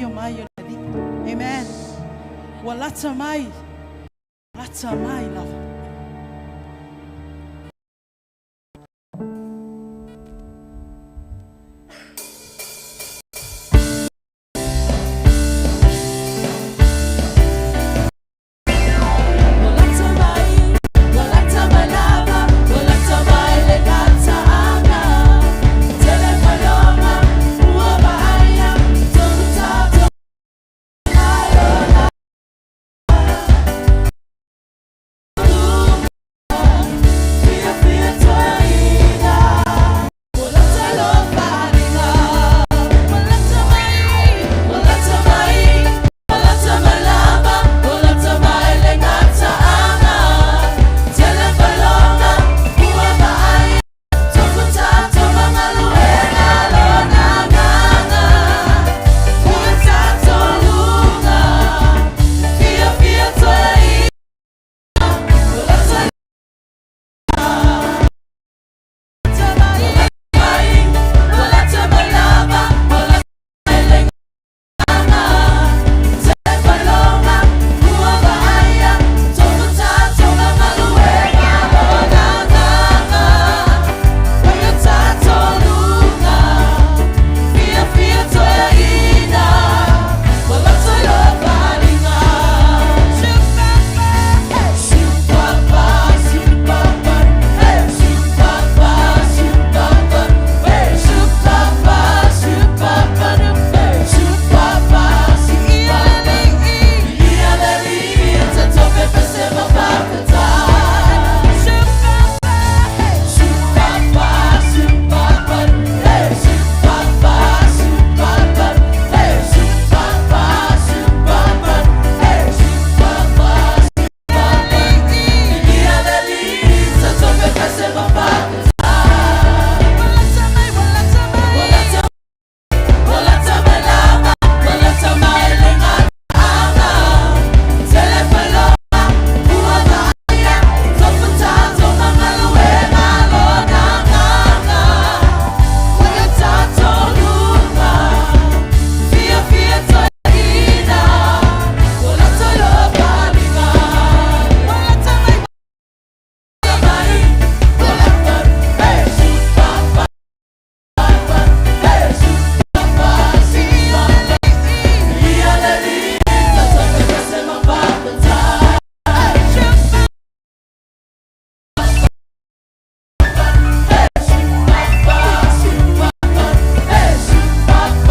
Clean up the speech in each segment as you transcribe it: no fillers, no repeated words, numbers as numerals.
Mayo Mayo Nadi. Amen. Walatamai. Latamai love.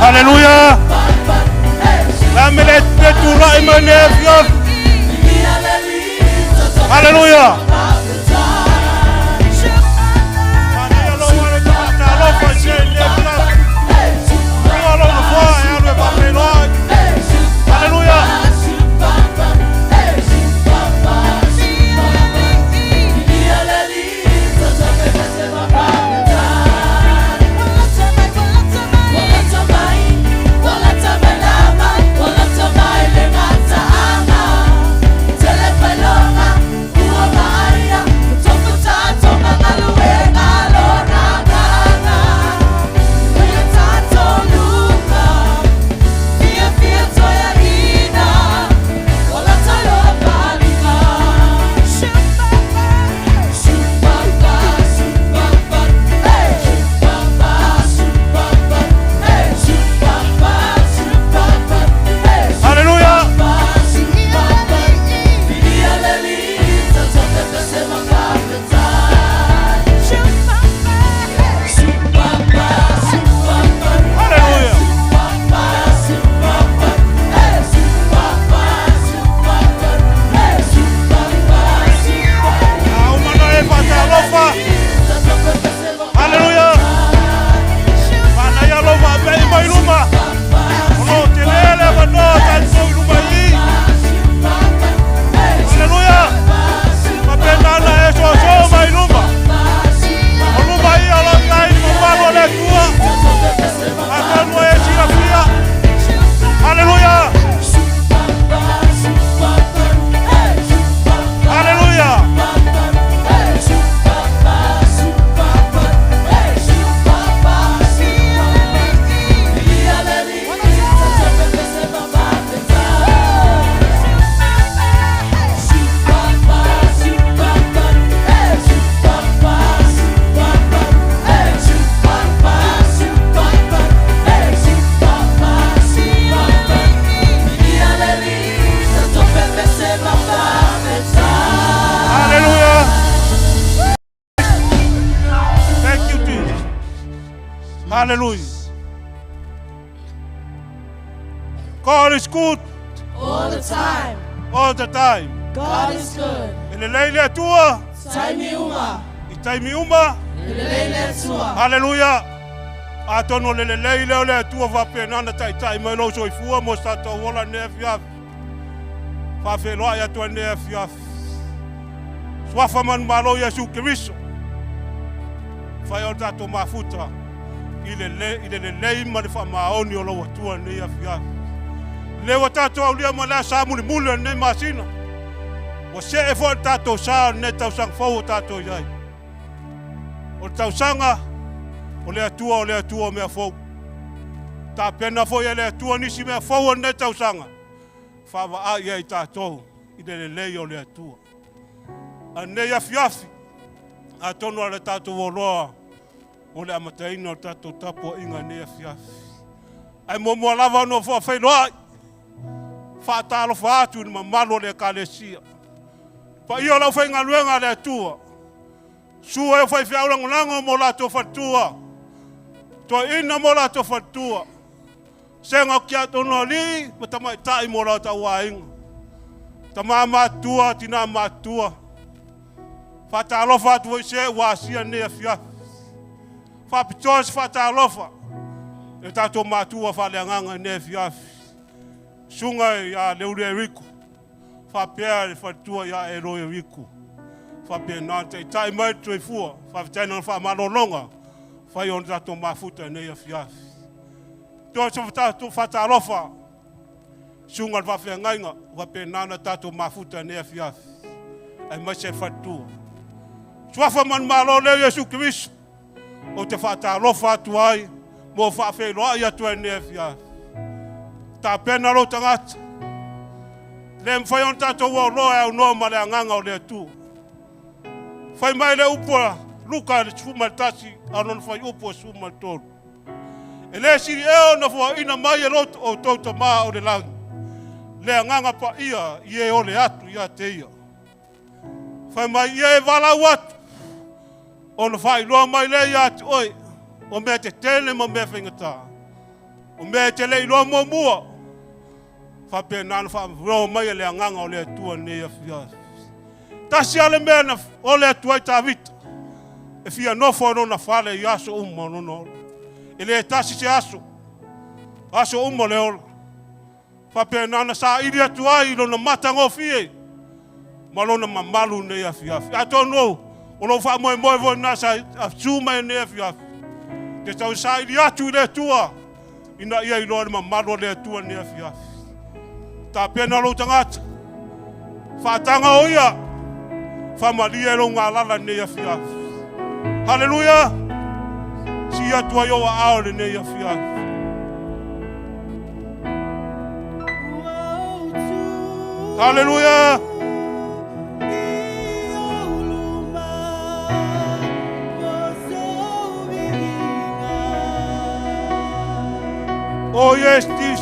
Hallelujah. Hallelujah. Bye. Hallelujah. God is good. All the time. All the time. God is good. Elelele tua. Taimi uma. Itaimi uma. Elelele tua. Hallelujah. Atono lelele ole tua va penana tai mai lo so ifua mo sta to wala ne Afiafi. Fa fe lo ya to ne Afiafi. Swafa man malo Yesu Kristo. Fa yo tato mafuta. Ile le ma fa maoni o lo tua ne Afiafi. Le watato aulia mala sa muli ne masina. O se e fo tato sa ne tau sang fo tato yai. O tau sanga o le atua mea fo. Ta pena fo ye le atua nisi mea fo ne tau sanga. Fa va a ye tato i le o le atua. A ne Afiafi a tono le tato woloa o le amataina o tato tapo inga ne Afiafi. Ai mo lava no fo fai loa. Fa talo fa atu ni mamalo le kalesia. Pa ia lau fai ngaluenga le atua. Sua e fai fiaura ngonango mo la to fatua. To ina mo la to fatua. Senga kia tono li, matama tai mo la ta wainga. Tama matua, tina matua. Fa talo fa tu se wasia ne Afiafi. Fa pitos fa talo fa. E tato matua fa le nganga ne Afiafi. Sunga ya leure riku. Fa pea fa tua ya eroe riku. Fa pea nante tai mai tu fua. Fa tena fa malolonga. Fa yon tato mafuta ne Afiafi. To so tato fa talofa. Sunga fa pea ngainga. Fa pea nana tato mafuta ne Afiafi. Ai mai se fa tua. Swafa man malo le Yesu Kristo. O te fa talofa tu ai. Mo fa fe loa ya tu ne Afiafi. Ta pena lo tangata. Le mfai on tato wa loa au no ma le nganga o le tu. Fai mai le upo luka le tsuma tasi anon fai upo suma tol. Ele si e no fo ina mai lo o toto ma o le lang. Le nganga pa ia ie o le atu ia te ia. Fai mai ie vala wat. On fai lo mai le ia oi. O me te tele mo me fingata. O me te le lo mo mua. Fa pe nan fa ro mai le nganga o le tua ne Afiafi. Tasi ale mena o le tua ta vita. E fia no fo no na fale yaso ummo no. Ele tasi se aso. Aso ummo le ol. Fa pe nan sa iria tua i lo na mata ngo fie. Malona mamalu ne Afiafi. I don't know. O lo fa mo vo na sa suma ne Afiafi. Te tau sa iria tu le tua. Ina ia i lo mamalu le tua ne Afiafi. Ta pena lo tangata. Fa tanga o ia. Fa malia lo ngalala ne Afiafi. Hallelujah. Si atua yo a aole ne Afiafi. Hallelujah. Oh yes, this.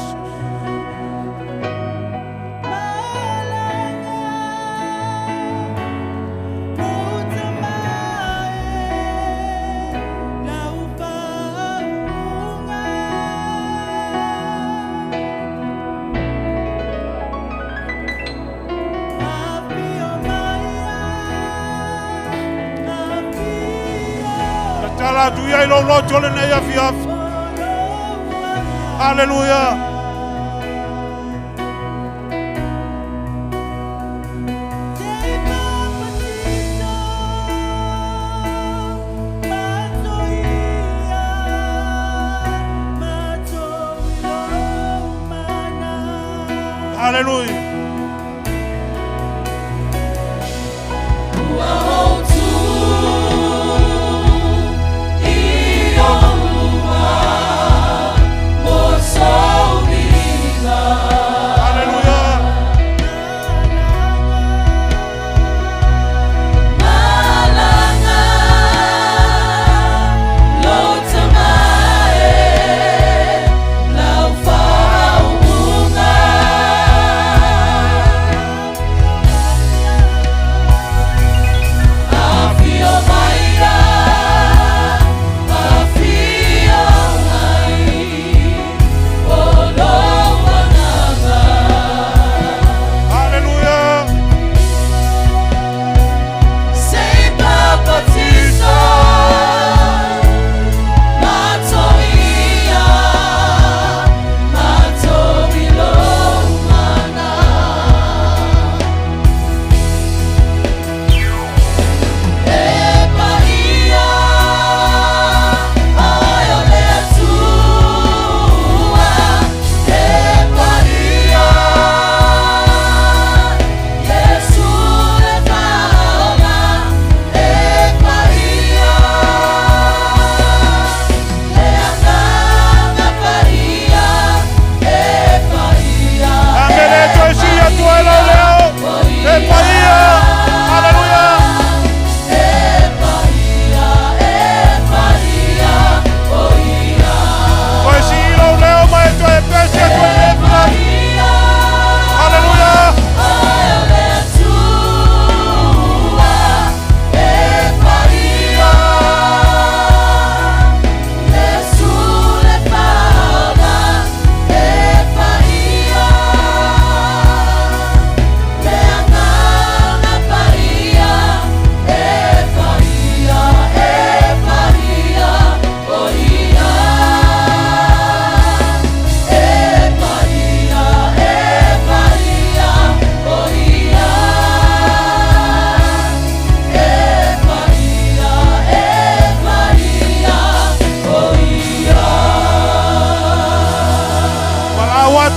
Tu ya lo Lotu le ne Afiafi. Hallelujah. Hallelujah.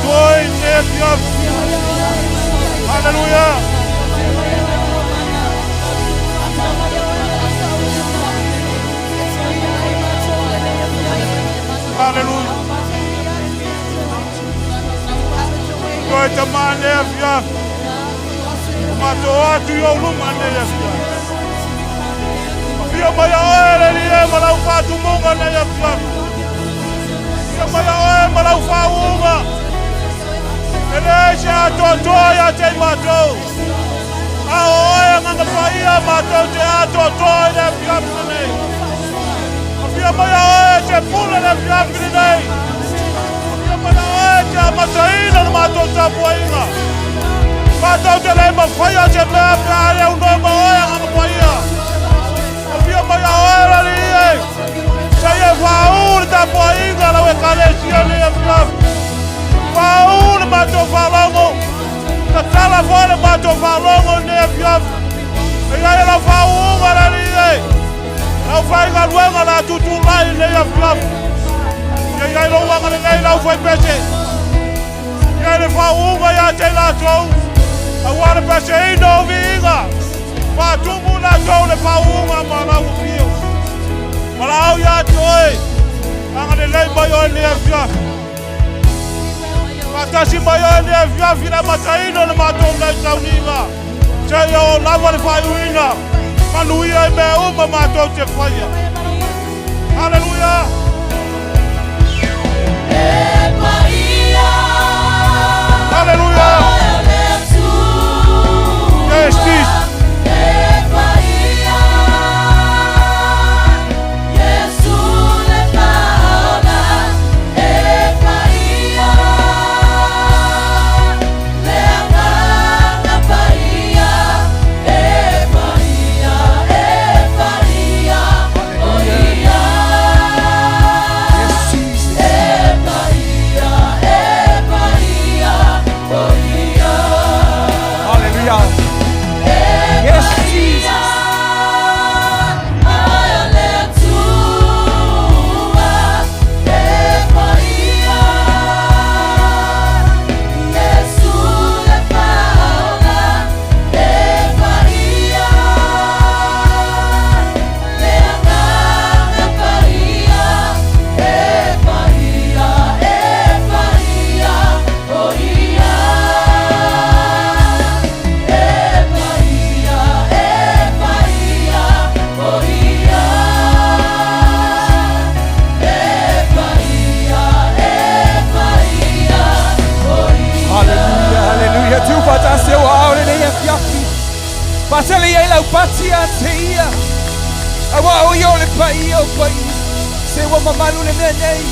toi ne fiaf. Alléluia. Alléluia. Toi te mane fiaf. Matoa tu yo lu mane fiaf. Fia maya ere ni e malau fatu munga na fiaf. Fia maya ere malau faunga. Eleja totoya te mato. Aoya nganga paia mato te totoya de fiaf nei. Fia maya ere te pula de fiaf nei. Fia maya ere te mataina mato ta poinga. Mato te le mafaya te mea pea uno maoya nganga paia. Fia maya ere ni e. Saya faul ta poinga la we kalesia ni fiaf. Faul mato falongo. Ta tala fora mato falongo ne fiaf. E ai la faunga la ni e. Au fai ga luenga la tutulai ne fiaf. E ai lo wanga le nei la foi pese. E ai le faunga ya te la tou. A wara pese ino vinga. Fa tumu la tou le faunga ma la ufio. Ma la au ya toi. Anga le lei mai o ne fiaf. Matasi mayane via vina mataino le matou na Sauniga. Te yo lava le faiuina. Manuia e me uma matou te faia. Aleluia. Aleluia. Yes, please. Patali e lau pati a te ia. Awa o yo le pai o pai. Se wa mamalu le mea nei.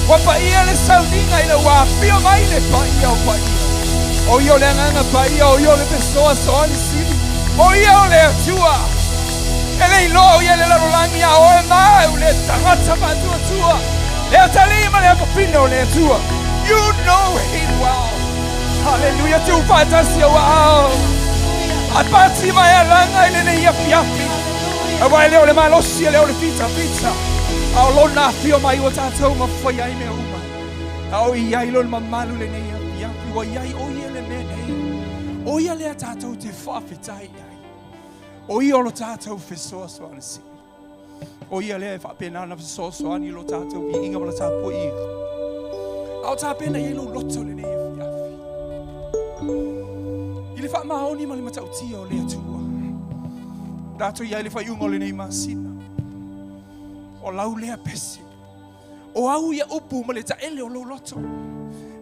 Wa pai le Sauniga i le wa fio mai le pai o pai. O yo le nganga pai o yo le pesoa soani sili. O yo le atua. E le ilo o ye le larolangi a o e mai o le tangata matua tua. Le atalima le apapino le atua. You know him well. Hallelujah. Tu fantasia wow. Apati mai alanga ile ne Afiafi. Awa leo le malosi leo le pizza. Au lona fio mai o tatou ma foi ai me uma. Au ia ilo le mamalu le ne Afiafi wa ia o ia le me nei. O ia le tatou te fafitai ai. O ia lo tatou fesoa soalisi. O ia le fa pena na fesoa soani lo tatou vi inga la tapo i. Au ta pena ia lo loto le ne Afiafi. Ile fa maoni ma le matautia o le atua. Dato ia le fa iunga o le nei masina. O lau lea pesi. O au ia upu ma le ta ele o lo loto.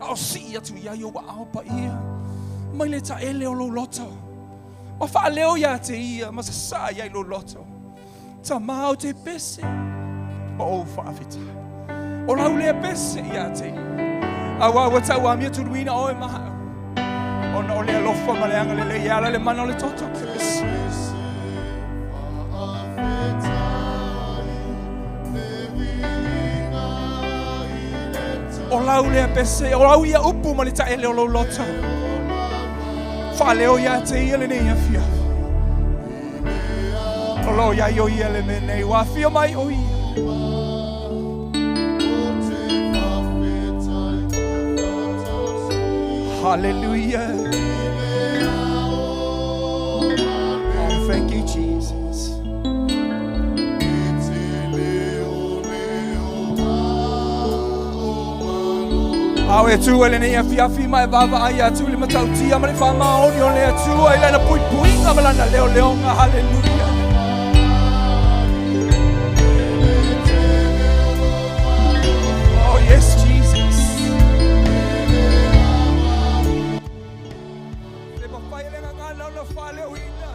Au si atu ia yo wa au pa ia. Ma le ta ele o lo loto. Ma fa leo ia te ia ma sa ia lo loto. Ta mau te pesi. O fa afita. O lau lea pesi ia te. Awa wa ta wa mi tu duina o e maha. Ona o le alofa ma le anga le iala le mana o le toto. O lau lea pese, o lau ia upu ma le ta ele o lo loto. Fa leo ia te ia le nei afia. O lo ia yo ia le me nei wa afia mai o ia. Hallelujah. Oh, thank you, Jesus. Awe tu ele nei afiafi mai vava ai atu le matautia ma le whamaoni o le atu ai lana pui puinga ma lana leo leonga. Hallelujah. Oh yes, Jesus. Le mawhai le ngana o na whale o ina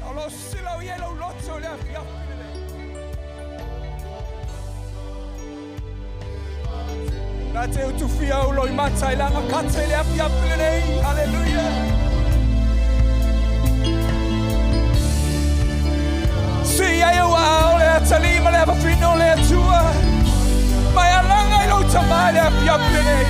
o lo sila o yelo loto le afiafi le. Na te utufia ulo I matai langa kate le afiafi nei. Hallelujah. Si ai o ao le atali ma le awhawhino le atua. Mai alanga I lo tamai le afiafi nei.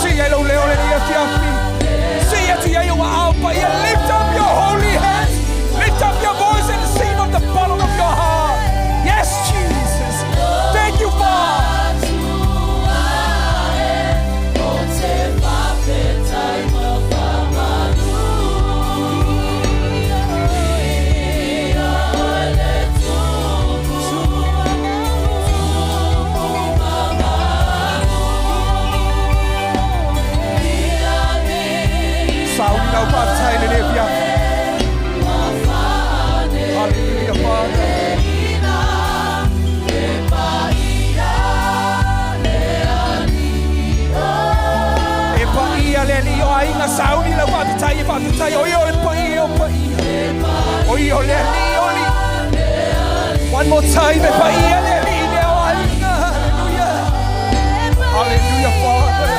See I don't leo le afiafi. See it you are out, but you lift up your holy hands, lift up your voice and sing on the bottom of your heart. Yes, Jesus. Thank you, Father. Sauniga patai le afiafi. Hallelujah, Father. E paia le li o ainga Sauniga patai o le paia o paia. O io le li o li. One more time e paia le li le o ainga. Hallelujah. Hallelujah, Father.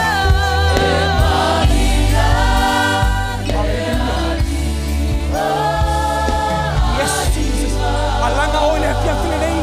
Alanga oe le afiafi nei.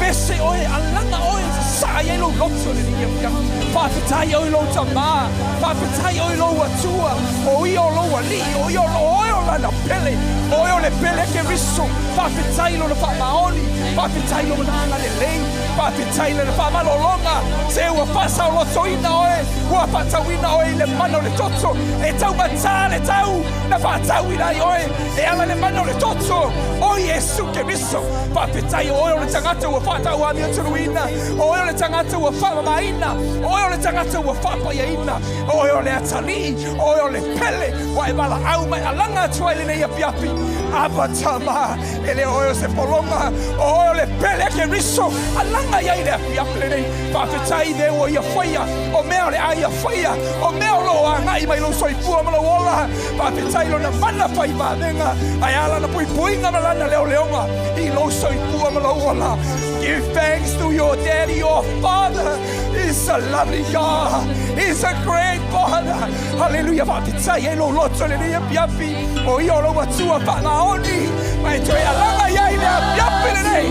Bese oe alanga oe sa ia lo loto le ni afiafi. Whawhitai oe lo tamā. Whawhitai oe lo atua. O i o lo ali. O i o lo oe o lana pele. Oe o le pele ke riso. Whawhitai lo na whamaoni. Whawhitai lo na anga le lei. Whawhitai le na whamalolonga. Se ua whasa o loto ina oe. Ua whatauina oe le mana o le toto. E tau matā le tau. Na whatauina oe. E ala le mana o le toto. O Yesu ke riso. Whawhitai oe o le tangata ua whatau ami o turuina. Oe o le tangata ua whamamaina. Oe o le tangata ua whapayaina. Oe o le atali. Oe o le pele. Wai wala au mai alanga atua ele nei afiafi. Aba tama. Ele oe o se polonga. Oe o le pele ke riso. Alanga iai le afiafi le nei. Whawhitai de o ia whaia. O mea le aia whaia. O mea lo a ngai mai lo soifua mala wola. Whawhitai lo na mana whai mānenga. Ai ala na pui puinga malana leo leonga. I lo soifua mala wola. Give thanks to your daddy, your father. He's a lovely God. He's a great Father. Hallelujah. Whawhitai e lo loto le nei afiafi. O i o lo watua whanaoni. Mai toi alanga iai le afiafi le nei.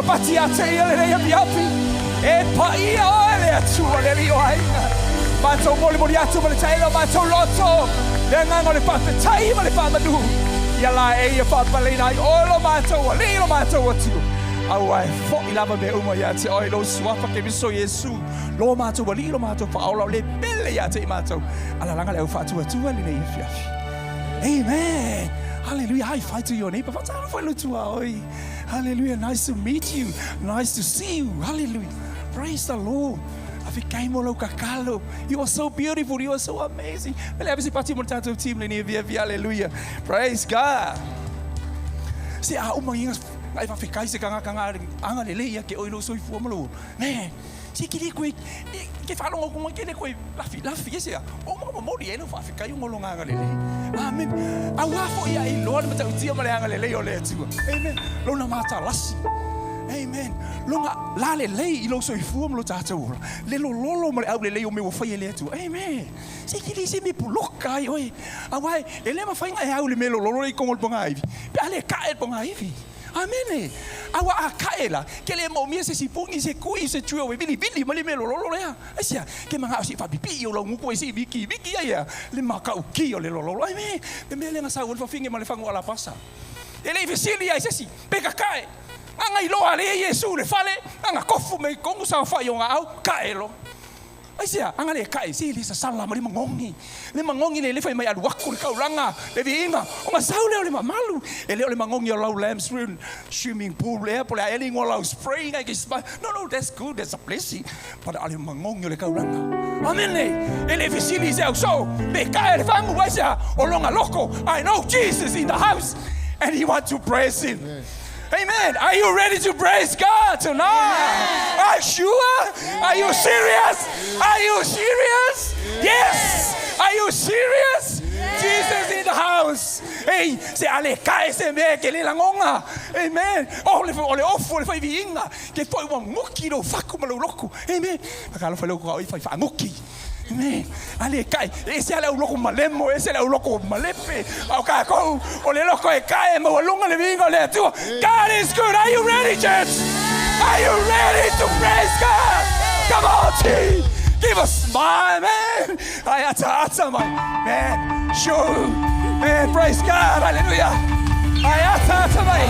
Pati a te ele nei afiafi. E paia o ele atua le li o ainga. Mātou moli atu ma le taila, mātou loto. Le nganga le whawhetai ma le whamanu. Ia la e ia whapalena ai olo mātou, a lilo mātou atu. Au ai, fōi lava me uma ia te oi lo suafa ke miso Yesu. Lo mātou, a lilo mātou, whaolau le pele ia te mātou. Ala langa leo whātua le nei Afiafi. Amen. Hallelujah. High five to your neighbor. Hallelujah. Nice to meet you. Nice to see you. Hallelujah. Praise the Lord. You are so beautiful. You are so amazing. Hallelujah. Praise God. See, ai fa fikai se kanga anga lele ia ke oilo soi fu malo ne si ki ko ke fa longo ko ke ko lafi ese o mo mo ri eno fa fikai ngo longa anga lele amen a wa fo ia I lord ma tautia ma le anga lele o le tu amen lo na mata lasi amen longa la lele I lo soi fu mo lo tatu le lo lolo ma le au lele o me wo fa le tu amen si ki se me puloka oi a wa ele ma fa nga e au le me lo lolo I ko ngol ponga ivi pe ale ka e ponga ivi Amen. Awa akaela ke le mo mia se sipungi se kui se tue we bili ma le melo lolo lea. Asia ke manga si fa pipi o lo ngupo e si biki ia le maka uki o le lolo. Amen. Pe mele nga sa o fa finge ma le fango ala pasa. Ele fesili ai se si pe kae. Anga I loa le Yesu le fale anga kofu me kongu sa fa yo nga au kaelo. Asia anga le kai si le sa sala ma le mangongi le fai mai adu waku le kaulanga le vinga o nga saule o le mamalu ele o le mangongi o lau lamb swimming pool le po le ele ngola spraying I guess no that's good, that's a blessing but ale mangongi o le kaulanga amen ele visili so be kai le fangu asia o longa loko I know Jesus in the house and he want to praise him. Amen. Are you ready to praise God tonight? Amen. Are you sure? Amen. Are you serious? Amen. Are you serious? Amen. Yes. Are you serious? Amen. Jesus in the house. Hey, se ale kai se me ke le langonga. Amen. Ole ofu le fai vinga ke foi wa muki lo faku malo loko. Amen. Pakalo fa loko ai fa muki. Amen. Ale kai, ese ale uloko malemo, ese ale uloko malepe. Au kai ko, ole loko e kai mo lunga le vingo le tu. God is good. Are you ready, church? Are you ready to praise God? Come on, team. Give a smile, man. Ayata man. Sure. Man, praise God. Hallelujah. Ayata man.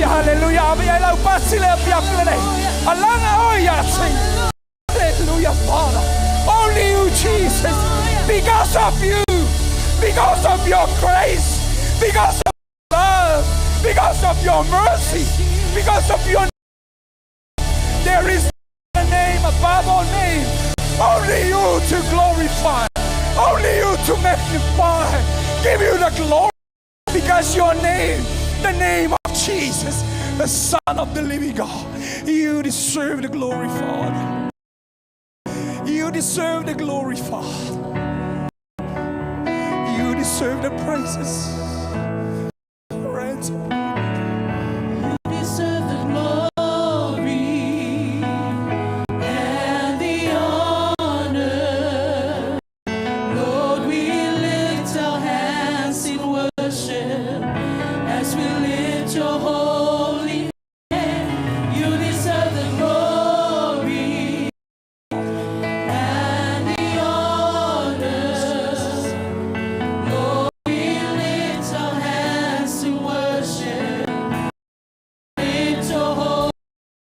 Hallelujah, hallelujah. Abiela upasile apiafile. Alanga oyati. Hallelujah, Father. Only you, Jesus. Because of you. Because of your grace. Because of love. Because of your mercy. Because of your there is a name above all names. Only you to glorify. Only you to magnify. Give you the glory. Because your name, the name of Jesus, the Son of the living God, you deserve the glory, Father. You deserve the glory, Father. You deserve the praises. Ransom. You deserve the glory and the honor. Lord, we lift our hands in worship as we lift your holy name. You deserve the glory and the honor. Lord, we lift our hands in worship. Lift your holy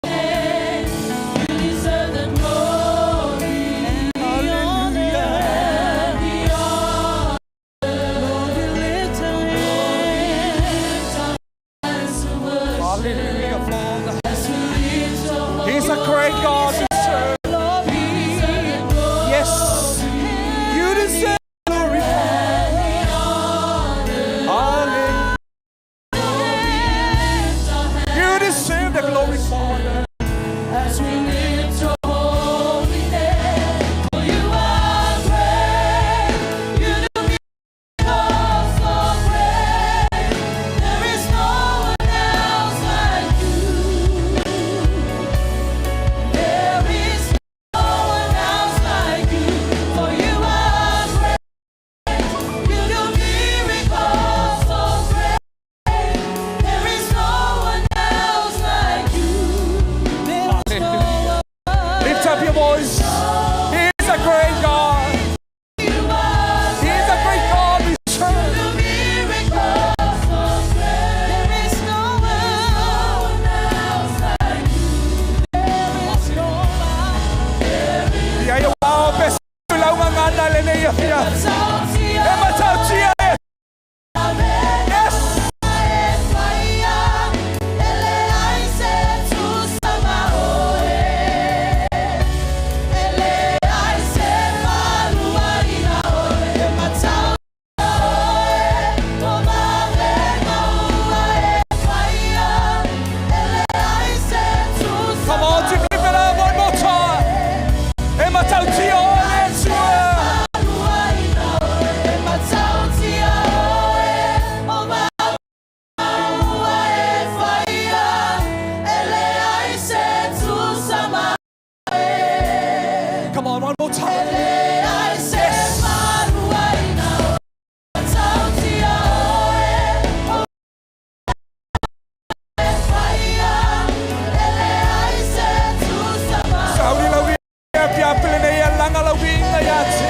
name. You deserve the glory and the honor. Lord, we lift our hands in worship. Hallelujah, Father. As we lift your holy He's a great God to serve. Lord, we deserve the glory Yes, you deserve glory, Father. and the honor. Hallelujah. You deserve the glory, Father. As we lift your holy name, for you are great, you do miracles so great. There is no one else like you. There is no one else like you, for you are great, you do miracles so great. There is no one else like you. There is no one. Lift up your voice. He is a great God. You are He is a great God we serve. the miracle so great. There is no one else like you. There is no one. Y hay un wow, pues, la una gana, le neya, fia. Emma Tautia. Yes. Come on, to give it up one more time. Emma Tautia, let's go. Come on, one more time. Saudi la wing, pia pele ya langa la wing na yatsi.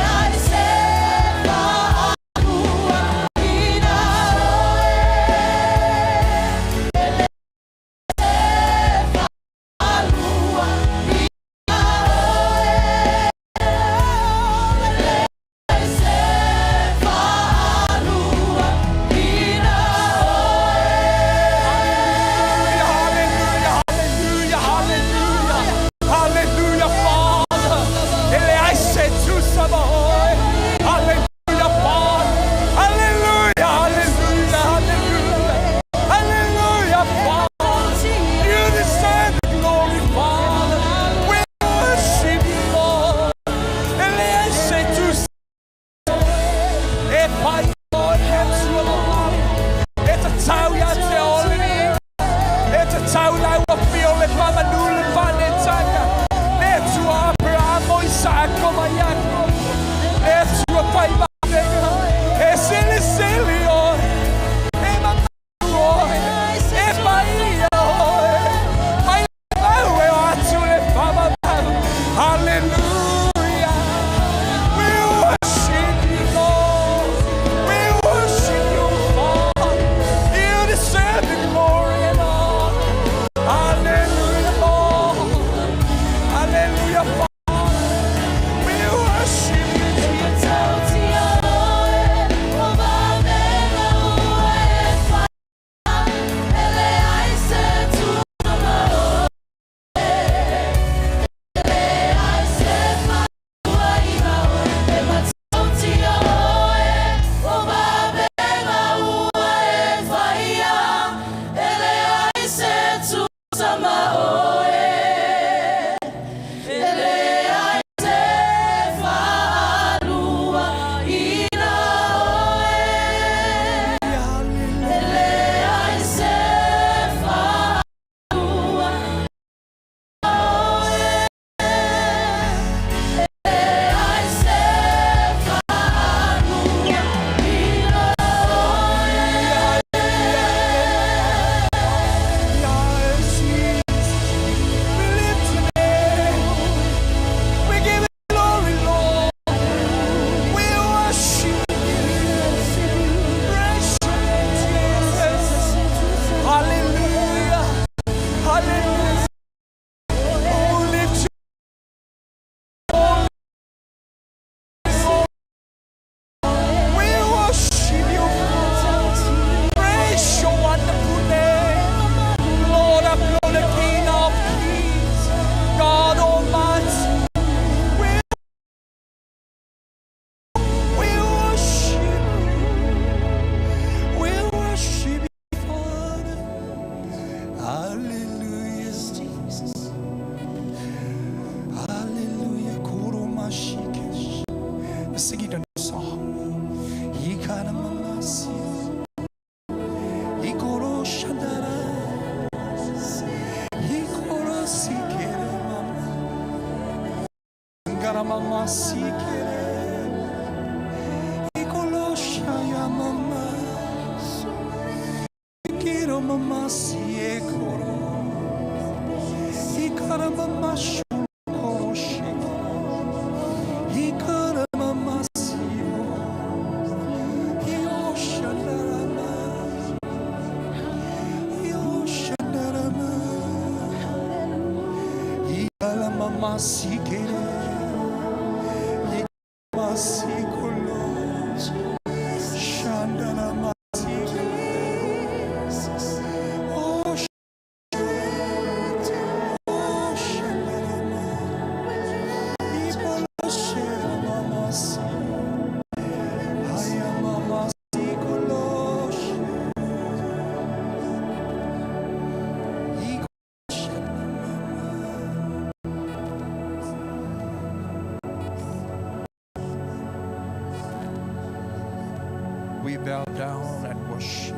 Hallelujah, hallelujah, hallelujah, hallelujah, Father. Ele I said to Sabaoy. Hallelujah, Father. Hallelujah, hallelujah, hallelujah, hallelujah, Father. You deserve the glory, Father. We worship you, Lord. Ele I said to Sabaoy. If I Lord helps you along, it's a town you tell me. It's a town I will feel if I'm a new Libanetanga. Let's you up, Ramo Isako Mayako. Let's you up, Paiba. It's silly, silly, oh. Emma, oh. Emma, oh. My love, we want to live, Mama. Hallelujah. We worship you, Lord. We worship you, Lord. You deserve the glory and all. Hallelujah, Jesus. Hallelujah. Kurumashikesh. Sing it a new song. Ikana mamasi. Ikoro shandara. Ikoro sikere mama. Ngara mama sikere. Ikoro shaya mama. Ikiro mama siekoro. Ikara mama shukoro shikoro. Ikara mama siyo. Iyo shandarama. Iyo shandarama. Ikala mama sikere. Ikama sikolo. Shandarama sikere. Oh, we bow down and worship.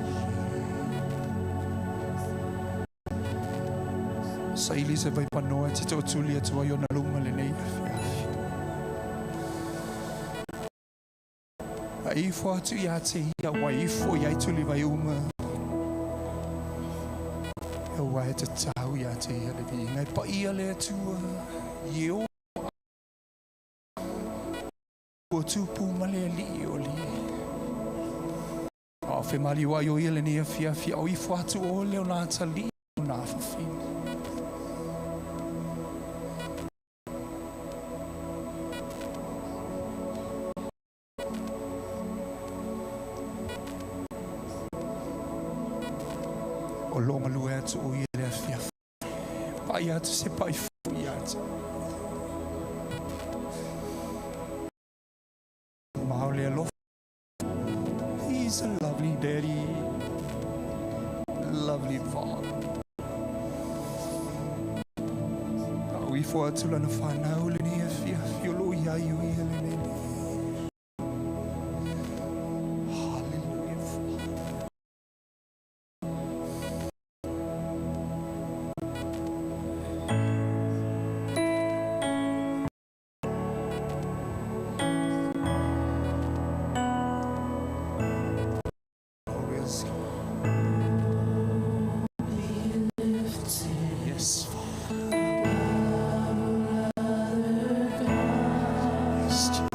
Sa ilisa vai panoa te tau tulia tua yo na lunga le nei afiafi. A ifo atu ia te ia wa ifo ia tuli vai uma. E wa e te tau ia te ia le vi. Ngai pa ia le atua. Io. O tupu male li o li. O fe mali wa yo ia le nei afiafi. O ifo atu o leo na tali o na afafina. O longa lua atu o ia le afiafi. Pai atu se pai fui atu. Maole alofa. He's a lovely daddy. Lovely father. Au ifo atu lana whanau le ni afiafi o lo ia iu ia le ni. Yes, Father. Yes, Jesus.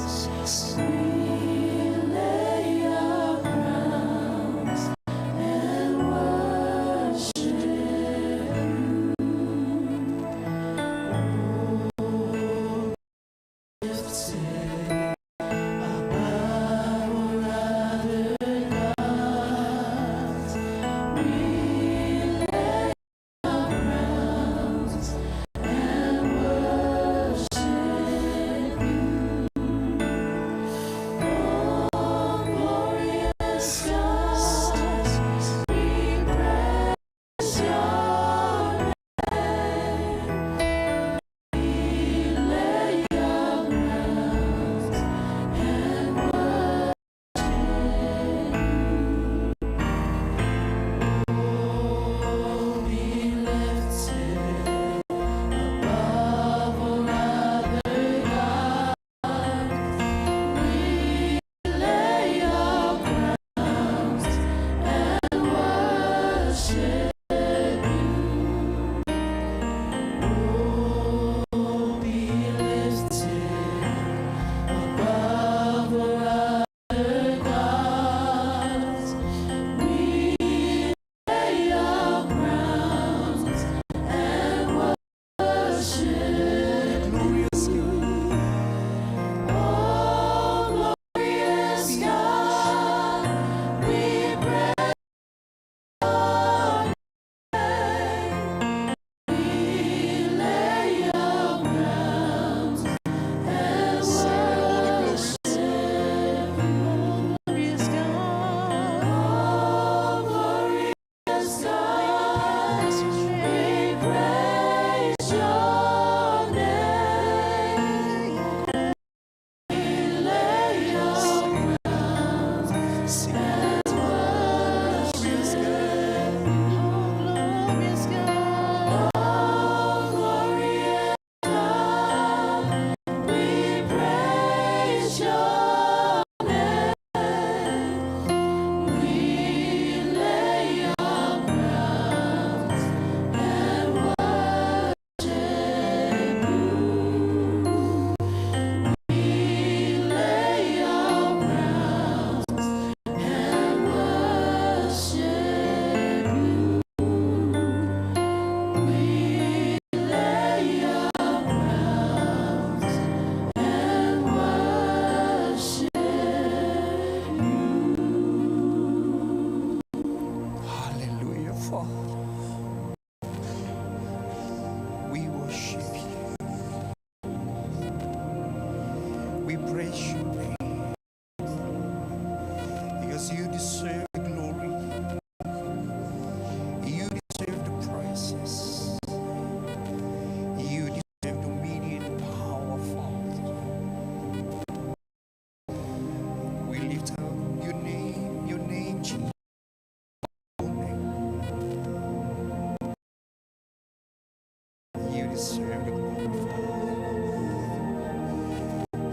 deserve the glory, Father.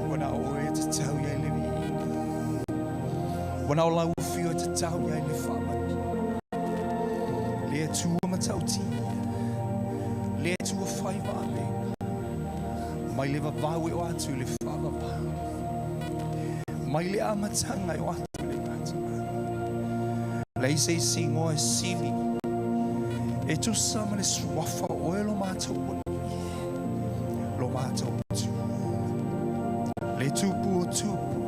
When I owe to tell you I live in. When I will feel to tell you I live family. Lea tu ma tauti. Lea tu a 5 amen. Mai le vawe o atu le whawa pa. Mai le amatanga o atu le ngata. Lei se singo e sili. E tu sama le swafa o e lo mātou wani. Lo mātou tu. Le tupu o tupu.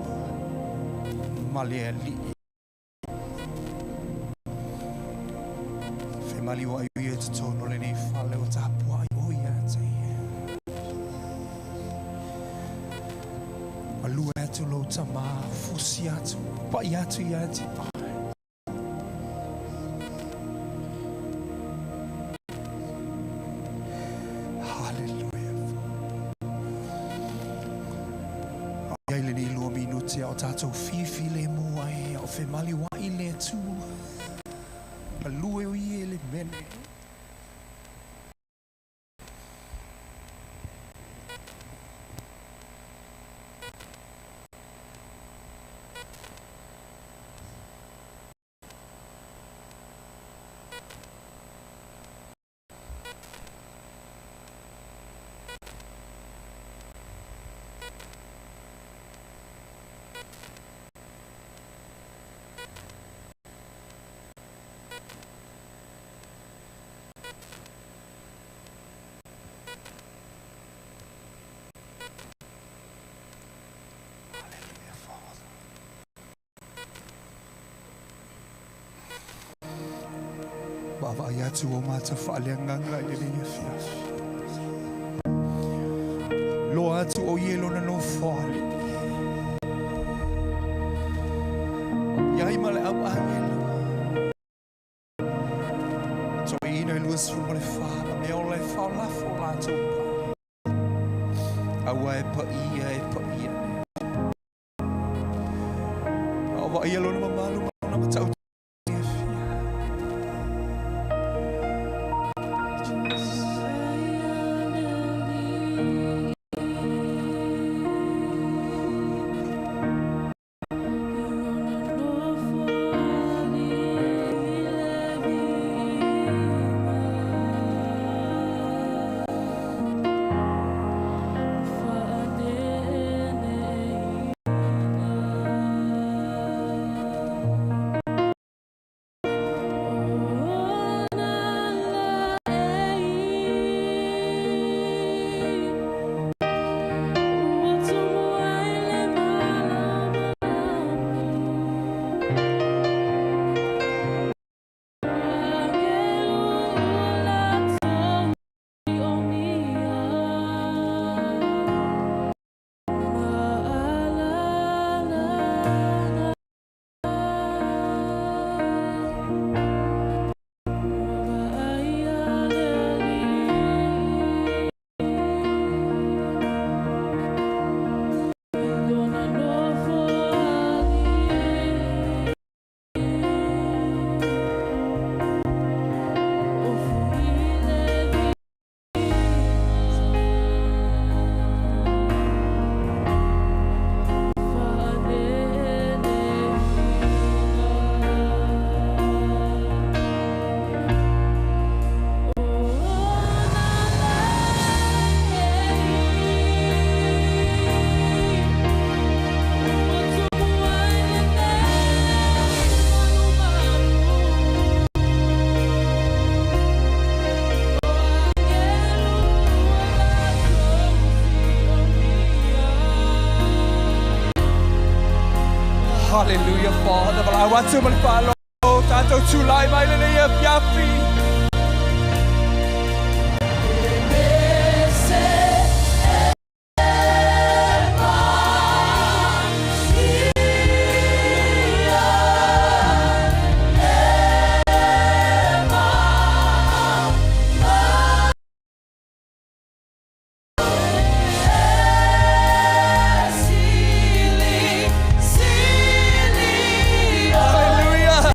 Ma le ali. Fe mali wa iu e te tono le nei whale o tapua i o ia te. Malua atu lo tama, fusi atu, pai atu i ati pa. Iaile ni lua minuti o tātou fifi le mua e o fe mali wa i le tu. Malua o i e le mene. Baba ya tu o mata whaaleanganga i le Afiafi. Lo atu o yelo na no whaale. Iai male au angelo. So ina luas fu male whaama me o le whaolafo lātou pa. Awa e pa ia e pa ia. Awa yelo na mamalu na matau. Hallelujah, Father. But I want to follow. Tanto tulay mai le Afiafi. Hallelujah.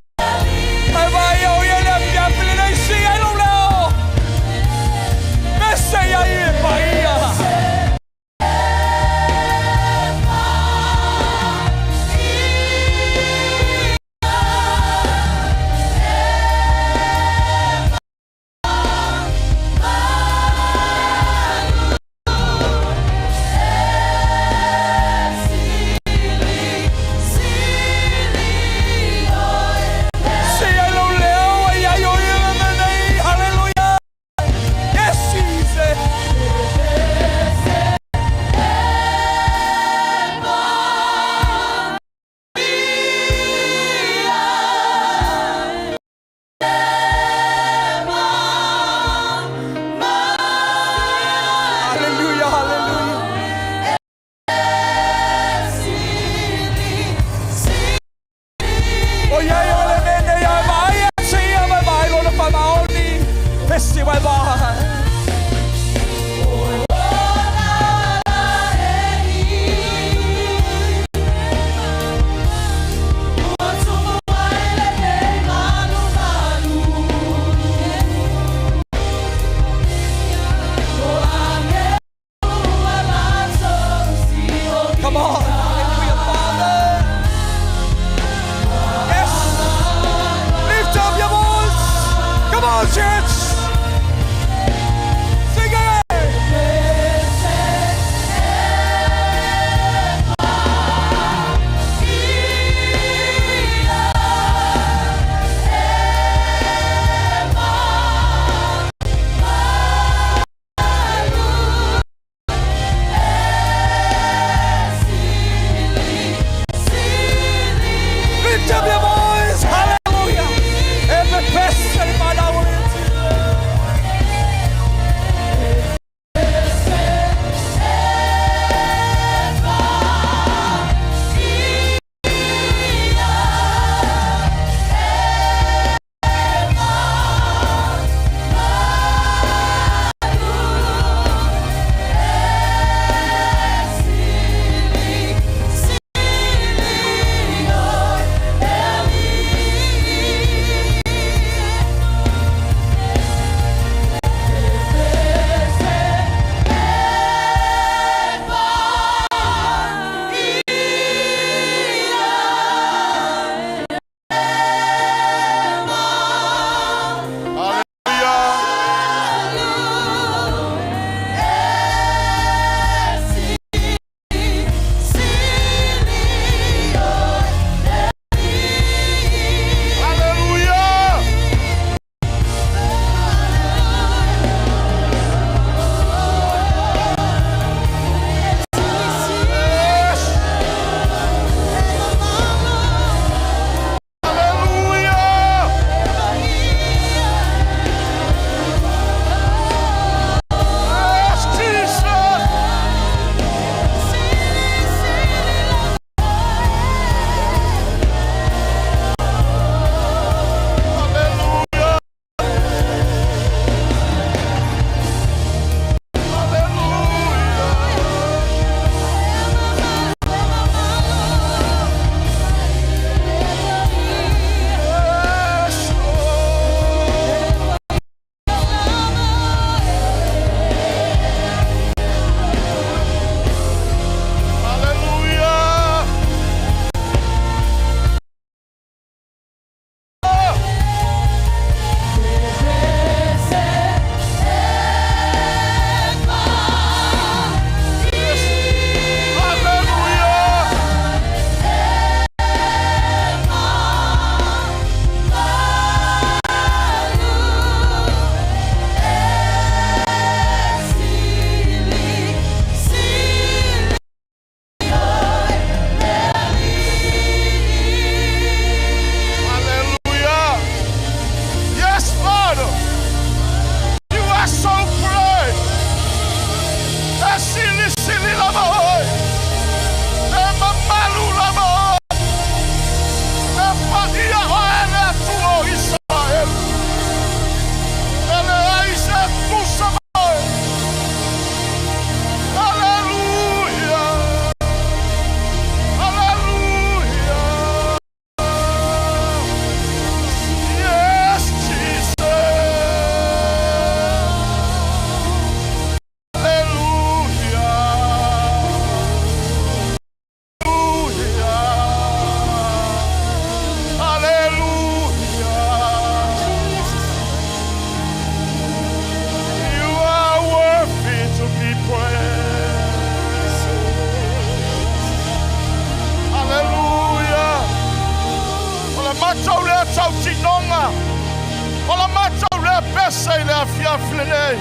Afiafi.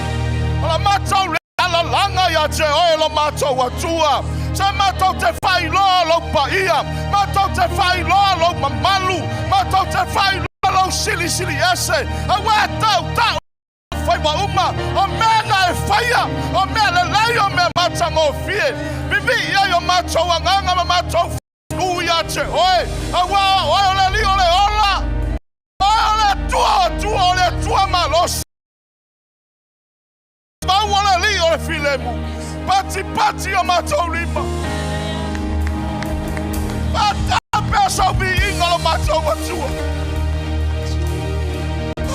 Ala matau le ala langa ya te oe lo matau atua. Sa matau te whai loa lo paia. Matau te whai loa lo mamalu. Matau te whai loa lo sili ese. Awa tau tau. Whai wa uma. O mea na e whaia. O mea le lai o mea matango fie. Bibi ia yo matau anganga ma matau uia te oe. Awa oe ole li ole ola. Ole tua ole tua malos. Wala li o filemu. Pati o matau lima. Pata peso bi ingalo matau watua.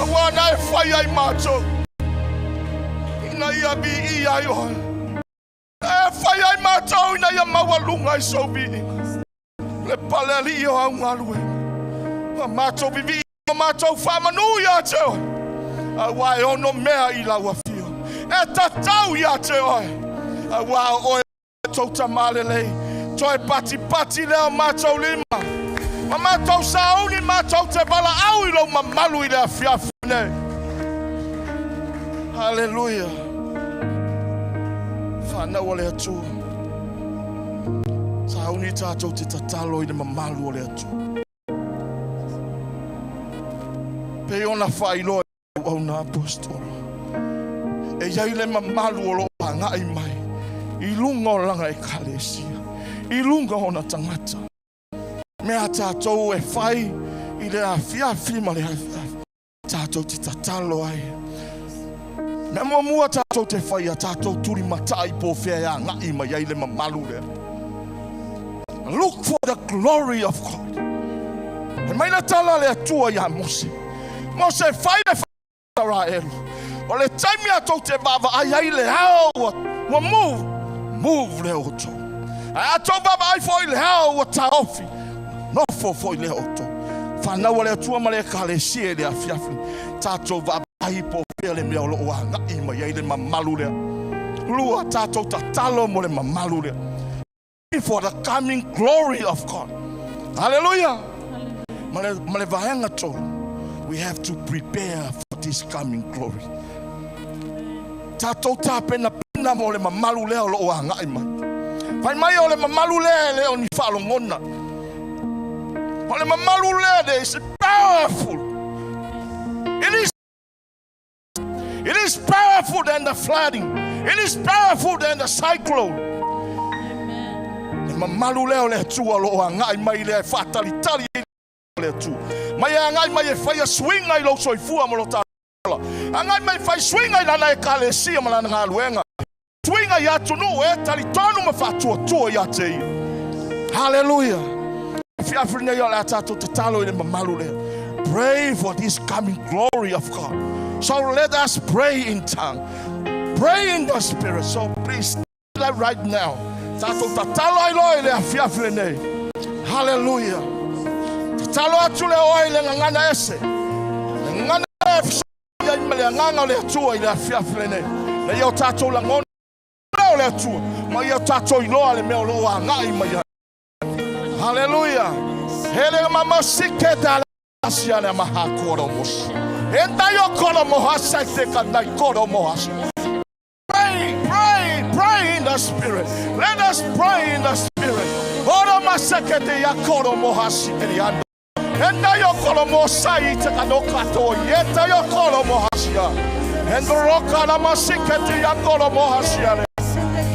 Awana e faya I matau. Ina ia bi ia yo. E faya I matau ina ia mawalunga I so bi. Le paleli o angalwe. Matau bi matau famanu ya teo. Awa ono mea ila wafi. E tatau ia te oe. Awa oe tau tamalele. Toi pati leo matau lima. Ma matau sauni matau te bala au ilo mamalu I le Afiafi nei. Hallelujah. Whanau o le atu. Sauni tātou te tatalo I le mamalu o le atu. Pe ona whailo au na apostol. E iai le mamalu o lo pangai mai. I lunga o langa e kalesia. I lunga o na tangata. Mea tātou e whai I le Afiafi ma le Afiafi. Tātou te tatalo ai. Mea mua tātou te whai a tātou turi matai po whea ngai mai iai le mamalu le. Look for the glory of God. E mai na tala le atua ia Mose. Mose whai le whai Israelu. O le taimi atou te vava ai le hao wa move le oto. Ai atou vava ai foi le hao wa taofi. No foi le oto. Whanau le atua ma le kalesia le Afiafi. Tātou vava ai po fea le mea o loo a ngai ma iai le mamalu lea. Lua tātou tatalo mo le mamalu lea. For the coming glory of God. Hallelujah. Ma le vahenga tolu. We have to prepare for this coming glory. Tātou tāpena pina mo le mamalu leo lo o ngai mai. Pai mai o le mamalu leo ni whalongona. O le mamalu leo is powerful. It is powerful than the flooding. It is powerful than the cyclone. Le mamalu leo le tua lo o ngai mai le fatalitali le tu. Mai ngai mai e fai a swing ai lo soifua mo lo ta. Angai mai fai swing ai lana e kalesia malana ngā luenga. Swing ai atu no e tali tonu ma fatua ia te ia. Hallelujah. Afiafi nei o le atato te talo I le mamalu lea. Pray for this coming glory of God. So let us pray in tongue. Pray in the spirit. So please that right now. Tato tatalo ai loi le Afiafi nei. Hallelujah. Tatalo atu le oi le ngana ese. Ngana ese. Nganga le atua I le Afiafi nei. Na ia o tātou langona o le atua. Ma ia o tātou iloa le mea loa ngai mai. Hallelujah. Hele mama sike dale asiane maha koro mos. Enda yo koro mohasa te kandai koro mohasa. Pray in the spirit. Let us pray in the spirit. Ora masake te ya koro mohasi te riando. Enda yo kolo mosai te kanoka to yeta yo kolo mohasia. Endo roka na masiketi ya kolo mohasia.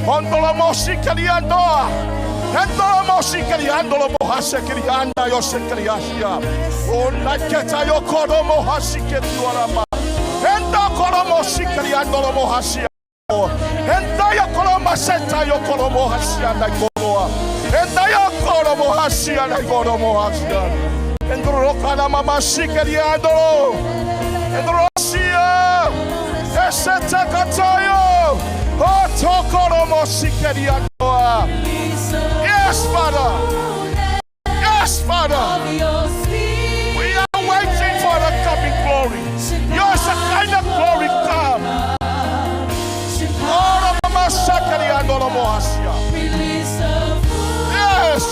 Ondo la mosiketi andoa. Endo la mosiketi ando la mohase kiri anda yo sekeri asia. Ona keta yo kolo mohasiketi warama. Endo kolo mosiketi ando la mohasia. Enda yo kolo maseta yo kolo mohasia na koloa. Enda yo kolo mohasia na kolo mohasia. Endroka na mama shikeriando. Endrosia. Eseta katayo. Oh, tokoro mo shikeriando. Yes, Father. Yes, Father. We are waiting for the coming glory. Yours a kind of glory come. Oh, mama shikeriando no mohasia. Yes.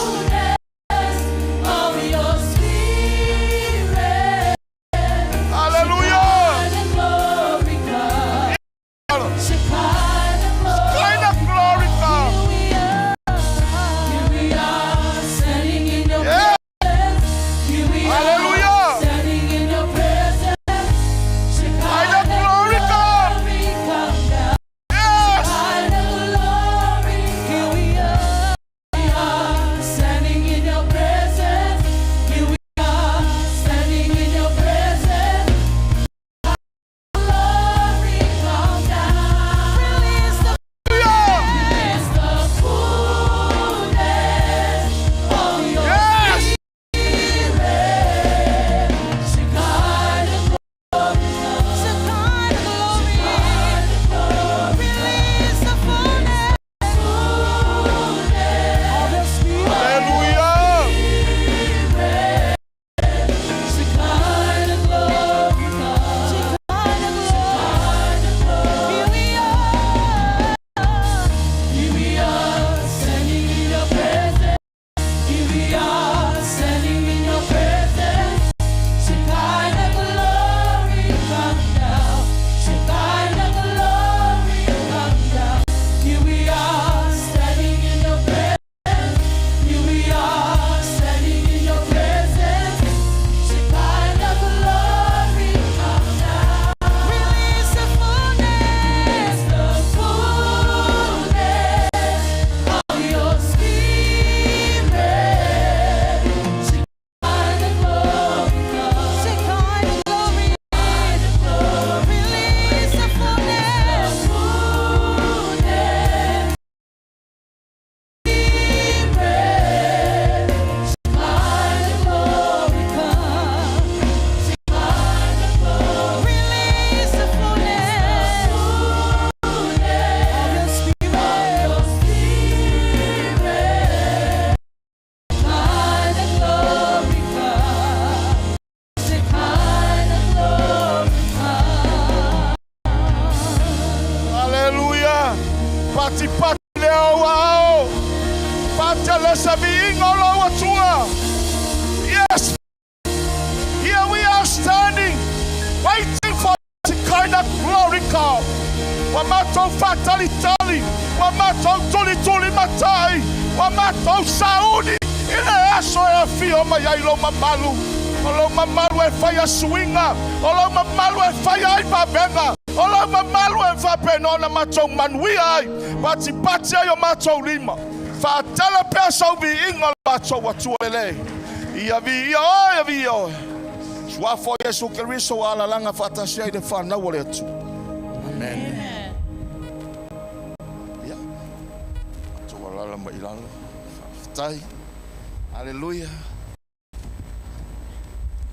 Pati leo wao. Patele sabiingo lo watua. Yes. Here we are standing, waiting for the kind of glory come. Wamato fatali tali. Wamato tuli matai. Wamato Saudi. Ile aso ya fio mayailo mamalu. Olo mamalu e fire swinga. Olo mamalu e fire ibabenga. Olo mamalu e vapeno na mato manuia. Pati ayo mato lima. Fatala pesa ubi inga mato watuele. Ia vio. Swafo Yesu Kristo wala langa fatasia ile fana wale tu. Amen. Ya. Tu wala mailalo. Tai. Haleluya.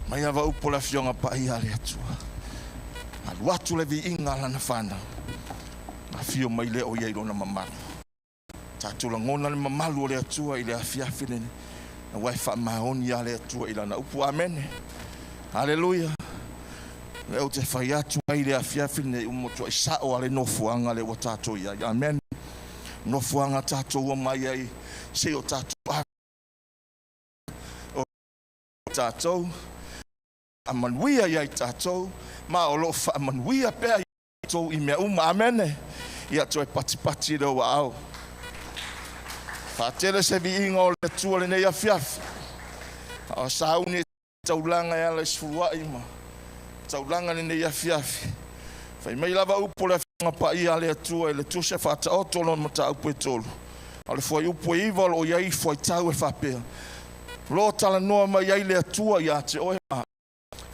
Maya va upola fionga pa ia le tu. Watu le vi inga la na fana. Afio maile o yai na mama. Tatu la ngona le mamalu le tu ile afiafi ne. Na waifa maoni ya le tu ile na upu amen. Haleluya. Leo te whai atu ile afiafi ne umoto isao ale nofuanga le watato ya. Amen. Nofuanga tato wa mai ai se o tato. O tato. Amanuia ya tato. Ma o lo fa amanuia pe tato i me amen. Ia toi pati do wa. Fatele se vi ingo le tu le ne afiafi. O sauni taulanga ya le Fepuari ma. Taulanga ni Afiafi. Fai mai lava upo le fanga pa ia le atua e le tuse fata o tolo mata upo e tolo. Ale foi upo ival o iai foi tau e whapea. Lo tala noa mai iai le atua ia te oe ma.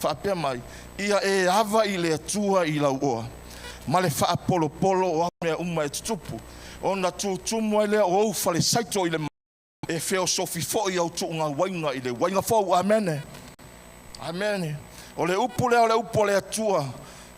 Whapea mai. Ia e ava i le atua i lau oa. Ma le wha polo o mea uma e tutupu. O na tutumu e le o ufale saito i le ma. E feo sofi fo i au tuunga wainga i le wainga fo amene. Amen. Ole upo le atua.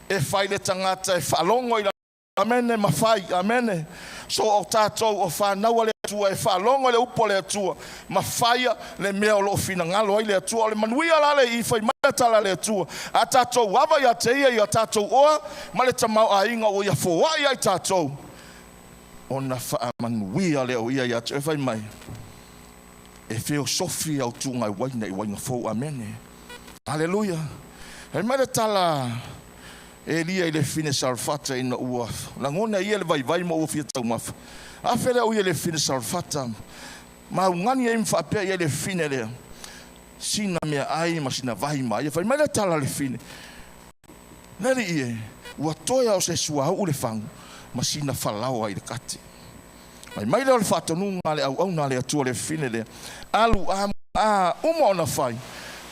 E fai le tangata e whalongo i la. Amen. Mawhai. Amen. So o tātou o whanaua le atua e whalongo le upo le atua. Mawhaia le mea o lo fina ngalo ai le atua. Ole manuia la le i whai maitala le atua. A tātou wava ia te ia i a tātou oa. Ma le tamau a inga o ia Fepuari ai tātou. O na wha manuia le o ia i a te whai mai. E feo sofi au tunga i waina i waina fau. Amen. Haleluya. E mai tala e lia i le fine salfata ina ua. Na ngona ia le vai mo ufia tau mafa. A fele o ia le fine salfata. Ma ungani e mwhapea ia le fine lea. Sina mea ai ma sina vai ma. Ia fai mai tala le fine. Neri ie. Ua toia o se suahau le fangu. Ma sina falau ai le kati. Mai le whatonunga le au na le atua le fine lea. Alu a uma ona fai.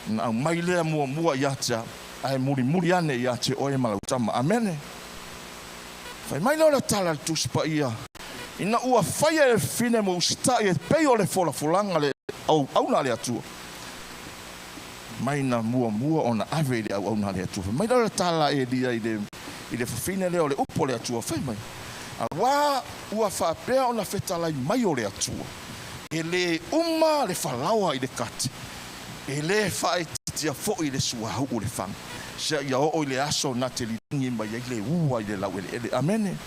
Na mai lea mua iatea ai muri ane iatea oe malautama. Amen. Fai mai lea tala le tuspa ia. Ina ua fai e fine mo usita e pei o le folanga le au na le atua. Mai na mua ona ave le au na le atua. Mai lea tala e lia i le fine lea o le upo le atua. Fai mai. Awa ua whapea ona fetalai mai o le atua. E le uma le whalaua i le kati. E le whae tia fo i le suahau o le whang. Sia ia o le aso na te litingi mai i le ua i le lau ele. Amene.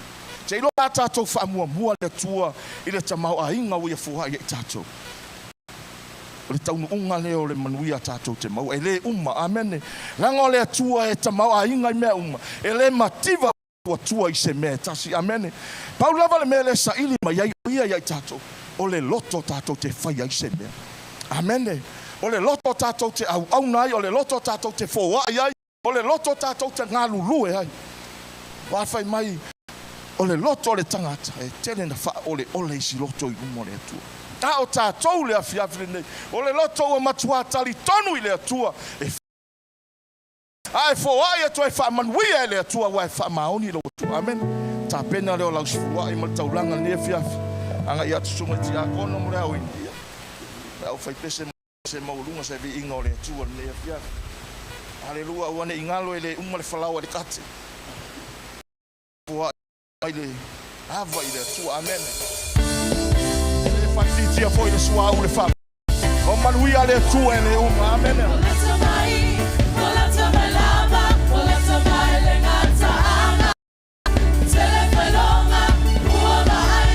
Te ilo a tātou wha mua le tua i le tamau a inga o ia Fepuari i tātou. O le taunu unga leo le manuia tātou te mau. E le uma. Amene. Langa o le tua e tamau a inga i mea uma. E le mativa o tua i se mea tasi. Amene. Pau lava le mea le sa ili mai ia i tātou. O le loto tātou te whai i se mea. Amene. O le loto tātou te au nai, o le loto tātou te Fepuari ai, o le loto tātou te ngalulue ai. Wawhai mai, o le loto o le tangata, e tene na wha o le isi loto i umo le atua. Ta o tātou le afiafi nei, o le loto o matua tali tonu i le atua. Ai Fepuari e toi wha manuia le atua, wai wha maoni le atua. Amen. Ta pena leo lau Fepuari ma taulanga ne afiafi. Anga i atu sunga ti a kono mo le au india. Au whai pese se maulunga se vi inga o le atua ne afiafi. Haleluya, wane ingalo ele uma le whalaua le kate. Ai le hava i le atua, amen. Le whaititia fo i le suau le wha. O manuia le atua e le uma, amen. Telefalonga, ua mai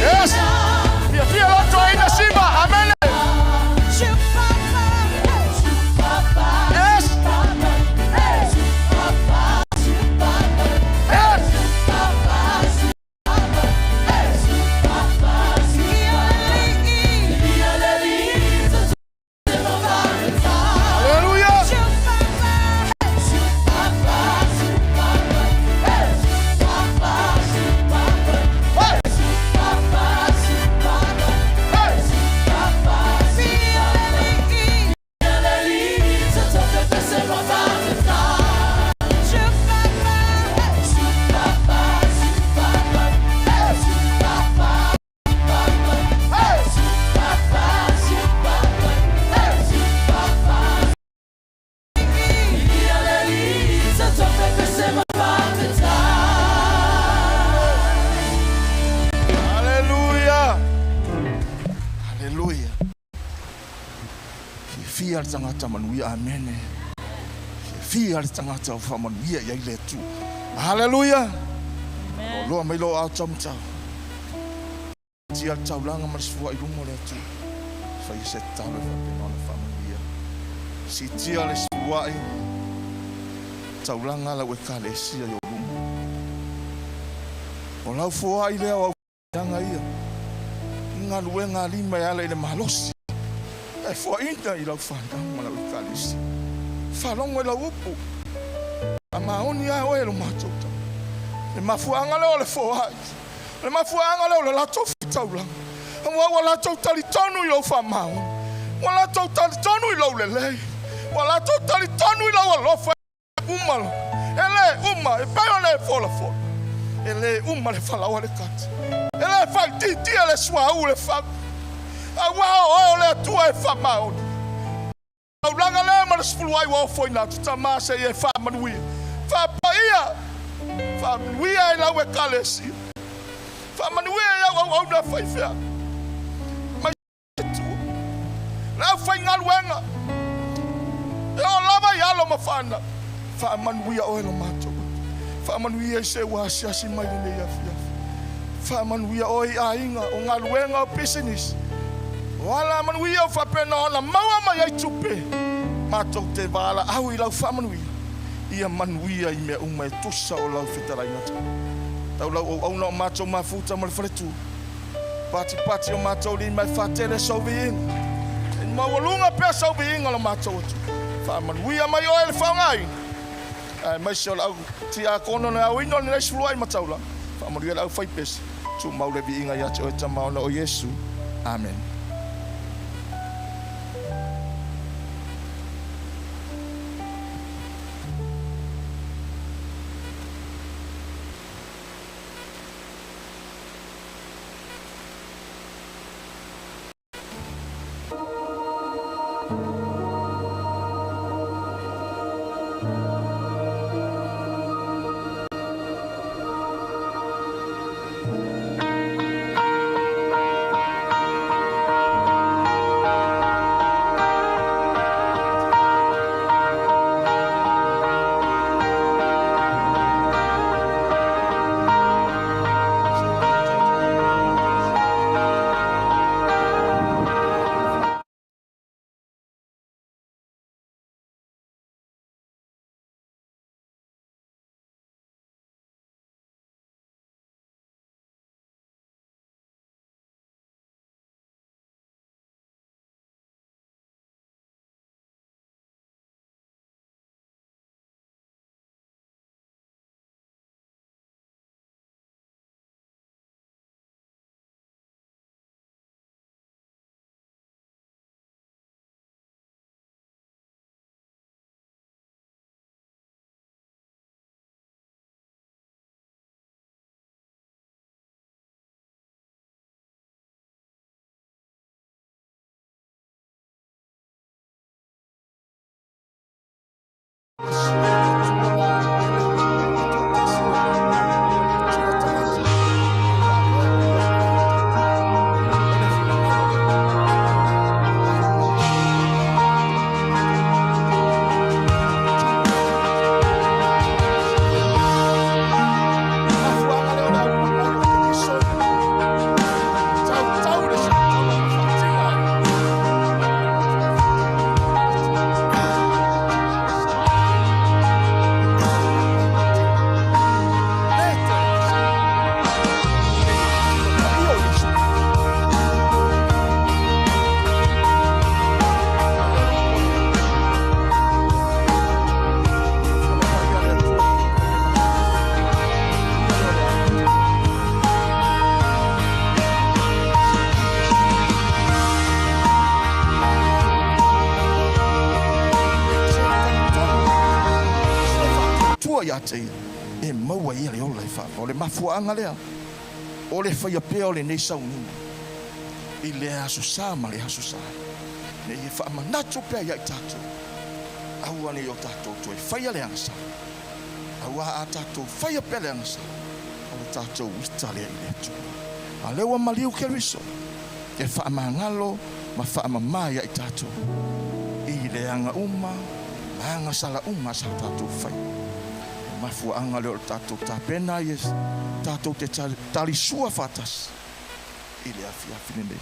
Yes. Pia Lotu haina Simba. Amen. Yes. Fia tangata manuia amene. Fia tangata fa manuia ya ile tu. Hallelujah. Amen. Lo mai lo out chamcha. Tia taulanga masfua ilumo le tu. Fa yese tawe fa penona fa manuia. Si tia le suai. Taulanga la wekale sia yo lumo. Ola fua ile wa yanga ia. Ngaluwe ngalima ya le malosi. For inta ila fanda mala ukalisi falongo la upu amaoni ya welo matota le mafuanga le foai le mafuanga le la tofita ula wala totali tonu yo famao wala totali tonu ilo lele wala totali tonu ilo wala fa umalo ele uma e payole fola fola ele uma le fala wale kat ele fa ti ele swa u le fa Awa ole tua fa mau. Aulanga le maspuluai wa foi na tama se e fa manui. Fa paia. Fa manui ai la we kalesi. Fa manui ya wa na fa fa. Mas tu. La fa ngal wenga. Yo lava ya lo mafana. Fa manui o lo mato. Fa manui se wa si mai ne ya fia. Fa manui o ainga o ngal wenga business. Wala manuia fa pena na maua mai tupe mato te vala au ila fa manuia ia manuia I me uma tosa o lau fitara inata tau lau au no mato mafuta mal fretu pati o mato li mai fa tele soviin en mawalunga pe soviin ala mato fa manuia mai o el fa ngai ai mai so lau ti a kono na wino ni fluai mataula fa manuia lau fa pes tu maule bi inga ya cho tama o Yesu amen. te e maua ia le ola fa o le mafuanga lea o le fai pe o le nei Sauniga i le aso sa ma le aso sa ne e fa manatu pe ia tato au ane o tato to e fai le ansa au a tato fai pe le ansa o tato Italia i le tu a le wa maliu ke riso e fa mangalo ma fa mai ia tato i le anga uma anga sala uma sa tato fai mafuanga le o tato tapena yes tato te tali sua fatas i le Afiafi nei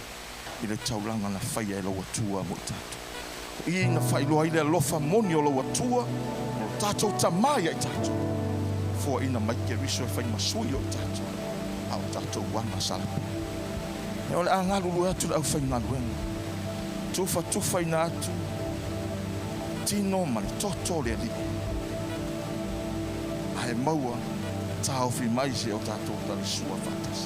i le taulanga na fai e lo atua mo tato i na fai loa i le lofa moni o lo atua o tato tamai ai tato fo ina mai ke riso e fai masui o tato au tato wana salapi e o le angalu lu atu au fai ngaluenga tufa ina atu tino mani toto le li ai maua tau fi mai se o tato tali sua fatas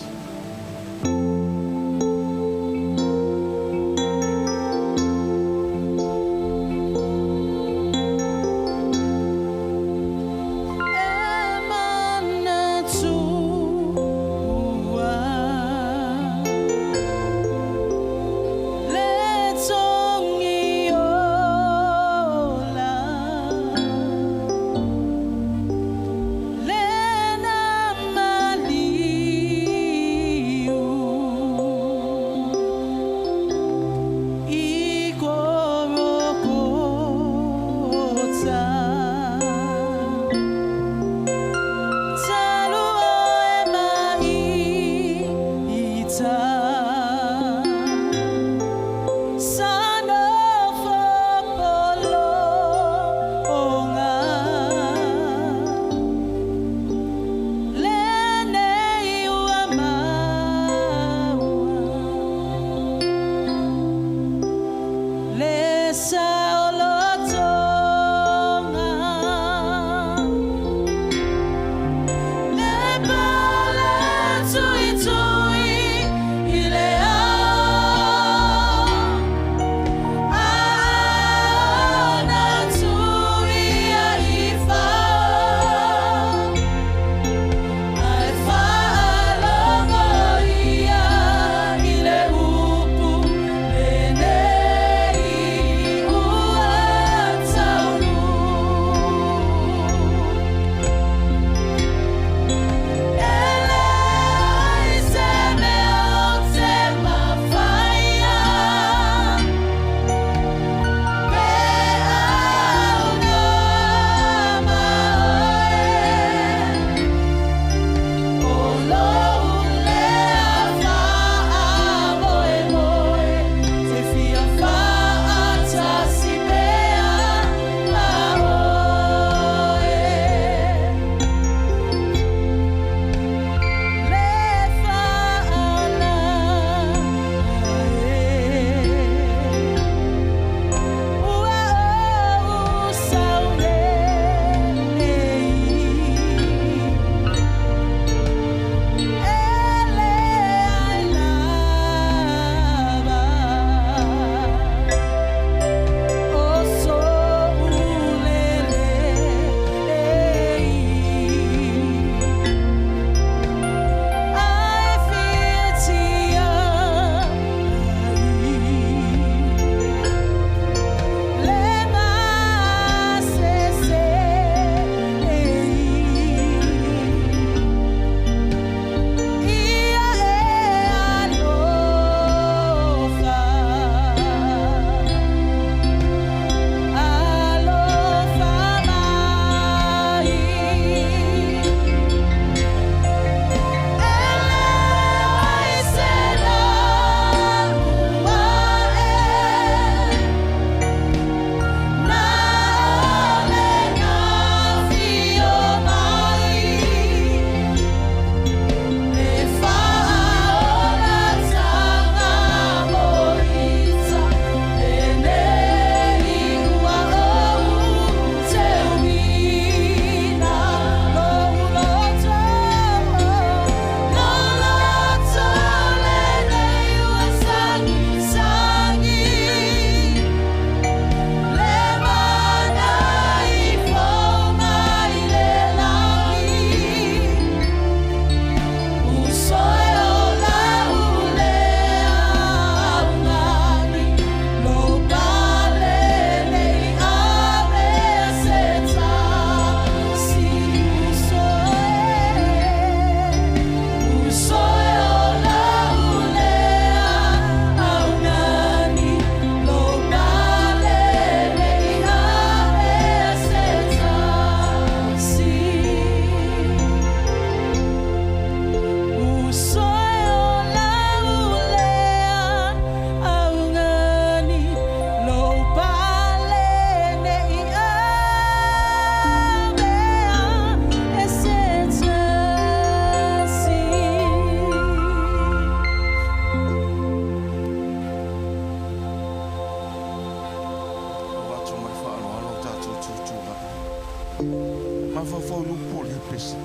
setas.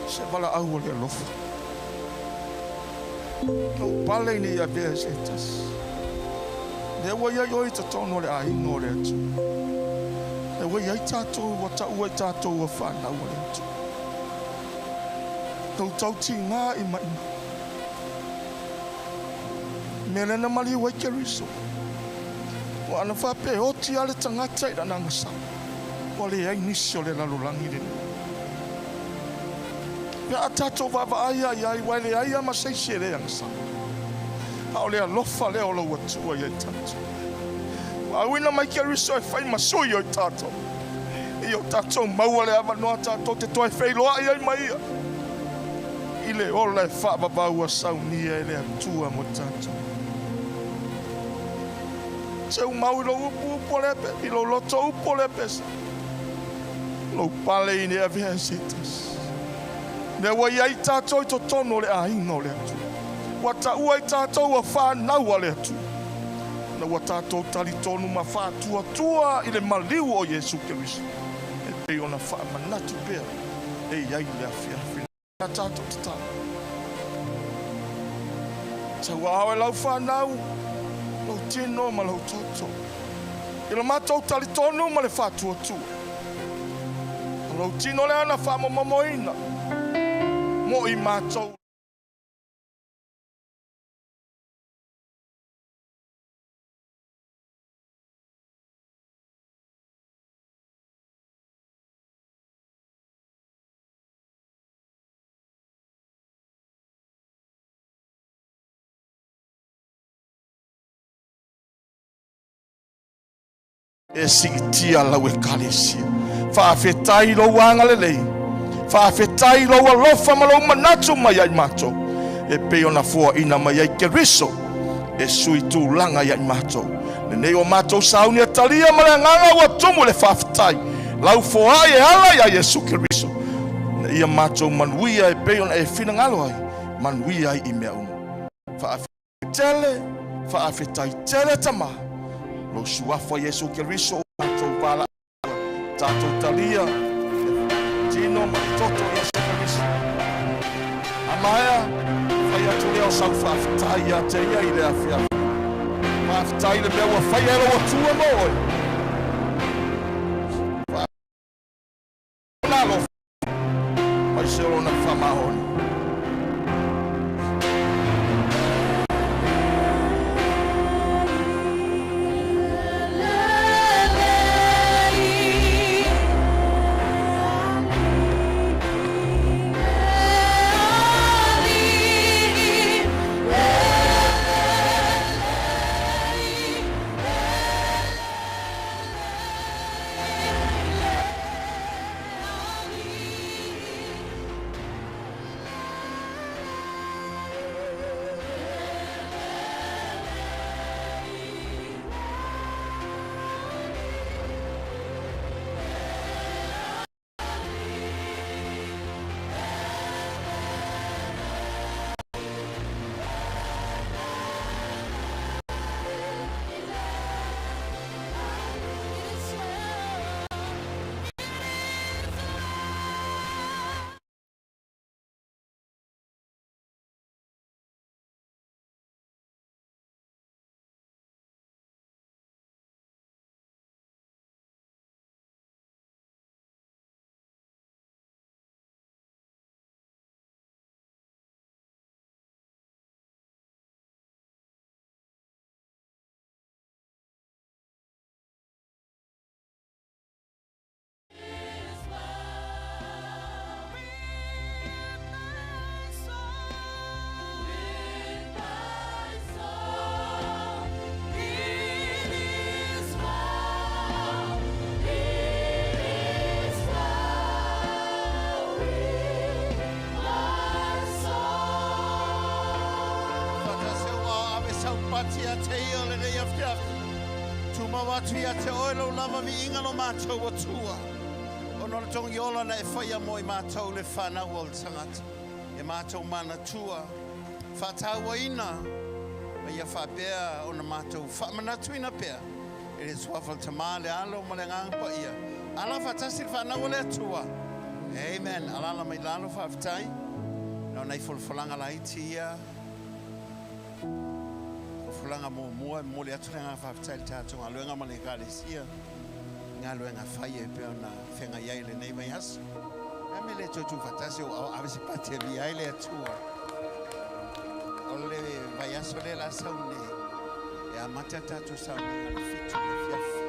Se wala au le lofa. No pale ni ya vea setas. Le wa ya yo ita tono le ai no le atu. Le wa ya tato wa ta ua tato wa whana ua le atu. Tau tau ti ngā i mai. Mele na mali wa keriso. Wa ana whape o ti ale tangata i rana ngasa. Wa le ai nisi o le lalulangi le. Pea tato wawa aia i ai wai le aia ma seisi le angasa. Hao le alofa le o lo watua i ai tato. Wa wina mai keriso e whai masui o i tato. I o tato maua le awa noa tato te toi whai loa i ai maia. I le ola e whaababau a Sauniga e le atua mo tato. Se umau i lo upo lepe, i lo loto upo lepe sa. Lo pale i ne avea setas. Ne wa iai tato i to tono le ahino le atu. Wa ta ua i tato wa whanau le atu. Na wa tato tali tonu ma whātua tua i le maliu o Yesu Keriso. E pe ona whaamanatu pea. E iai le afiafi. Na tato te tā. Sa wa awe lau whanau. Lau tino ma lau toto. I lo mātou tali tonu ma le whātua tua. Lau tino le ana whamamomoina. Mo i mātou. E sigitia lau e kalesia. Whaafetai lo wanga le lei. Whaafetai lo alofa ma lo manatu mai ai mato. E peo na fua ina mai ai Keriso. E sui tu langa ai mato. Le nei o mato sauni a talia ma le nganga wa tumu le whaafetai. Lau foa e ala ia Yesu Keriso. Ne ia mato manuia e peo na e fina ngalo ai. Manuia ai i mea umu. Whaafetai tele tama. Lo suafa Yesu Keriso tato vala tato talia tino toto Yesu Keriso amaya fai atu leo sau whaafitai a te ia i le Afiafi whaafitai le mea wa fai ero wa tua moi nalo mai se oro na whamahoni. Te ia le rei Afiafi. Tu mawatu ia te oilo lava vi inga no mātou atua. O nona tongi ola na e whaia mo I mātou le whanau o le tangata. E mātou mana tua. Whātaua ina. Ma ia whapea o na mātou whamanatu ina pea. E le suafal tamā le alo ma le ngangpa ia. Ala whatasi le whanau o le atua. Amen. Alala mai lalo whaafitai. Nau nei fulfulanga la itia. Fulanga mua mole aturenga whaafitai le tātunga. Luenga male kālesia. Ngā luenga whai e pēo na whenga iai le nei mai asu. Me le totu fatasi o avesi pati vi ai le atua. O le vai aso le la saune. E a mata tatu Sauniga le fitu le Afiafi.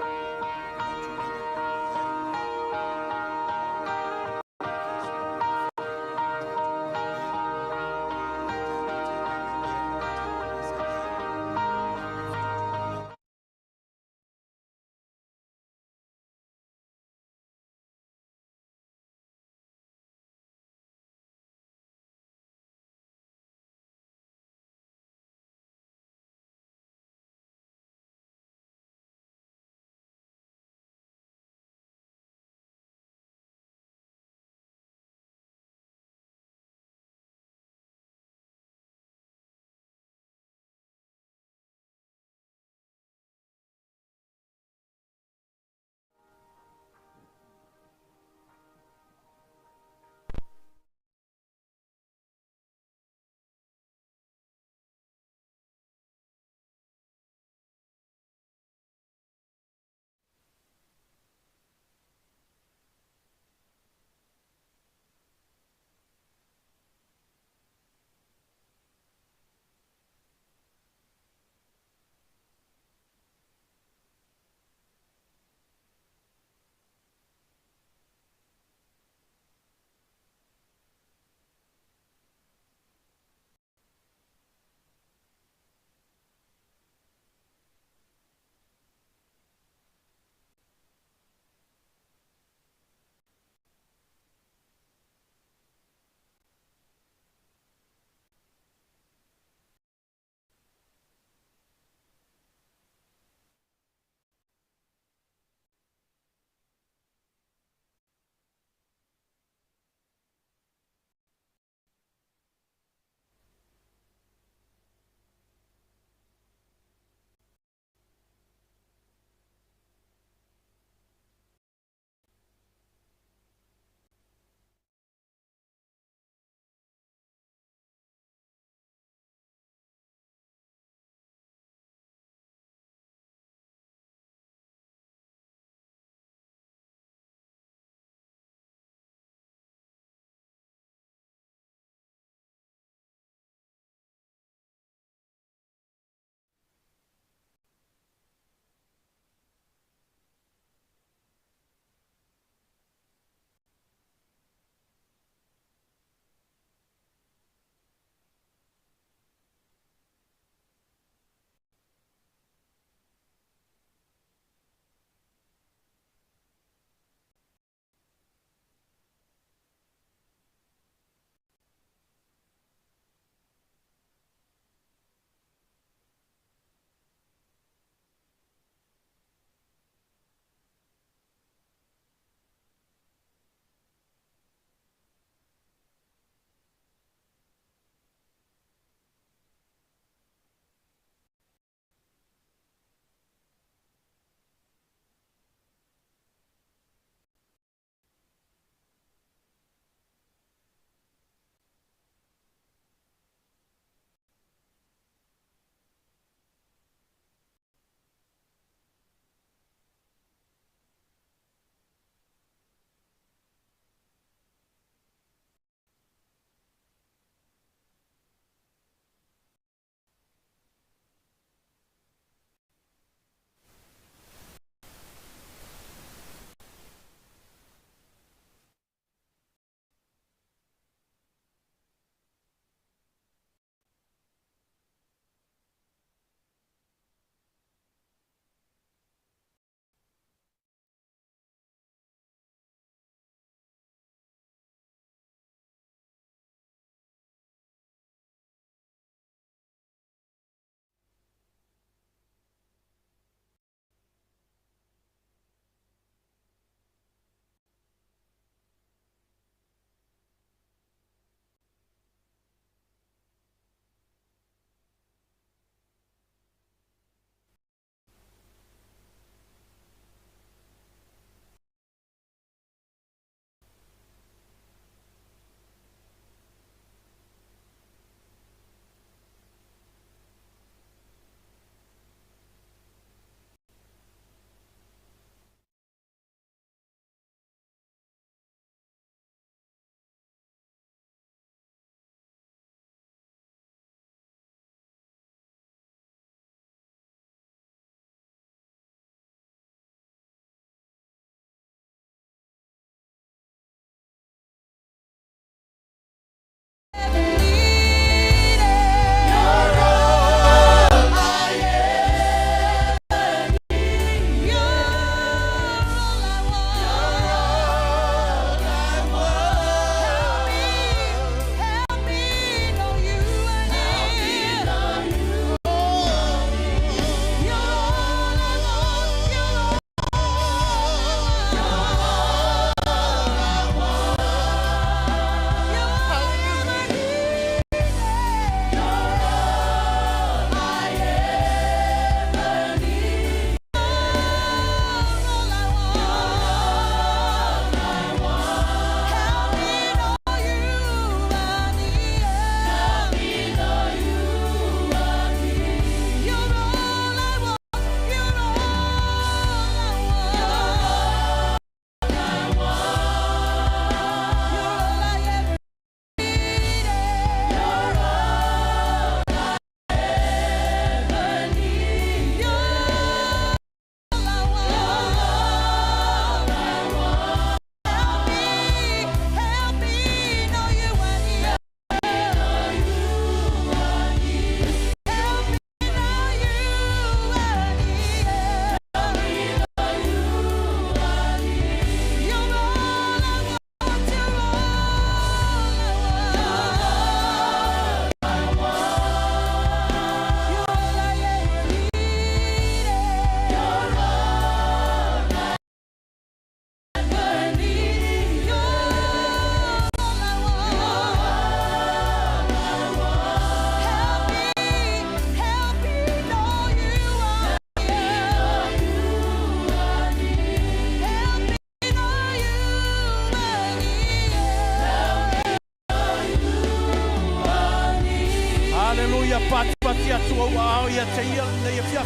Hallelujah. Pati atua wao ia te ia na ia fia.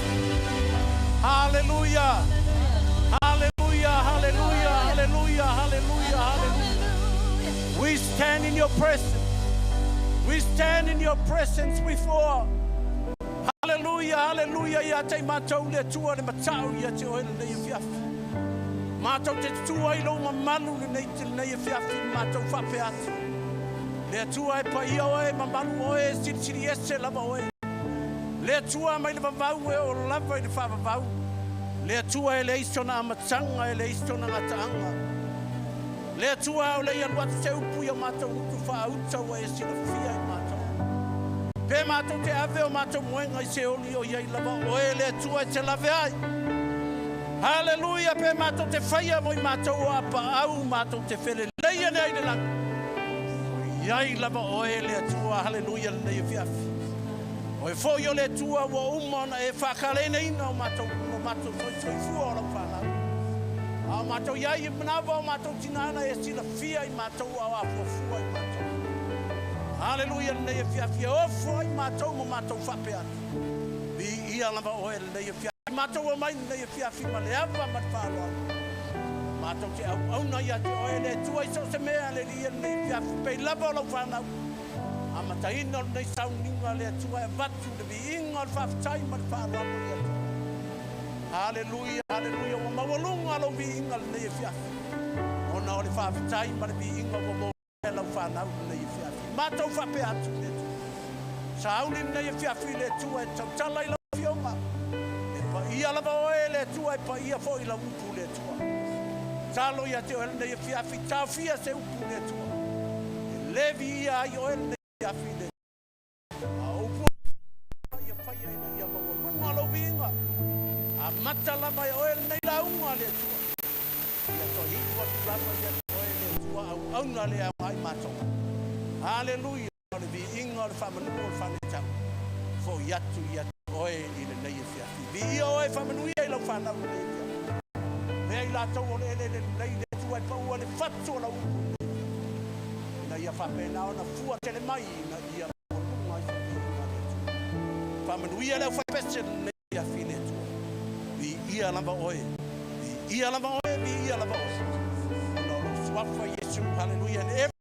Hallelujah. Hallelujah. Hallelujah. Hallelujah. Hallelujah. Hallelujah. We stand in your presence. We stand in your presence before. Hallelujah. Hallelujah. Ia te matau le tua le matau ia te oele na ia fia. Matau te tua i lo mamalu le na ia fia matau whape atu. Le tua e pa ia oe mamalu oe siri ese lava oe. Le tua mai le vavau e o lava i le whavavau. Le tua e le istona amatanga e le istona ngataanga. Le tua o le ian watu te upu ia matau utu whauta o e sila fia i matau. Pe matau te ave o matau moenga i se oli o iai lava oe le tua e te lave ai. Hallelujah, pe matau te whaia mo i matau o apa au matau te whele leia nei le lang. Iai lava oe le tua, hallelujah, le nei fiafi. O e fo yo le tua wo umona e whakalene ina o matau soi fua o la whanau. A matau iai i manawa o matau tinana e sila fia i matau au a fua i matau. Hallelujah, le nei fiafi, o fua i matau mo matau whape atu. Bi ia lava oe le nei fiafi, matau o mai le nei fiafi ma le ava mat whaloa. Matau te au na ia te oe le tua i so se mea le lia nei fiafi, pei lava o lau whanau. A mataina nei Sauniga le tua e vatu le viinga le whaftai ma le whaloa mo le atu. Hallelujah, hallelujah, o mawalunga lo viinga le nei fiafi. O na o le whaftai ma le viinga o mo le lau whanau le nei fiafi. Matau whape atu le tua. Sauni nei fiafi le tua e tautala i lau fionga. E pa ia lava oe le tua e pa ia fo i lau upu le tua. Talo ia te oe nei fiafi, tau fia se upu le tua. E levi ia i oe nei fiafi le tua. A upu ia whaia ina ia mawalunga lo vinga. A mata lava i oe nei launga le tua. Ia to hiwa tu lava ia te oe le tua au auna le au ai matonga. Hallelujah. Le vinga le whamanua le whanetau. Fo iatu ia te oe i le nei fiafi. Vi ia oe whamanua i lau whanau le fiafi. Mea i lātou o le nei le tua e paua le whatu o lau upu. Ina ia whapena o na fua tele mai ina ia runga i whapena le tua. Whamanuia leo whapese le ia while tua. Vi ia lava oe. Vi ia lava oe. Vi ia lava oe. Ona o suafa Yesu. Hallelujah. And every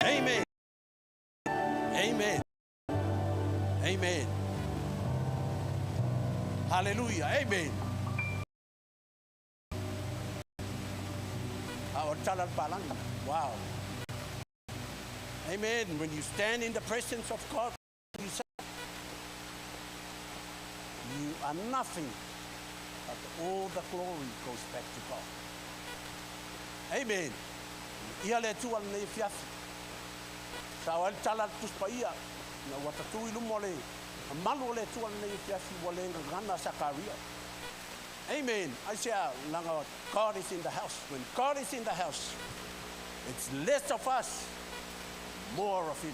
Amen. Amen. Amen. Hallelujah. Amen. Wow. Amen. When you stand in the presence of God, you say, you are nothing, but all the glory goes back to God. Amen. Ia le tua nei fiafi. Sa o tala tuspa ia na watatu i lumo le malu le tua nei fiafi wale ngana sakaria. Amen. I say langa God is in the house. When God is in the house, it's less of us, more of him.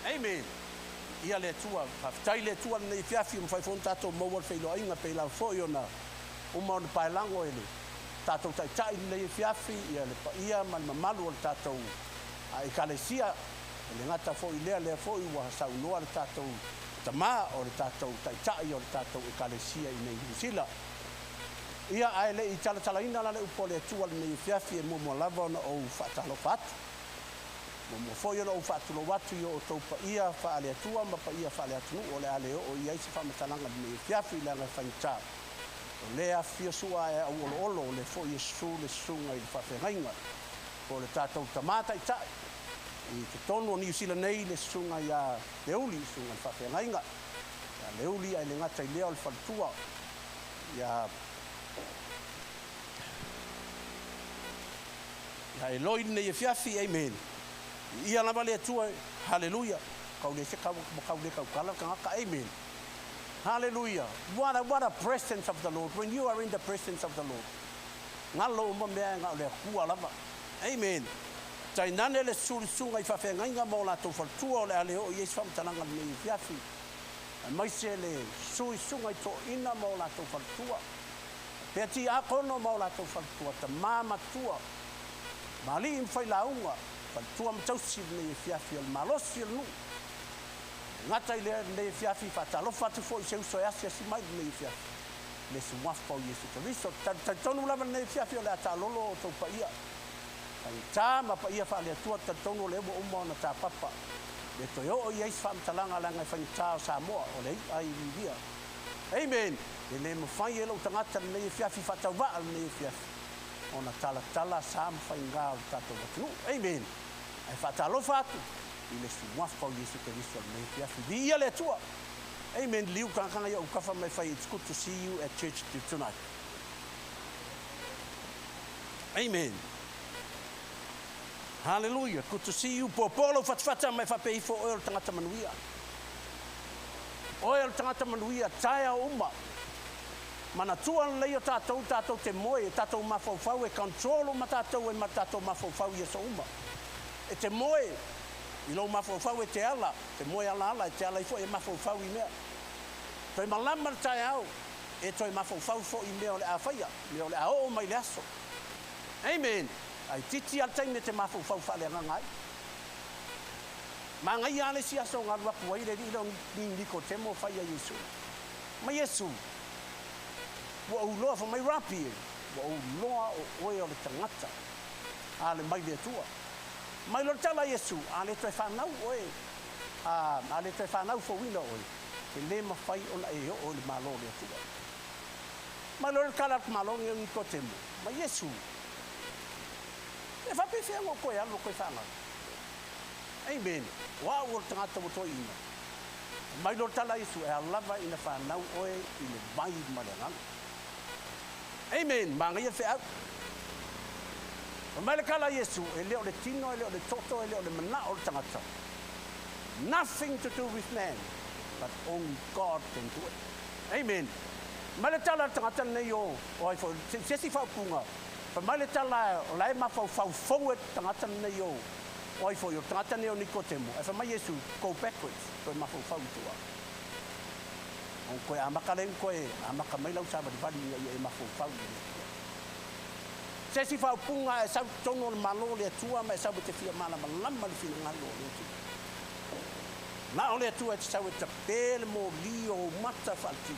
Amen. Ia le tua, tai le tua nei fiafi mo fai fontato mo wal fei lo inga pe la foi ona o mo na pai lango ele. Tato tai nei fiafi ia le pa ia man malu le tato a ekalesia le ngata foi le foi wa sa no le tato tama o le tato tai o le tato ekalesia i nei sila. Ia ai le i tala ina la le upo le tua nei fiafi e mo lava na o fatalo fat. Mo foi no fatu lo watu yo to pa ia fa le tua ma pa ia fa le atu o le ale o ia se fa matalanga nei fiafi la faita. Le afia sua e o olo le foi su le sunga i fa fenga. O le tato tamata i tai. I te tono ni sila nei le sunga ia leuli sunga fa fenga. Ya leuli ai le ngata i leo le fatua. Ya eloi nei fiafi, amen. Ia lava le tua, hallelujah. Kau le se kau le kau kala kanga, amen. Hallelujah. What a presence of the Lord. When you are in the presence of the Lord. Ngalo mo mea ngalo le kua lava. Amen. Tai nane le sunga i whawhenga inga mo la tō whaltua le aleo i eis whamtalanga nei fiafi. Mai se le sunga i tō ina mo la tō whaltua. Pea ti a kono mo la tō whaltua. Ta māmatua. Mali im whai launga. tua matausi nei fiafi al malosi al nu. Ngata i lea nei fiafi whatalofa atu fo i se uso e asi mai nei fiafi. Le se wafa o Yesu Karisto. Tonu lava nei fiafi o le ata lolo o tau pa ia. Tā ma pa ia wha lea tua tonu le umo na tā papa. Le toi o i eis whamtalanga langa i whanitā o Samoa o le ai vivia. Amen. Le mawhai e lau tangata nei fiafi whatau waa nei fiafi. O na tala sa mawhai ngā o tātou watunu. Amen. Ai whatalofa atu. I le suwafa o Yesu Karisto nei fiafi. Via le tua. Amen. Liu kankanga ia ukafa mai whai. It's good to see you at church tonight. Amen. Hallelujah. Good to see you. Popolo fatfata mai whapei fo oil tangata manuia. Oil tangata manuia. Taia uma. Mana tuan lei o tātou te moe. Tātou mawhauwhau e control o ma tātou e ma tātou mawhauwhau i so uma. E te moe. I lo mawhauwhau e te ala. Te moe ala e te ala i fo e mawhauwhau i mea. Toi malama tai au. E toi mawhauwhau fo i mea o le a whaia. Mea o le a o mai le aso. Amen. Ai titi al taine te mawhauwhau whale ngai. Ma ngai ale si aso ngā wapu ai le riro ni niko temo whaia Yesu. Ma Yesu. Wa uloa fa mai rapi. Wa uloa o oe o le tangata. Ale mai le tua. Mai lo tala Yesu. Ale toi whanau oe. Ale toi whanau fo wina oe. Te le mawhai o na e o le malo le tua. Mai lo kalat malo niko temo. Ma Yesu. E whape whea ngō koe alo koe whanga. Amen. Wā ua tangata mo toi ina. Mai lo tala Yesu e alawa ina whanau oe i le mai mareanganga. Amen. Mā ngai e whea. Mai le kala Yesu e leo le tino, e leo le toto, e leo le mana o le tangata. Nothing to do with man, but only God can do it. Amen. Mai le tala tangata nei o ai fo sesi whaupunga. Mai le tala o lai mawhauwhau forward tangata nei o oi fo yo tangata nei o Nicotemo. E mai Yesu go backwards toi mawhauwhau tua. O koe amaka leu koe amaka mai lau sama di vali e mawhauwhau. Sesi whaupunga e sau tono le malo le tua ma e sau te fia mana malama le fina ngalo le tua. Na o le tua e te sau e te pele mo lio mata whalti.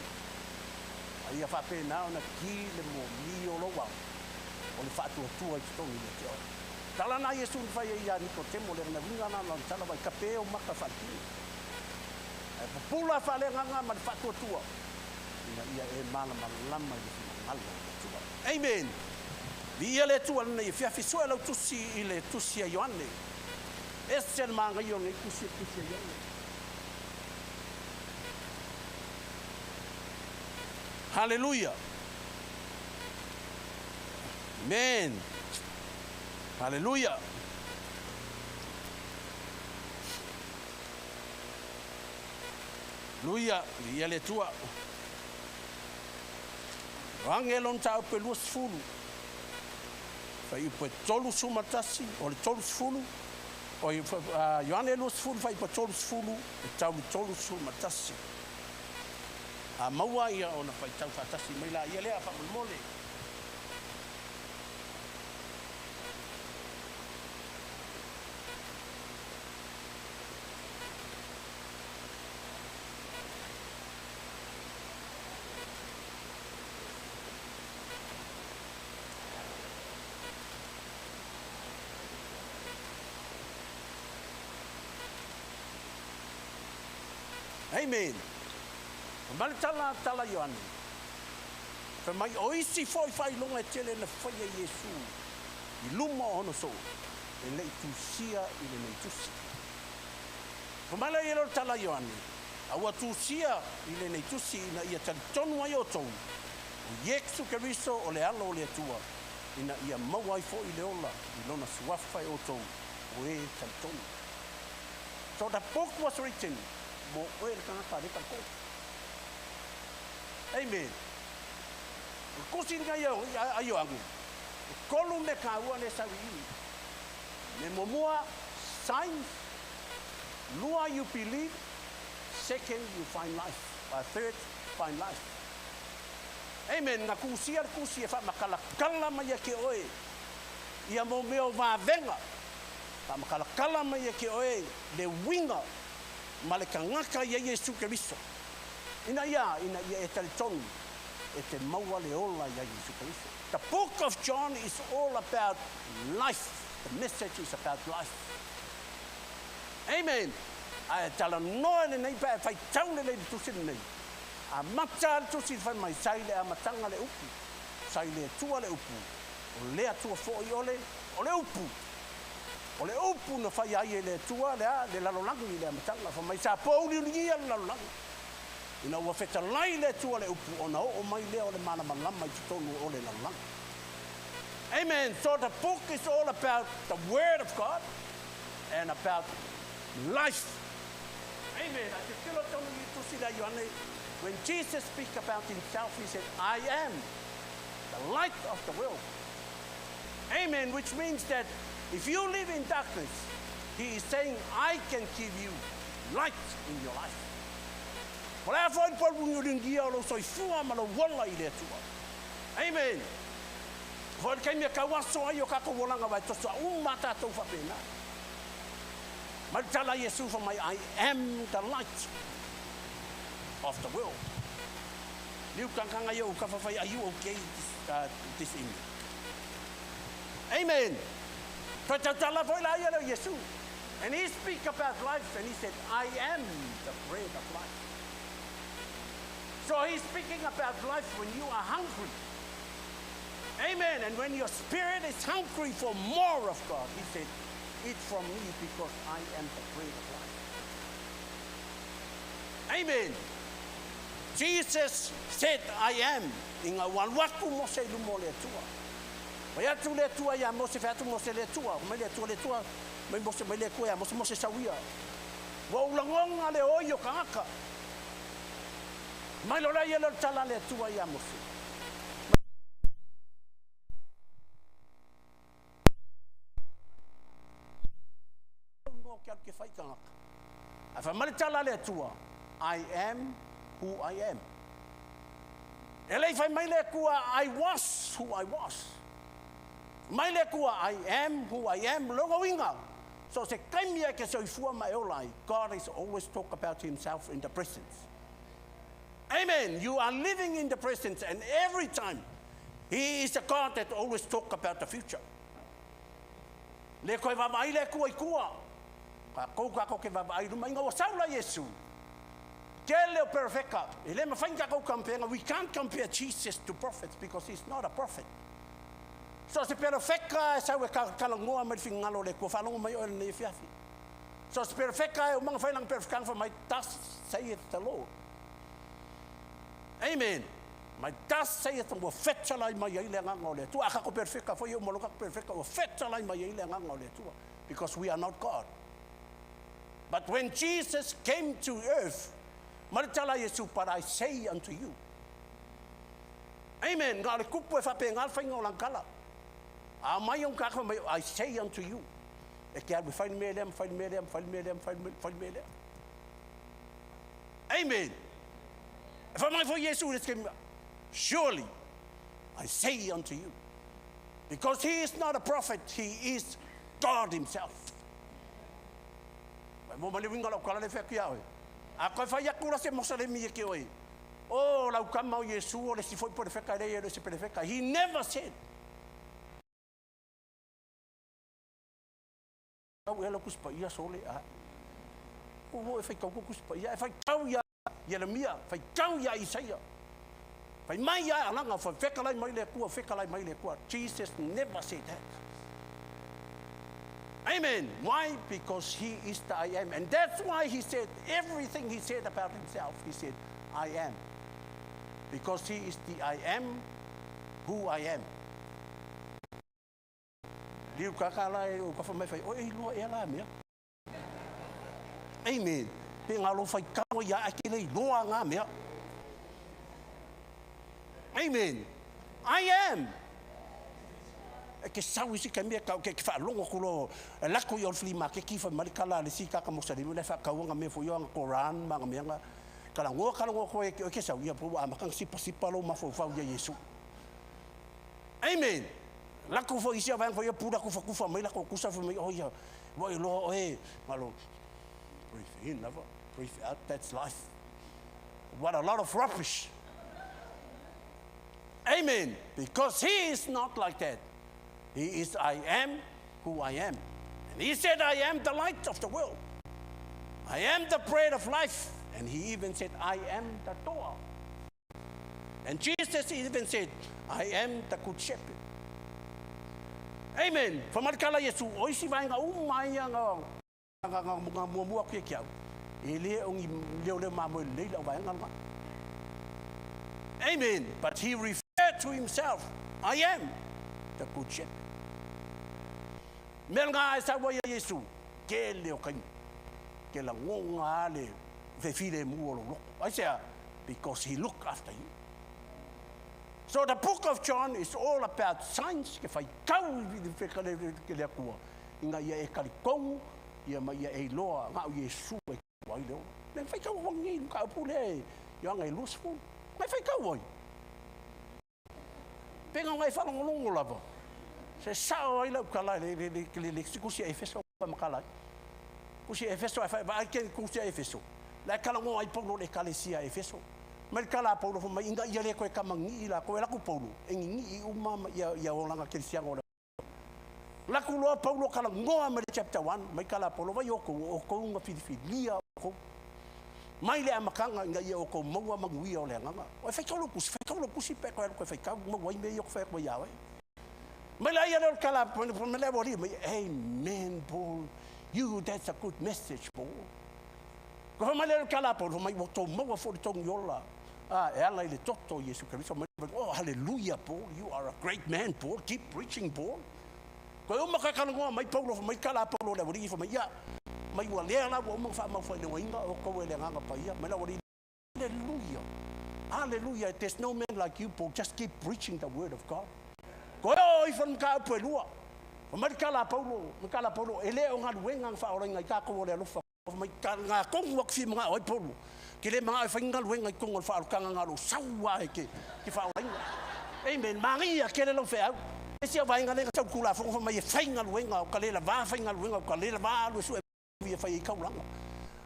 Ai a whape na o na ki le mo lio lo wau. O le whaatua tua i tongi le te ora. Tala na Yesu ni whaia ia Nicotemo le na winga na lan tala wai kapeo maka whaki. E popula whale nganga ma le whaatua tua. Ina ia e mana malama i le ngalo le tua. Amen. Vi ia le tua lana i whiawhi soe lau tusi i le tusi a Ioane. Ese le maanga i o ngai tusi a Ioane. Hallelujah. Amen. Hallelujah. Hallelujah. Ia le tua. Rangelon tau pe luas fulu. Fai pe tolu sumatasi, o le tolu fulu. O Ioane luas fulu fai pe tolu fulu, e tau mi tolu sumatasi. A maua ia o na fai tau fatasi mai la ia lea fa mole. Amen. Mai tala Ioane. Fa mai oisi foi fai longa tele na faia Yesu. I luma ono so. E le tusia i le nei tusi. Fa mai la yelo tala Ioane. Aua tusia i le nei tusi ina ia tali tonu ai o tou. O Yesu Karisto o le alo o le atua. Ina ia mawai fo i le ola. I lona suafa o tou. O e tali tonu. So the book was written. Mo oe le tangata le tako. Amen. Kosi ngai ai angu. Kolu me ka ua le sawi. Me momua signs. Lua you believe. Second you find life. Third find life. Amen. Na kusia e fa makala kala mai ke oe. Ia mo meo va venga. ka makalakala mai e ke oe le winga ma le kangaka ia Iesu Keriso. Ina ia e talitonu e te maua le ola ia Iesu Keriso. The book of John is all about life. The message is about life. Amen. Ai tala noa le nei pa fai tau le tusi nei. A mata tusi fai mai sai le amatanga le upu. Sai le tua le upu. O le atua fo i ole upu. O le upu na fai ai le tua le lalolangi le amatanga fa mai sa pouli ni le lalolangi. Ina ua feta lai le tua le upu ona o mai le o le mana malama i tonu o le lalolangi. Amen. So the book is all about the Word of God and about life. Amen. I just feel telling you to see that when Jesus speaks about himself, he said, I am the light of the world. Amen. Which means that if you live in darkness, he is saying, I can give you light in your life. Amen. For it came a kawaso ayo kako wolanga vai tosa umata to fa pena. Matala Yesu for my I am the light of the world. Liu kanganga yo ka fa are you okay this evening? Amen. Tatala foi la ya Yesu. And he speak about life and he said I am the bread of life. So he's speaking about life when you are hungry. Amen. And when your spirit is hungry for more of God, he said, eat from me because I am the bread of life. Amen. Jesus said, I am. Inga wanwaku mose lumo le tua. Waya tu le tua ya mose fatu mose le tua. Me le tua. Me mose me le kua mose sawia. Wa ulangonga le oyo kangaka. Mai lo la yelo tala le tua ya mose. I am who I am. I was who I was. I am who I am. So God is always talk about himself in the present. Amen. You are living in the present, and every time he is a God that always talk about the future. Le koe vavai le kua i kua. Ka kou kako ke vavai ruma inga o saula Yesu. Ke leo perfecta. E le mawhainga kou kampenga. We can't compare Jesus to prophets because he's not a prophet. So se perfecta e sau e kalangoa mai fingalo le kua whanongo mai o le Afiafi. So se perfecta e o mga whailang perfecta for my thus saith the Lord. Amen. My thus saith the Lord. Fetchalai mai e le nganga o le tua. Aka ko perfecta for you moloka perfecta o fetchalai mai e le nganga o le tua. Because we are not God. But when Jesus came to earth, maritala Yesu, but I say unto you. Amen. Ngale kupu e whape ngal whainga o langkala. A mai on kakwa mai, I say unto you. E kia we whain me lem. Amen. If I might for Yesu, let's give surely I say unto you. Because he is not a prophet, he is God himself. Mo mali winga lo kala le fe kia oi. A ko fa ya kula se mosale mi ke oi. Oh, la kama o Yesu o le si foi por fe ka le se perfecta. He never said. O ela kuspa ia sole a. O fe ka kuspa ia fa tau ya Jeremia, fa tau ya Isaia. Fa mai ya langa fa fe ka lai mai le ku fe ka lai mai le ku. Jesus never said that. Amen. Why? Because he is the I am. And that's why he said everything he said about himself. He said, I am. Because he is the I am who I am. Amen. Amen. I am. Ke sau isi ke mea ke whaalongo kulo lako i olflima ke kifa marikala le si kaka mosarimu le whakauanga me fo yoanga Koran mga meanga kalangoa koe ke sau ia po amakang sipa lo mafofau ia Yesu. Amen. Lako fo isia vang fo ia pura ku fa mai lako kusa fo mai o ia. Wa lo e malo. Breathe in, never. Breathe out. That's life. What a lot of rubbish. Amen. Because he is not like that. He is I am who I am. And he said, I am the light of the world. I am the bread of life. And he even said, I am the door. And Jesus even said, I am the good shepherd. Amen. Famarkala Yesu, oisi vai nga umaya nga mua kia kiau. Ele ongi leo mamo leila vai nga. Amen. But he referred to himself, I am the good shepherd. Mel nga sa wa Yesu, ke leo kan. Ke la ngonga le fefile muolo. I say because he looked after you. So the book of John is all about signs ke fai kau vi fekale ke le kua. Inga ia e kalikong, ia mai ia e loa nga Yesu e wai leo. Le fai kau wangi ka pule. Ia ngai lusfu. Mai fai kau wai. Penga ngai fa longo lava. Se sao ai la kala le kusi Efeso makala. Kusi Efeso fa ke kusi Efeso. La kala ngo ai paulo le kalesia Efeso. Mai kala paulo mai inga ia le koe kamangi la koe la ku paulo. Engi uma ia olanga Kristian ora. La ku lo paulo kala ngoa mai chapter 1 mai kala paulo vai o nga filia ko. Mai le amakanga inga ia o ko maua magui o le nganga. O fai kau kusi pe ko fai kau maua me yo fai ko ia wai. Mai la ia le kala me le bori mai amen Paul. You that's a good message Paul. Ko mai le kala Paul mai o to maua fo tong yola. Ela le toto Yesu Cristo. Oh hallelujah Paul. You are a great man Paul. Keep preaching Paul. Ko o makakala ngo mai Paulo mai kala Paulo le bori fo mai ia. Mai wa le la wo mo fa ma fo le winga o ko le nganga pa ia. Mai la bori hallelujah. Hallelujah. There's no man like you Paul. Just keep preaching the word of God. Ko o ifon ka po lua. Mai kala Paulo ele o nga wenga fa o ngai ka ko le lofa. Mai kala kong wak fi mga oi Paulo. Kile mga fa ngal wenga kong fa ka nga lo sawa ke fa o ngai. Amen. Maria kele lo fa. Ese vai ngal nga kula fo mai fa ngal wenga ka le la va fa ngal wenga ka le la va lo su e fa i ka langa.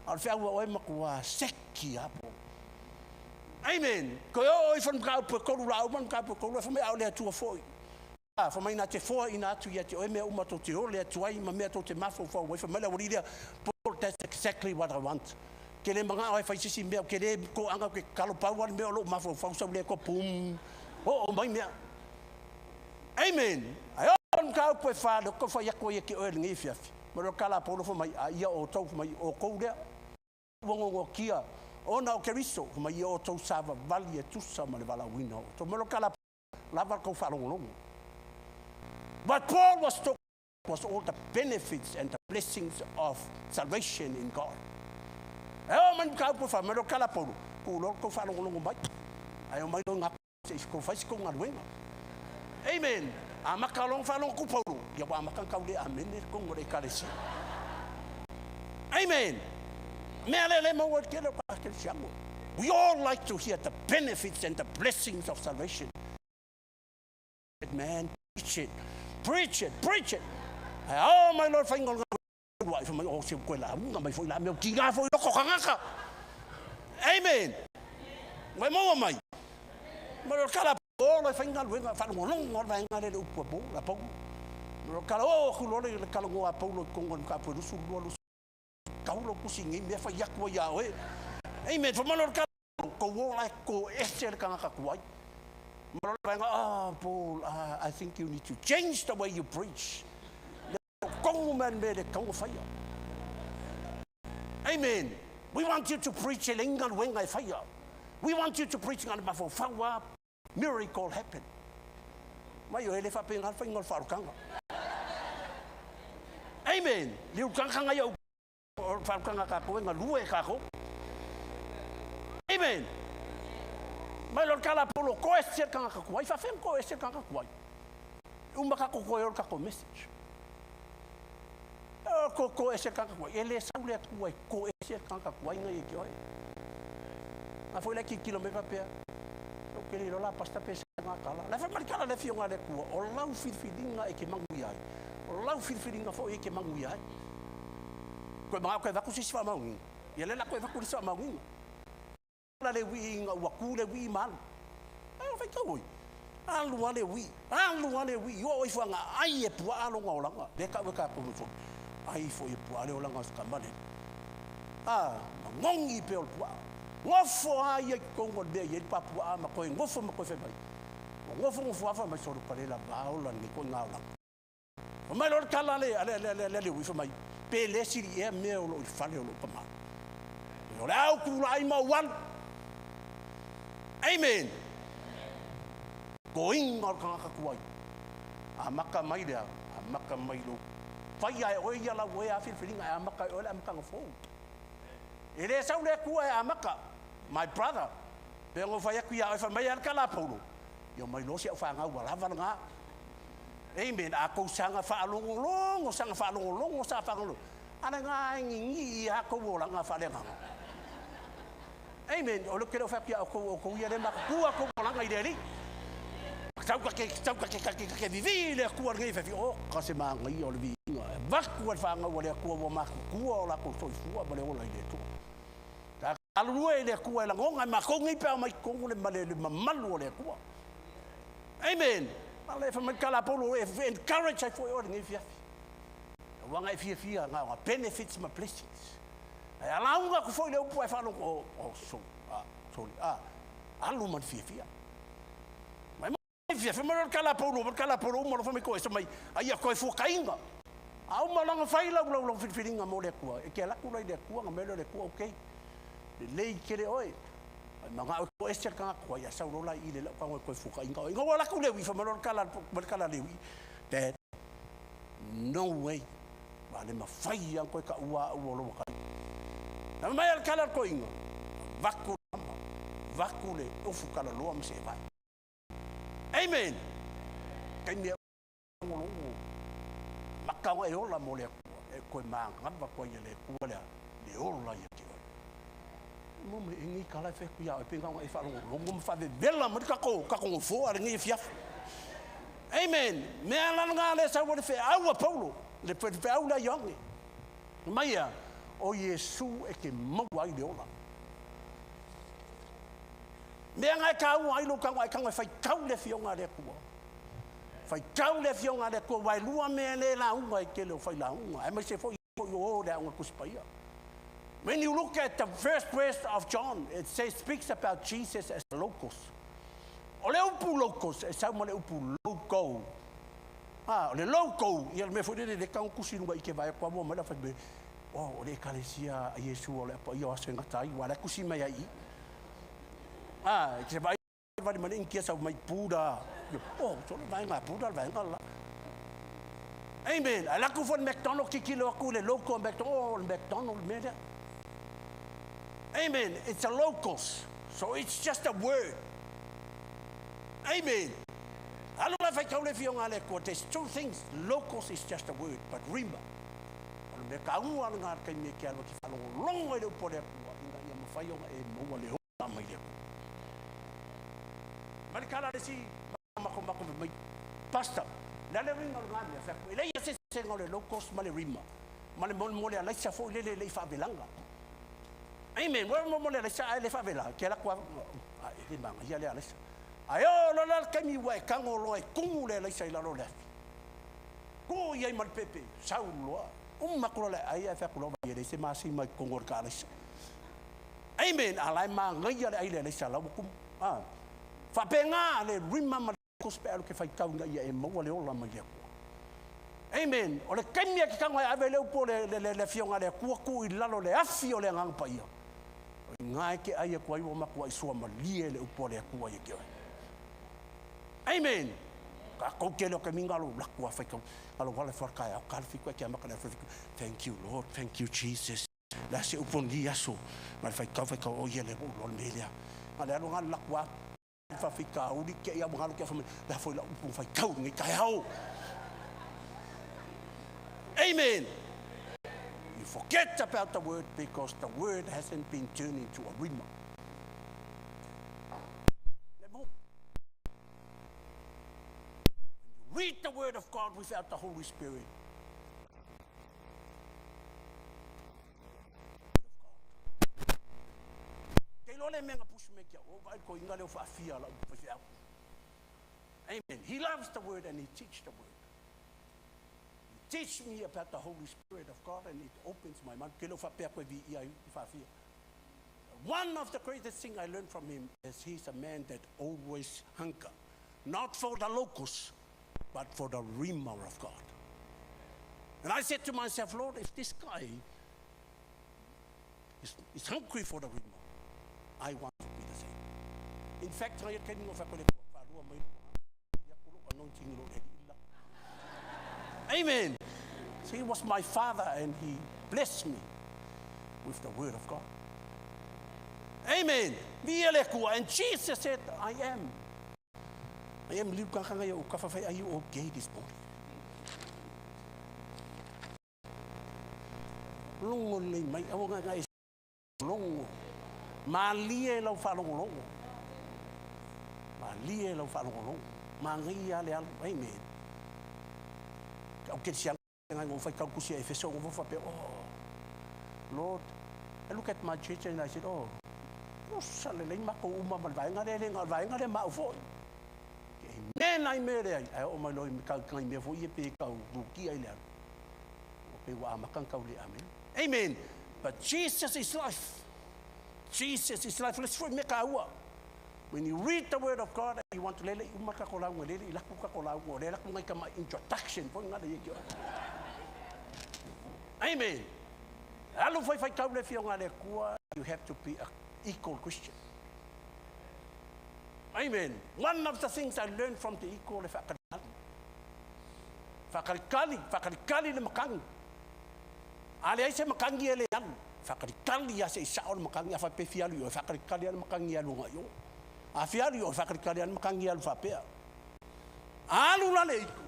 Al fa o e makua seki apo. Amen. Ko o ifon ka po ko la o man ka po ko fa mai au le tu fo. Fa mai na te fo ina tu ia te o me uma to te o le tu ai ma me to te mafo fo we fa mai la woridia. That's exactly what I want. Kele mga ai fa sisi me kele ko anga ke kalo pa wa me lo mafo fa so le ko pum. O mai me. Amen. Ai on ka po fa do ko fa ya ko ye ke o ngi Afiafi. Mo kala po lo fa mai ia o to fa mai o ko le. Wongo kia. Ona o Kristo fa mai o to sa vali e tu sa ma le vala wino. To mo kala lava ko fa longo. But Paul was talking was all the benefits and the blessings of salvation in God. Oh man ka po fa me kala po ko fa longo mai. Ai o mai do nga ko fa ko ngal Amen. Amakalong fa longo po. Ya wa makang ka le amen ko ngore kalesi. Amen. We all like to hear the benefits and the blessings of salvation. Man, preach it. Oh my Lord, find God. Why from my old ship? My foot, I'm your king. Amen. My mama, my color. All I find out with a fan long or bang at it. La Pong. Calo, who lord the Calo Apollo Congo Capurusu. Kaulo pushing in there for Yakwa Yahweh. Amen. For Malor Go like go Esther Kanakakwai. Paul, I think you need to change the way you preach. Go man made a cow fire. Amen. We want you to preach a lingal wing I fire. We want you to preach on the fire. Miracle happen. Why you live up in our finger for Kanga? Amen. You can't hang out. Or Falcanga going a lue caco. Amen. My Lord Calapolo, question Kanaka, if I think question Kanaka, Umakaco or Caco message. Oh, Coco is a Kanaka, Ele Saule, Co is a Kanaka, why no joy? I feel like a kilometer pair. kele lo la pasta pe nga kala. La fa marikala le fionga le kua. O lau filfilinga e ke mangu iai. O lau filfilinga fo e ke mangu iai. Koe mga koe vaku sisi wha maungi. Ia lela koe vaku sisi wha maungi. La le wi inga waku le wi malu. Ai o whaika oi. Alu ale wi. Alu ale wi. Yo oi fuanga ai e pua alo ngā olanga. Deka weka koe fo. Ai fo e pua ale olanga skamane. Ngongi pe ol pua. Ngofo ai e kongo de ye papua ma koe ngofo ma koe febai. Ngofo afa ma soro palela baola ni ko ngala. O mai lor kala le wi fo mai. Pe le siri e me o lo fale o lo pa ma. O le au kula ai ma wan. Amen. Going or kanga kuai. Amaka mai dia, amaka mai lo. Fai ai o ia la we afi filinga amaka o le amaka ngofo. Ele sa le kuai amaka. My brother, pengo fai aku ia fa mai kala polo. Yo mai lo sia fa nga wala va nga. Amen. Ako sanga fa longo sanga fa longo sa fa longo. Ana nga ngi ako wala nga fa le nga. Amen. O lo que fa kia ko ia le maku ako wala nga ideri. Tau ka vivi le ku ngai fa o ka se ma ngai o le vi. Va ku fa nga wala ku wa ma ku o la ko so fu ba le o la ide to. Alue le kua la ngonga ma ko ngi pe mai ko le male le malu le kua. Amen. Ale fa mai kala polo e encourage for your ngi fia. Wanga fia nga benefits my blessings. Ai ala unga ko foi le upu e fa lo o so. Sorry. Alu man fia. Mai fia fa mai kala polo mo lo fa mai ko so mai ai ko fu kainga. Au malanga fai la filinga mo le kua. E ke la kula le kua nga melo le kua okay. Lei kere oi manga ko ester ka ko ya sa rola ile la ka ko fuka inga inga wala ku le wi fa malor kala le wi that no way vale ma fai yang ko ka ua lo ka na mai al kala ko inga vakule o fuka la lo am se vai amen kai me ngolo maka e ola mo le ko ma ngamba ko ye le ku le ola ye mo me ngi kala fe ku ya e pinga e fa lo fa de bella mo ka ko fo ala ngi fia amen me ala nga le sa wo fe awa paulo le fe aula yongi maya o yesu e ke mo wa ile ola me nga ka wa ilo ka fa ka le fionga le ku fa ka le fionga le ku wa lua me le la un wa ke le fa la un ai me se fo yo da un ku spaya. When you look at the first verse of John, it speaks about Jesus as the locus. Ole upu locus, e sa mo le upu loco. Le loco, ia me foi de ka kusi lunga ike vai kwa mo mala fa be. Oh, ole kalesia Yesu ole pa ia asenga tai, wala kusi mai ai. Ke vai mane inkia sa mai puda. Oh, so vai nga puda vai nga. Amen. Ala ku fon McDonald kikilo ku le loco McDonald me. Amen. It's a locus. So it's just a word. Amen. There's two things. Locus is just a word, but rima. Pastor, amen. Wala mo le sa le favela, ke la kwa e manga ia le alesa. Ayo lo la kemi wa kango lo e kungu le sa ila lo le. Ko ia mal pepe, saulo. Makolo le ai fa kulo ba ye se ma si mai kongo ka alesa. Amen. Alai ma ngai le le sa la kum. Fa penga le rima ma ko spero ke fa kaunga ia e mo le ola ma ia. Amen. O le kemi ki kango ai le upo le fionga le ku i lalo le afi o le ngang pa ia. Ngai ke ai ko ai o ma ko ai so ma lie le upo le ku ai ke. Amen. Ka ko ke lo ke mingalo la ku fa ka alo wala fa ka ya ka fi ko ke ma ka fa. Thank you Lord, thank you Jesus. La se upo ndi aso. Ma fa ka o ye le lo melia. Ale alo ngal la ku fa fi ka u di ke ya mo ngalo ke fa la fo la upo fa ka ngi ka hao. Amen. You forget about the word because the word hasn't been turned into a rima. without the Holy Spirit. Amen. He loves the word and he teaches the word. He teaches me about the Holy Spirit of God and it opens my mind. One of the greatest things I learned from him is he's a man that always hunger. Not for the locus, but for the rhema of God. And I said to myself, Lord, if this guy is hungry for the rhema, I want to be the same. In fact, I can Amen. So he was my father and he blessed me with the word of God. Amen. And Jesus said, I am. I am. Are you okay this morning? Longo le mai awanga ngai longo. Malie lau falongo. Malie lau falongo. Mangia le al. Amen. Okay, siang ngai go fai kaukusia efeso go fa pe. Oh, Lord, I look at my church and I said, oh, saleleng mako uma malvainga le ngalvainga le maufo. Amen. I made it. I oh my Lord, kai me fo ye pe ka buki ai le. Pe wa makan ka uli amen. Amen. But Jesus is life. Jesus is life. Let's make our. When you read the word of God, you want to lele umaka kola ngole ilaku ka kola ngole ilaku ngai ka introduction po ngada ye. Amen. Alu fai ka le fio ngale kua, you have to be an equal Christian. Amen. One of the things I learned from the equal fakali le makang. Ale se makangi ele yang fakali ya se saul makangi fa pe fialu yo fakali le makangi alu ngayo. Afiafi yo fakali le makangi alu fa pe. Alu la le iko.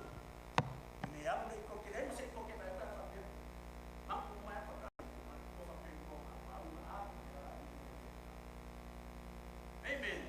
Le alu le iko kile se ko ke ba ka fa pe. Aku ma ka Amen.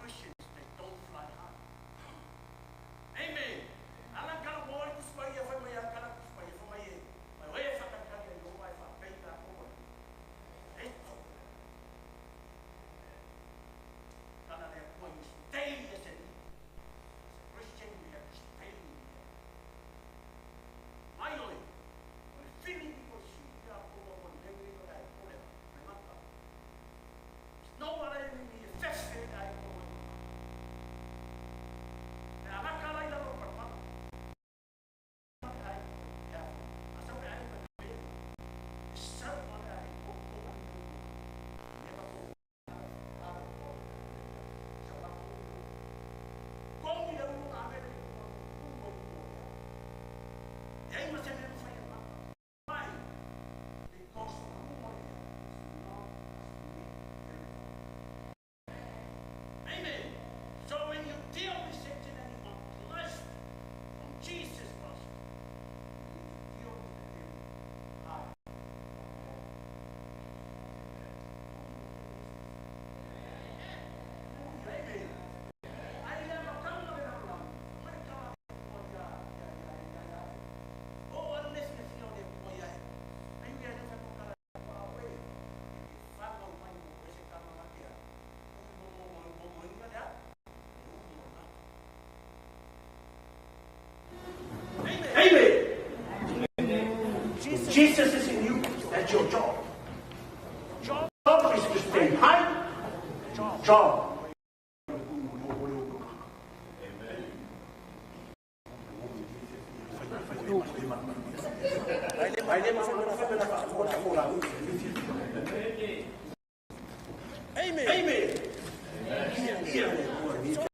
Christian Amen. So when you deal with Satan and you want blessed from Jesus first, you deal with him high. Amen. I never come to it alone. I come for ya. Oh, what listen if you don't for ya. And you get it from away. If I don't want you to say come on here. Amen. Jesus is in you. That's your job. Job is to stay high. Job. Amen. Amen.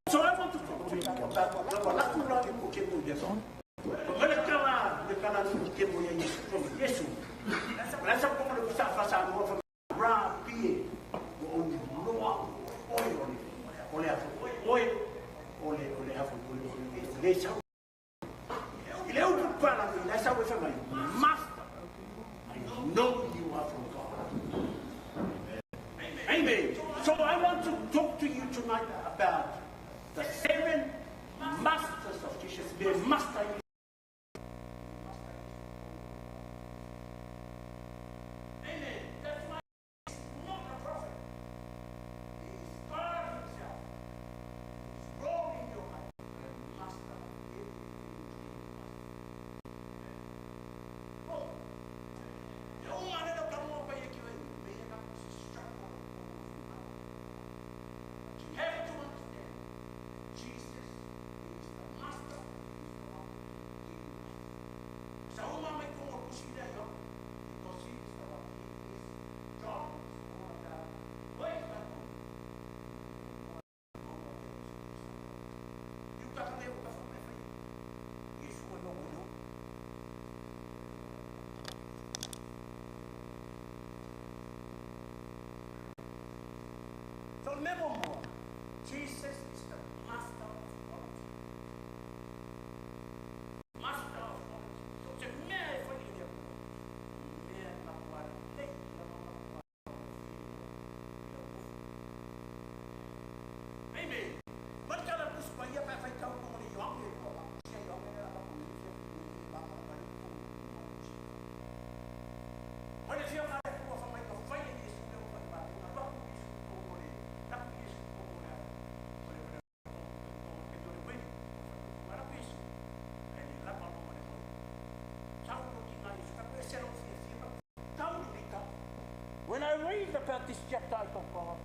So I want to talk to you about Amen. So I want to talk to you tonight about the 7 masters of Jesus. The master. Amen. That's why he's not a prophet. He's God himself. He's rolling your life. The master. Oh. Yung ano na kamo pa yung kiwin. May yakap si struggle. You have to understand. Jesus is the master. Sa uma may kumukusina yun. Because he is the one. His job is all about what is that doing? You got to live with everything. Yes, you will know. So remember more. Jesus is the master of quality. Master of quality. So it's a man for you. Man, not one thing. Amen. But kalau aku supaya pakai kau kau ni yang ni kau, saya yang ni apa pun ni saya bapa bapa ni pun. Mana siapa ada kau sampai kau faham ni sudah kau faham. Apa pun ni kau ni, tak ni kau ni. When I read about this chapter, I thought, God,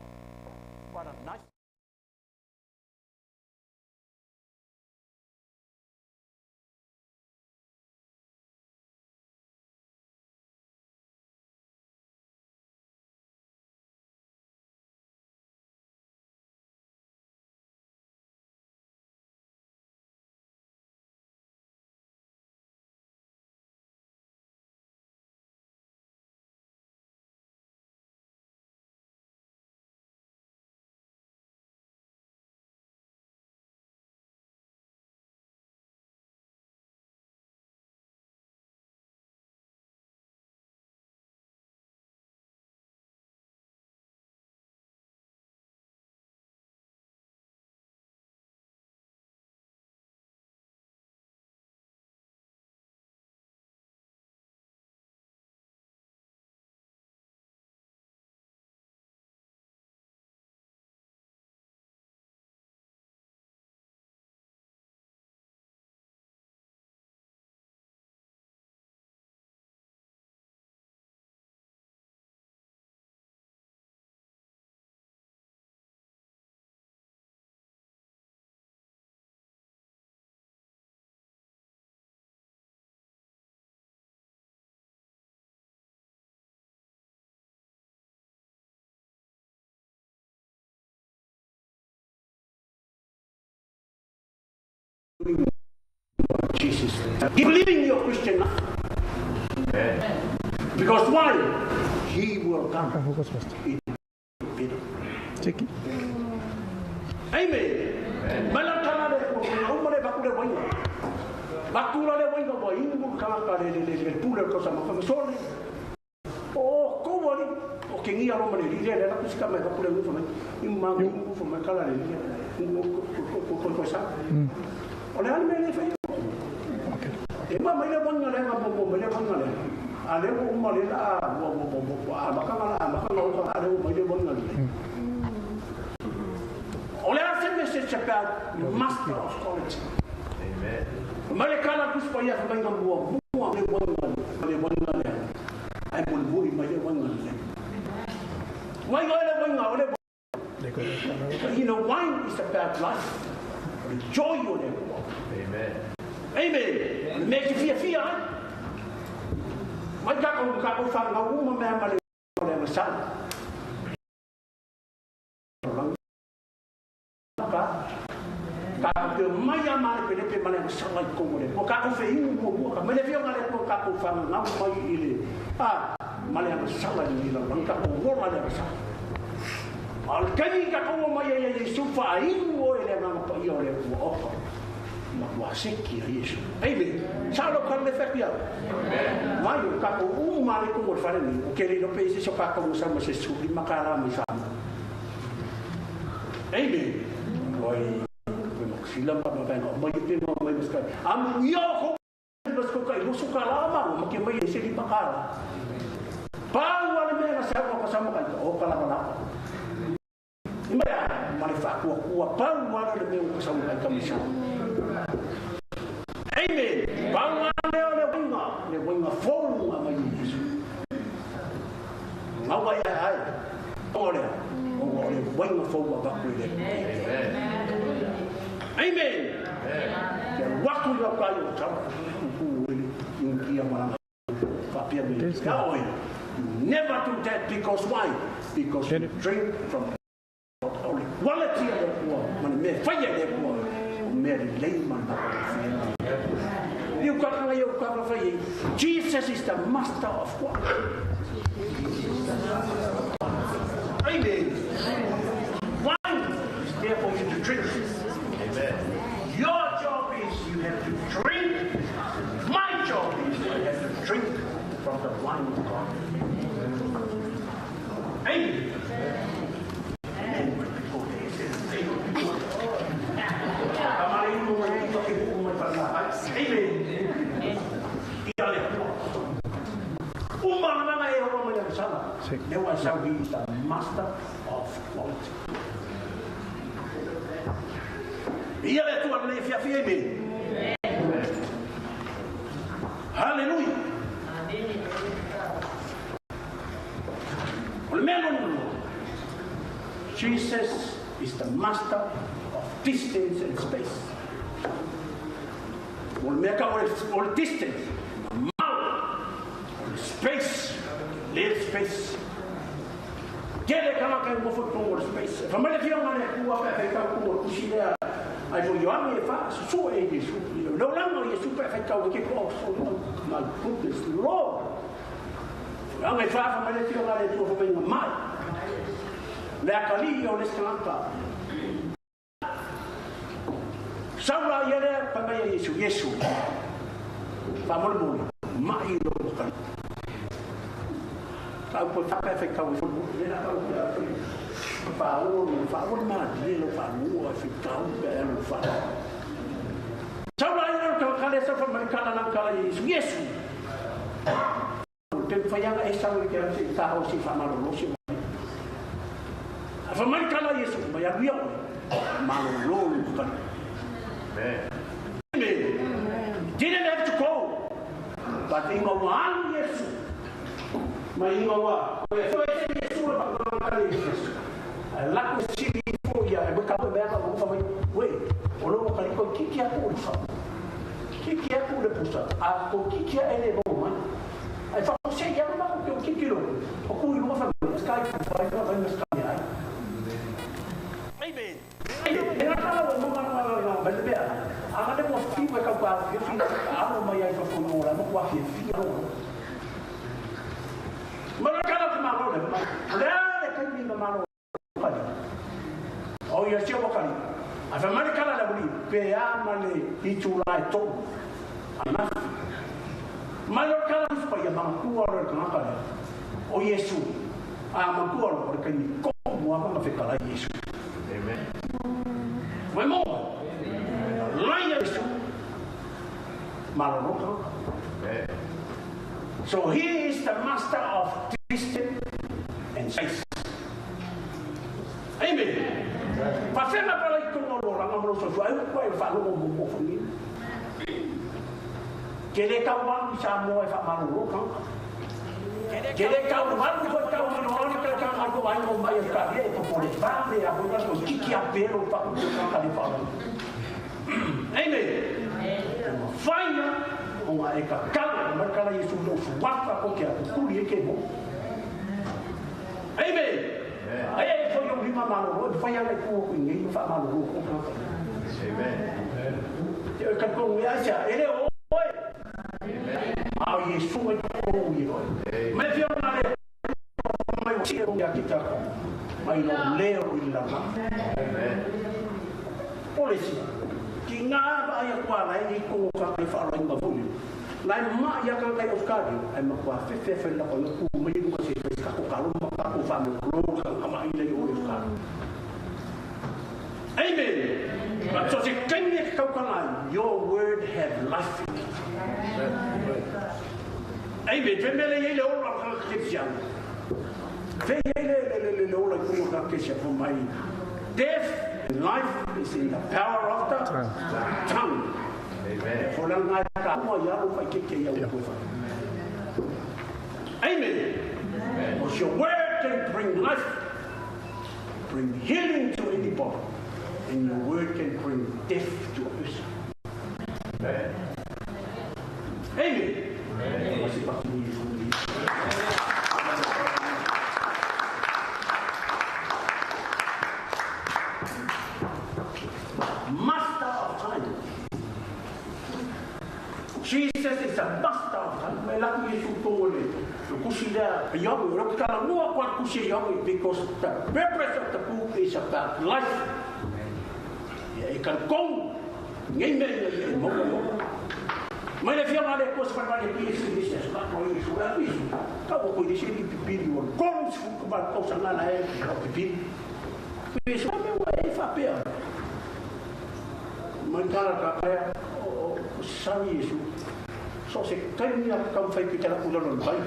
what a nice. Jesus. Keep living your Christian life. Because why? He will come in Peter. Amen. Malakala de umare bakule boy. Bakula de boy boy ingu kaka de pure cosa ma fa sole. Oh, come o che ngia Roma di dire la musica ma bakule mu fa in ma mu fa ma kala de ko cosa. Ole alme le fa. E ma mai le bonna le ma bo le bonna le. Ale ko umare la bo bakala ale ko mai le bonna le. Ole a fait message about master of quality. Amen. Malekala kuspa ya fa banga buo. Buo le bonga le. Ai bol buri mai le bonga le. Why ole. You know, wine is about life. The joy you have. Amen. Amen. Make you feel. Mai ka ko fa nga uma me le sa. Kau maya mari pede mana sangat komode. Kau fei buka. Mana fei ngale kau fang ngam mai ile. Mana yang sangat ini lah. Kau ngor mana besar. Al kami kau maya ya Yesus fai wo ile mana pa iyo le wo. Makwasiki ya Yesus. Amen. Salo kan le fepia. Mayo kau mari kau fare ni. Keri no pesi so kau sama Yesus di makara misama. Amen. Oi. Sila pa mapeno may pino may maskay am yo ko basko kay suka lama mo makimay sili bakara pa wala me sa ko kasama kay o kala kala imaya marifa ko pa wala me kasama kay kamisa amen pa wala le bunga foru amay Yesus ngawaya ay ole bunga foru ba ko ile amen. Waktu yang kau cakap, never do that because why? Because you drink from the quality of the poor. Man, me fire the poor. Me layman. You can't fire. Jesus is the master of what? Amen. Wine is there for you to drink. Your job is you have to drink. My job is I have to drink from the wine of God. Amen. There shall be the master of quality. Ia le tua le Afiafi amen. Hallelujah. Amen. Jesus is the master of distance and space. We'll make all distance, space, little space. Get a camera and move for space. From the young man who are perfect, who see there. Ai foi young fa su e Gesù. Non l'hanno Gesù perfetto che cosa. Ma tutto è loro. Young fa ma le tiro la tuo fa mai. La cali o le scampa. Saula ieri per me Gesù. Fa molto mai lo fa. Fa poi fa perfetto il futuro. Falo ma lo fanno affittare bello fa. Ciao la io che adesso fa mancare la cala Gesù. Che fai a essere che sta o si fa male lo si. Fa mancare Gesù, ma ya io. Ma lo fa. Didn't have to go. But in one Gesù. Ma in one. Gesù la parola di Gesù. Laku sini ya berkata mereka bukan weh orang kali kau kiki aku udah pusat aku kiki ini bawa mana aku saya yang mana aku kiki lo aku rumah family sekali sekali ya amen dengan kalau orang berbeda ada mau pergi mereka Afiafi alo mai ai fa ko ora mo Afiafi alo mana kala ke malo le le kai ni malo kali o ia sia kali ava mana kala la buli pe amale itula to ana malo kala pa ia mangku ora kana kala o Yesu a mangku ora kai ni ko mo ama fe kala Yesu amen mai mo lai Yesu malo no so he is the master of Christian and faith. Amen. Pasena pala iko orang amro so ai ko e fa lo mo ko ni. Kele ka wan sa mo e fa malu kan. Kele ka wan ko ka wan no ni ka ka ko ai mo mai ka e ko por fa de a ko ko kiki a pelo pa ko ka de fa. Amen. Fire o a eka kala markala Yesu no wapa ko ke ku ri ke mo amen ai foi o rima malo foi ale ku ninguém fa malo ko amen eu ka ko ya ja ele oi a Yesu e ko wi oi me fio na le mai si o ya kita ko mai no leo i la amen polisi kinga ba ya kwa la i ko ka ai fa ro nga fu lai ma ya ka kai oskari ai ma kwa fe la ko ku mai no se fe ka ko ka lo ma ka ko fa me lo ka ma ile yo oskari amen but so se kanye ka ka la your word have life in it amen fe me le ile o la ka kristian fe ile le o la ko ka kristian for my death and life is in the power of the tongue. Amen. For the night, amen. Because your word can bring life, bring healing to anybody, and your word can bring death to a person. Amen. Amen. Master of time. Jesus is a master of time. Me la Yesu tole. Kusida young rock kala no kwa kusi young because the purpose of the book is about life. Ya ikan kong ngene mo. Me le fia male ko sa pa le Yesu Jesus la ko Yesu la Yesu. Ka ko di se di pipili won kong su ko ba ko sa na e pipili. Yesu me wa e fa pe. Mantara ka kaya sa Yesu so se kai ni ka fai ki kala kula no bai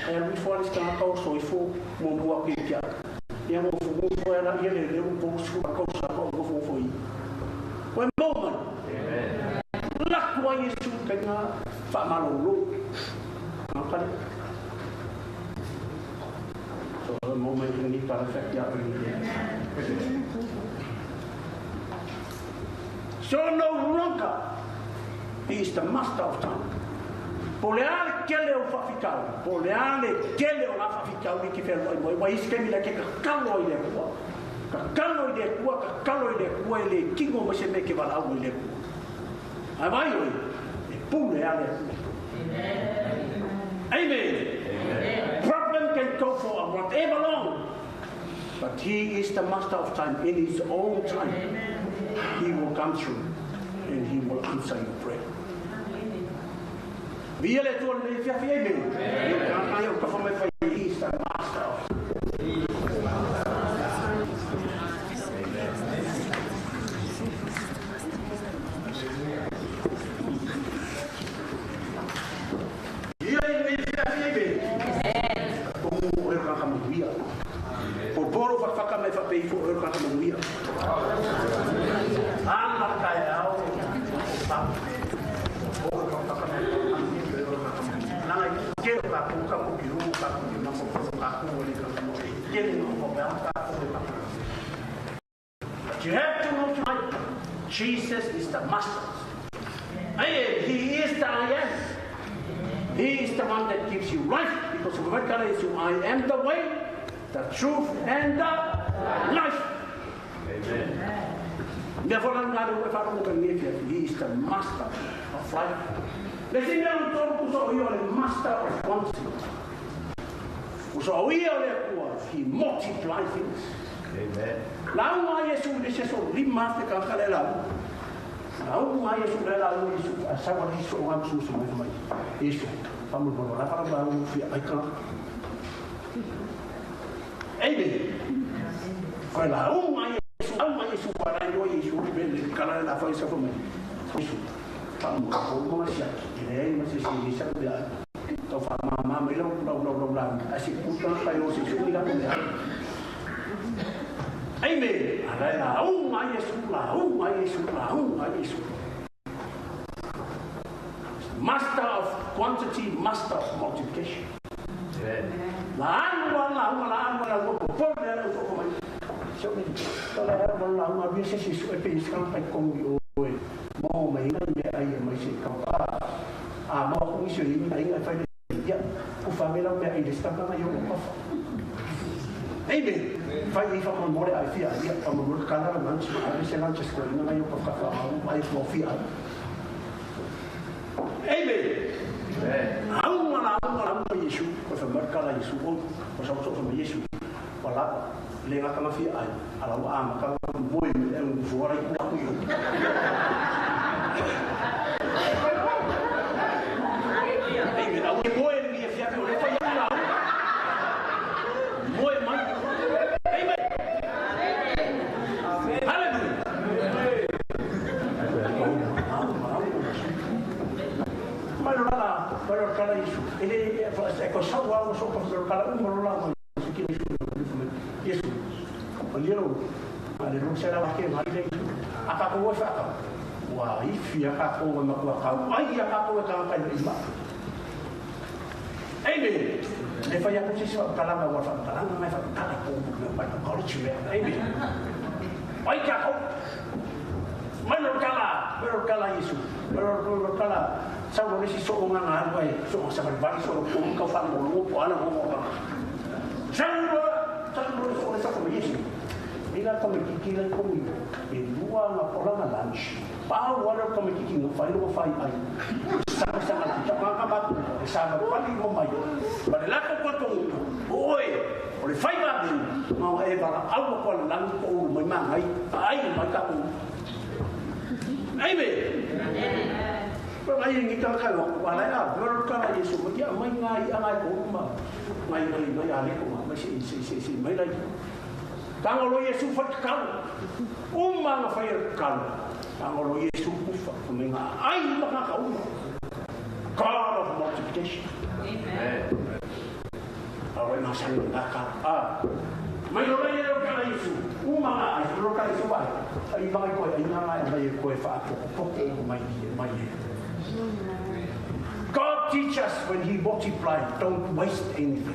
e mi fo lis ka ka so ifo mo bua ki kia e mo fo mo era ele le un po su ka sa ko fo fo yi when moment amen la ko Yesu ka na fa malo lo ka so the moment ni perfect ya so no longer he is the master of time. Poleale kele o fafikau, poleale kele o la fafikau ni ki fe mo mo iskemi la ke kalo ile kwa. Ka kalo ile kwa ile kingo mo se me ke vala o ile. Ai vai oi. E poleale. Amen. Amen. Problem can go for whatever long. But he is the master of time in his own time. He will come through and he will answer your prayer. Viele tu le Afiafi amen. Amen. Ka fa me fa he is the master of you have to know tonight, Jesus is the master. And he is the I am. He is the one that gives you life, because of what God is you. I am the way, the truth, and the life. Amen. Never ngado e fa ko ni fia. He is the master of life. Le singa to so yo le master of quantity. So he multiplies things. Amen. Now my Yesu is so limaste kankalela. Now my Yesu lela Yesu asawa Yesu wan susu mai. Yesu pamu bola para ba fi aika. Amen. Foi lá my Yesu para yo Yesu bele kala la foi sa foi. Yesu pamu bola sia. Ele mas se se sabe to fa mama me lo así puta kayo si sumiga ko ya. Amen. Ala my Yesu. Master of quantity, master of multiplication. La por de so ko mai. So ni to la ma bi se si so e pe ska pa ko yo mo mai na me ai mai se ka pa. Mo ko ni se ni ai fa ya ku família me ai está na yo ko. Amen. Vai fa mo more ai fia ya pa mo kala na manchi ai se lanche ko na yo ko fa ai ko fia. Amen. Amen. Yesu ko fa markala Yesu ko sa so Yesu. Wala lenga kama fia ai ala wa ka boy en fora ko yo. Amen. Au boy ni fia ko le fa ya. Boy man. Amen. Hallelujah. Pero kala Yesu. Ele é ko sa wa so ko kala mo la Yesu. Olhou. Ale não será lá que vai daí. Acabou foi acabou. Wa ifi acabou na tua casa. Ai acabou tá para irmã. Amen. Le fa ya posisi kala wa fa kala na fa kala ko na pa ko chime. Amen. Ai ka ko. Menurut kala Yesu. Menurut kala sao nó so ngang ngang vậy, so sa ban so cũng có phần một lúc quá là không có. Sang rồi so nó sao cũng Yesu. Ini kan kiki lang ko ni. Dua nga pola nga lunch. Pa wala ko kiki no fa no fa ai. Sa kita makabat sa pali mo mai. Padala ko to. Oi, oi fa ba din. Mau ba au ko lang ko mai mai. Ai mai ka. Amen. Ai kita kalau wala ya, berkala Yesus dia mai ngai angai ko ma. Mai ale ko ma si mai lai. Kang lo Yesus fat kal. Nga fa kal. Kang lo Yesus kufa menga ai maka ka God of multiplication. Amen. Awen masang ka. Mai lo kala Yesus. Nga ai lo kala Yesus ba. Ai ba ko ai ngai ko fa ko mai. God teach us when He multiplies, don't waste anything.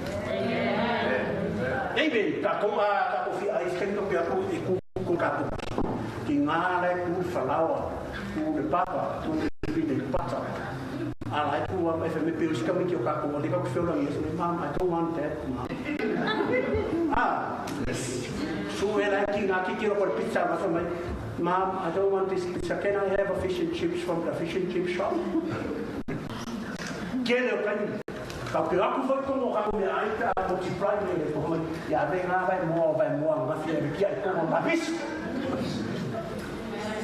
Amen. Kako fi ai kendo pia ko iku kako. Kingale ku falawa, ku de papa, ku de pata. Ala ku wa me pe uska mi ko kako, ni ko feel like yes, mom, I don't want that. So when I kiro por pizza, Mom, I don't want this pizza. Can I have a fish and chips from the fish and chip shop? Quero kan. Porque aku foi como kamu me aita multiply me como ya vem lá vai mo uma filha que é como uma bis.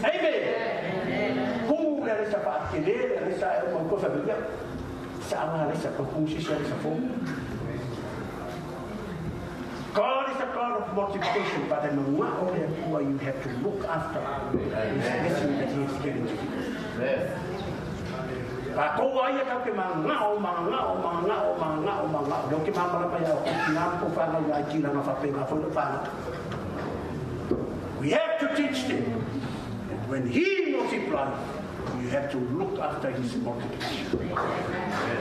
Amen. Como ela está para querer, ela está uma coisa bem. Sama ela está com se ela for. God is a God of multiplication, but in one order you have to look after this blessing that He is giving to you. Kau ayah kau kemangau. Dok kemangau apa ya? Nampu fana ya kira na fapenga fana. We have to teach them that when He multiplies, you have to look after His multiplication.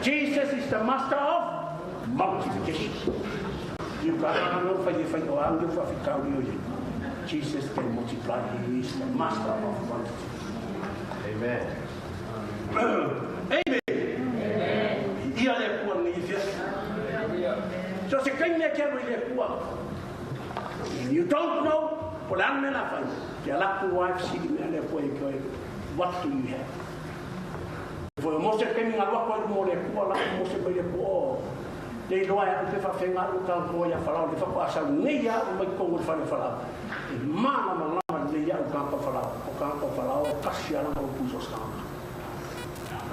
Jesus is the master of multiplication. Jesus can multiply. He is the master of quantity. Amen. Amen. Ia le kua ni fia. So se kai ne ke le kua. You don't know, Polan me la fai. Ke ala ku wife si me ale ko e what do you have? Foi mo se kemi ngalo ko mo le ko ala mo se be le ko. Dei loa ya pe fa fenga u tal ko ya fala le fa ko asa ngia o mai ko fa le fala. Mama le ya u ka fala. O ka fala o kasi ala ko puso sta.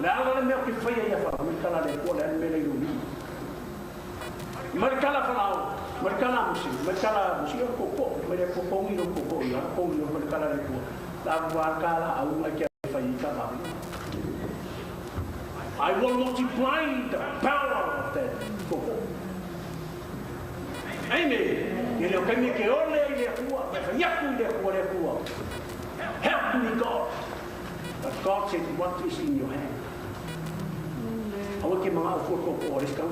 Le ala me ke fa ya fala me kala le ko le me le yu. Merkala fala. Merkala musi ko mere ko ngi ko ya ko ngi merkala le ko la wakala au ma ke fa ika ba I will multiply the power of that koko. Amen. Ele o kami ke ole ile kuwa fa yaku ile kuwa help me God. But God said what is in your hand. Awa ke mga ko oris ka.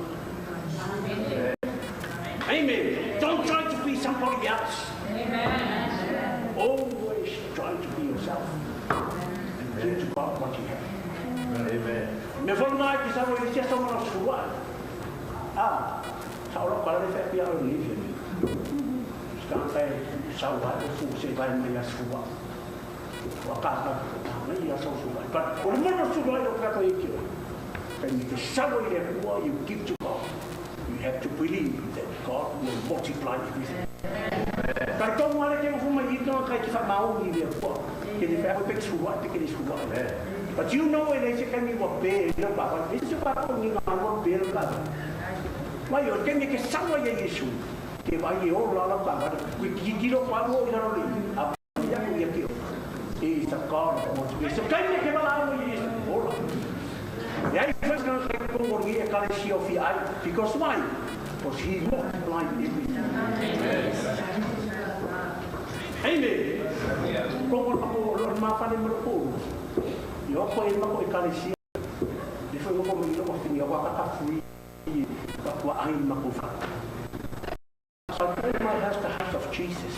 Amen. Don't try to be somebody else. Amen. Always try to be yourself. And give to God what you have. Amen. Me forma que sabe que já somos nós igual. Sauro para de fer piar o livro. Está bem, salvar o fundo se vai mais igual. O casa não ia só igual. Mas por menos igual eu quero que can you shower everyone you give to God. You have to believe that God will multiply everything. But don't want to get from my you don't like to have my own idea for. Can you have a picture what they can But you know when they say can you what bear no baba. This is what you know what bear baba. Why you can make a shower issue. Ke vai o la baba. We kilo pa mo ina ro li. Ya ku ya kio. Is the God of motivation. So can you give a lot of yeah, he's first going to take over the ecclesia of the eye. Because why? Because he's multiplying everything. Amen. Como o mapa de mercado. Eu apoio uma ecclesia. Depois eu vou me dar uma filha, eu vou acabar free. Eu vou ainda uma coisa. So my house, the house of Jesus.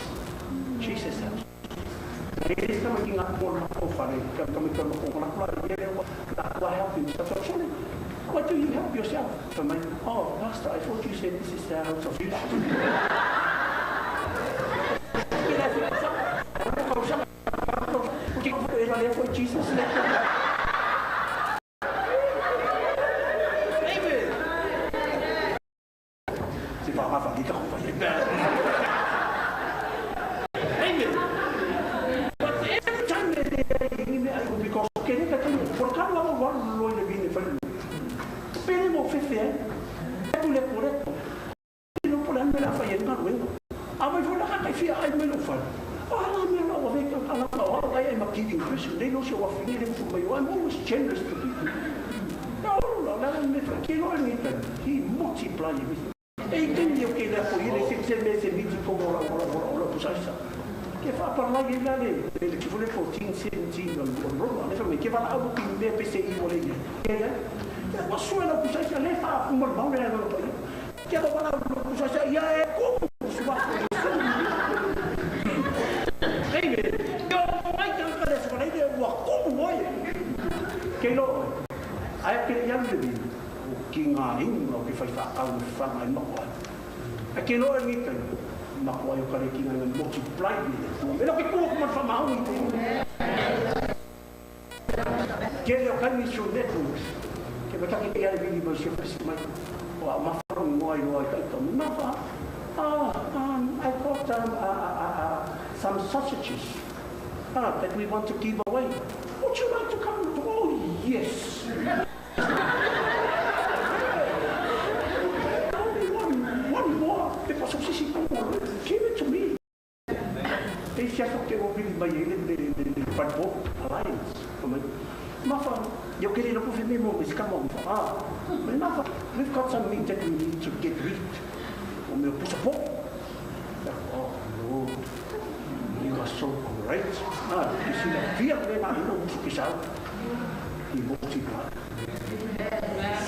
Jesus house. Ele está aqui na porta do faro, kami kami ko help him. So what do you help yourself? So my, oh, Pastor, I thought you said this is the house of Jesus. Porque Jesus. Amen. C'est pas ma famille, quand vous voyez. Because querer que tenha, por cada lado agora não lhe vem frente. Pelo mo fefe, é tu le correto. Não pode me lá fazer nada bueno. A mas vou lá que fia ai me não faz. Ah, me não vou ver que ela não vai é maquininho, isso nem não se vai finir em fundo. Eu I'm always generous to people. Não, me faz que não é nada. He multiply everything. E tem eu que ele apoia esse semestre de como ora puxa isso. Che fa parlare in lei che vuole portare sentito il Roma ne che va a un pin PC vuole dire ma suona pusa lei fa un mal ne non poi che va a pusa ya è come su va io mai tanto adesso lei è come vuoi che lo hai che gli altri che ngani no che fai fa mai no e che lo è mica makuha yung kalikingan ng multiply nila. Pero kung man famahon ito. Kaya yung mission networks. Kaya ba takit kaya yung ibang siya kasi may mafarong mo ay ito. Mafa, I got some sausages that we want to give away. Would you like to come? Oh, yes. Give it to me. They just okay will be by the Padbo Alliance. Mafa, you're getting up with me, Mom, it's come on. Mafa, we've got some meat that we need to get rid of. We'll put a pork. Oh, Lord, you are so great. You see that fear, then I know what is out. He multiplied.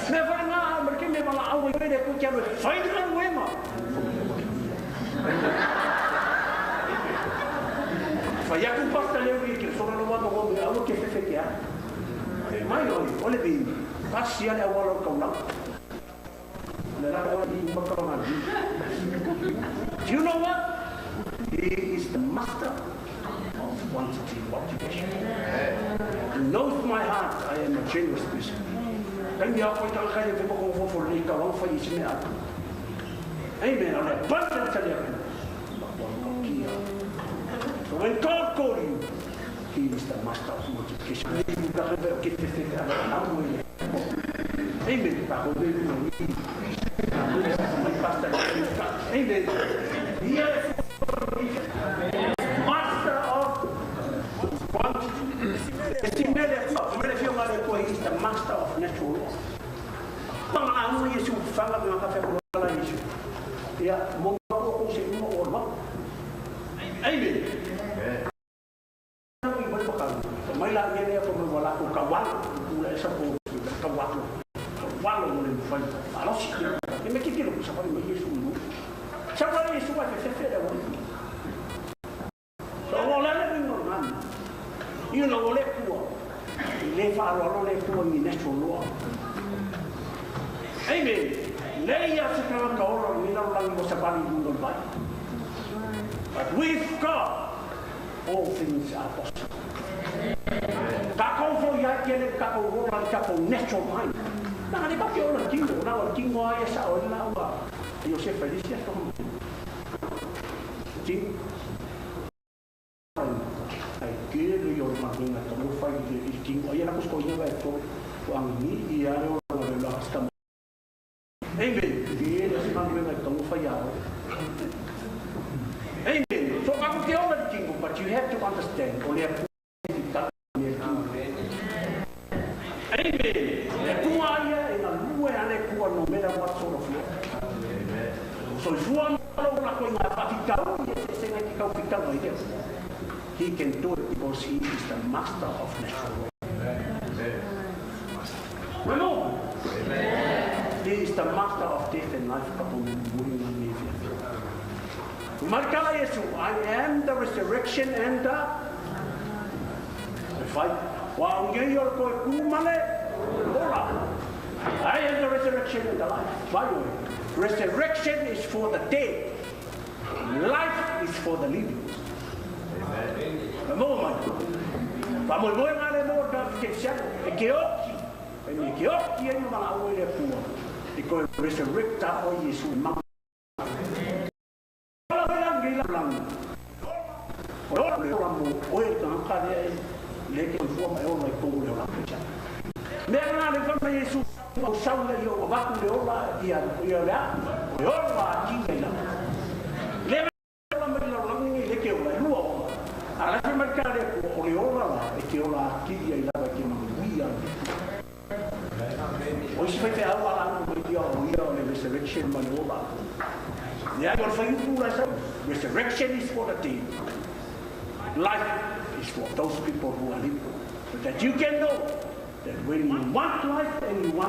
Never now, but can never allow me to put you with fight and women. Faya kung pasta leo que solo no va como algo que se que ha. Mai ole bi pasi ale awalo ka una. Le la ko di makama di. Do you know what? He is the master of quantity multiplication. He knows my heart. I am a generous person. Then you have to tell him to go for the one for each man. Amen. On abundance of heaven. So when God calls you, He is the master of multiplication. Amen. Amen. Yes. Master of quantity. He is the master of natural law. Amen. Mai la ye le ko wala ko ka wala ko la sa ko ka wala mo le fa alo si e me kikilo ko sa pa me Yesu no sa pa Yesu wa se fe da wala so wala le no man you know wala ko le fa lo le ko ni nesto lo amen le ya se ka ka oro ni na lang mo sa pa ni do ba but with God all things are possible. Kako fo ya kele kako rola kako natural mind. Na ni ba ke ola kingo na o kingo ya sa o na wa. Yo se felicia to. Ting. Ai kele yo ma na to mo fa de kingo ya na ko ko ya to o ang ni ya le o la sta. Amen. Ye se ma na to mo fa ya. Amen. So kako ke ola kingo, but you have to understand only a no matter what sort of law. So if one he can do it because he is the master of natural law. Remember, he is the master of death and life upon the moving and living. I am the resurrection and the fight. I am the resurrection and the life. By the way, resurrection is for the dead. Life is for the living. Amen. Vamos a ver a la que se que no va a oír puro. Y con resurrecta hoy es un mamá. O saule yo va ku le ola ia la o ola kinga ina le ola me lo langi le ke ola luo ala se marcare o le ola e ke ola kinga ina va ki ia o si fa ala no dia o ia le resurrection ma ola ya yo fa pura sa resurrection is for the dead, life is for those people who are living, so that you can know that when you want life and you want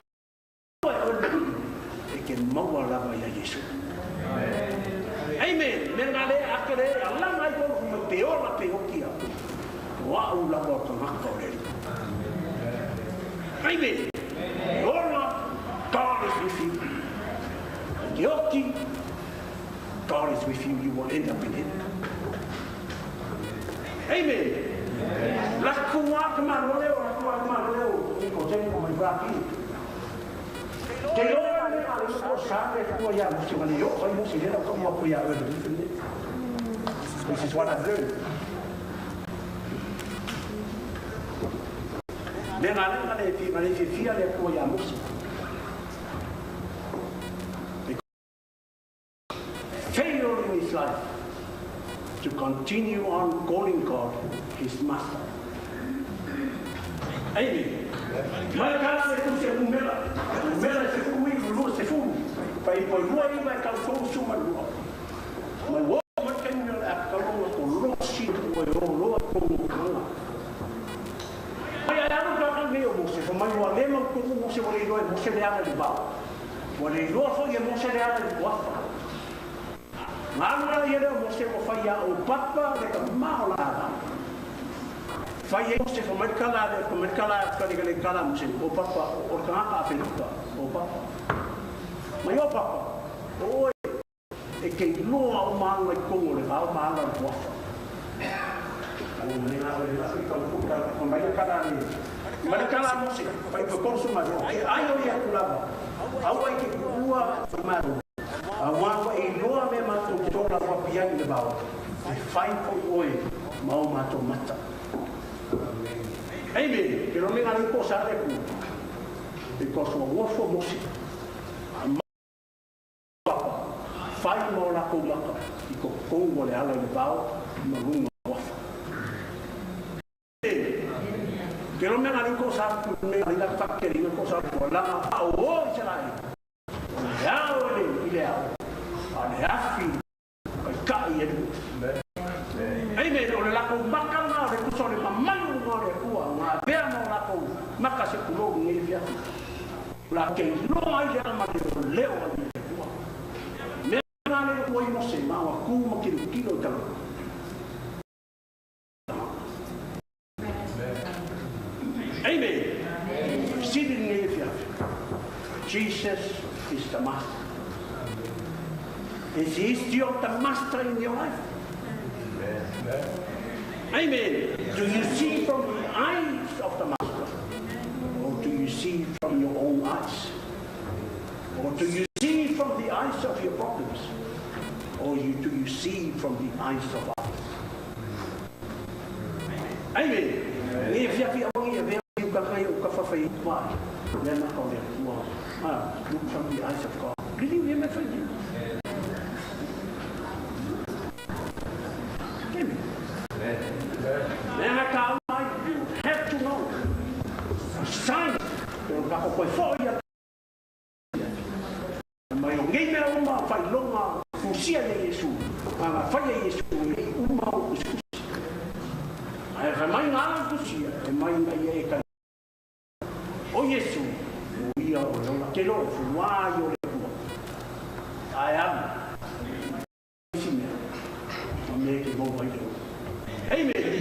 Amen. Mengale akere Allah mai ko mepeo la peokia. Wa ula ko makore. Amen. God is with you. Yoki, God is with you. You will end up in it. Amen. La kuwa kama leo niko tena kwa mbraki. This is what I've learned. Failure in his life to continue on calling God his master. Amen. Pai poi ruai vai ka so suma ruai mai wo ma kan no a ka ro ko lo si ko lo ko kanga ai ai no ka me o se ko mai wa le mo ko mo se voi mo se le ala di ba wo le lo fo ye mo se le ala di wa ma ye le mo se ko fa ya o papa de ka ma la fa ye mo se ko mai kala ka de kala mo se o papa o ka ka fe o papa. Ma io papa, oi, e ke loa o maanga I kongo le vau maanga o wafa. O mea o le lafi ka upuka o mai kara ni. Mai kara mosi pai ko korsu ma ro. Ai o ia kulava. Au ai ke kua maru. A wa e loa me ma to tola wa pia ni le vau. E fai ko oi mau ma to mata. Amen. Ke no me ngani ko sa re ku. Because of what for mosi. Fai mo la ko maka. I ko kongo le ala le vau ma runga wafa. Ke no me ngani ko sa ku me ngani la fakeri ko sa ko la o o sai. Ya o le ile a. Afiafi. Ka i e. Amen. O le la ko maka na le ku so le mamalu no le ku a be mo la ko maka se ku lo ni via. La que no hay alma de leo ni de tua. Me ngane ko I mo se ma wa ku mo ki kilo ta. Amen. Sitting in the Jesus is the master. Is he still the master in your life? Amen. Do you see from the eyes of the master? Or do you see from your own eyes? Or do you see from the eyes of your problems? Or do you see from the eyes of others? Amen. If you have you look from the eyes of God. Did you hear me, friend? You have to know. Sign. Mai o ngai mea uma fai longa fusia de Yesu. Anga fai Yesu e uma o Yesu. Ai mai ngala fusia e mai ngai e kai. O Yesu o ia o longa ke lo fuai o le fu. Ai am. Simea. O me ke mo vai do. Amen.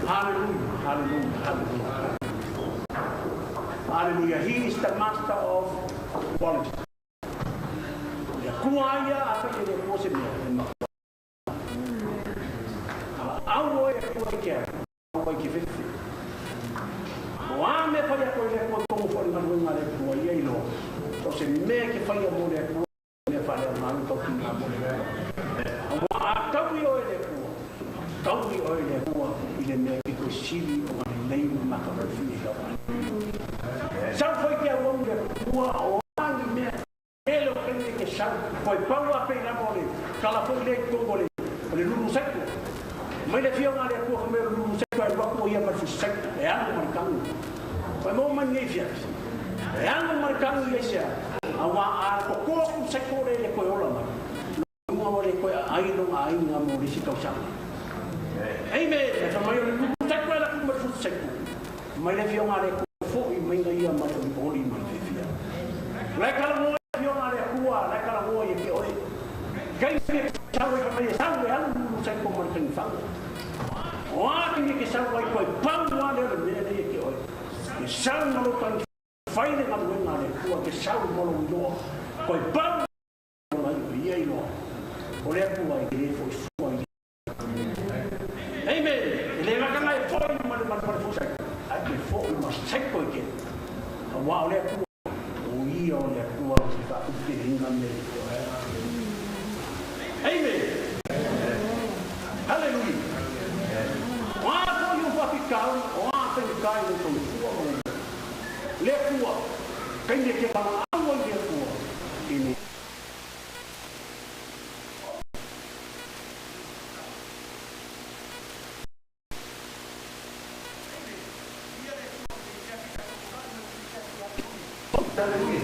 Hallelujah. Hallelujah. Hallelujah. Hallelujah. He is the master of quality. Kuaya apa yang dia mesti dia. Awo e kuaya, awo e kififi. Wame pada kuaya kuaya como foi na rua de kuaya ilo. Então se me que faz amor é kuaya, me faz mal então que não amor é. Taui o ele kuaya, taui o ele kuaya, ele me que cochile o nem uma cara fina. Sabe foi que a longa kuaya o ani me ele o que sabe foi pau a pena mole, cala foi le congole, ele não seco. Mas ele viu na rua como ele não seco é igual como ia para o seco, é algo marcado. Foi bom magnífico. É algo marcado isso. A coco seco ele foi o lama. Não ele foi aí não amor isso causa. Amen. Essa maior não seco ela como o seco. Mas ele viu na rua foi mas ia mais o oli magnífico. Legal Quem se sabe que sabe não sei como tem fala. O homem que sabe vai foi pão lá dentro dele que olha. Que sabe não tem faz de nada não é que sabe não do foi pão lá e aí não. Olha para a igreja foi sua. Amen. Ele vai ganhar foi mas para você. Aqui foi mas seco aqui. Uau, olha para o ia olha para o que está o que ainda Amen. Hallelujah. Watu yufafikao, watu yukai yuko. Lekua. Kende ke bang awo lekua. Ini. Hallelujah.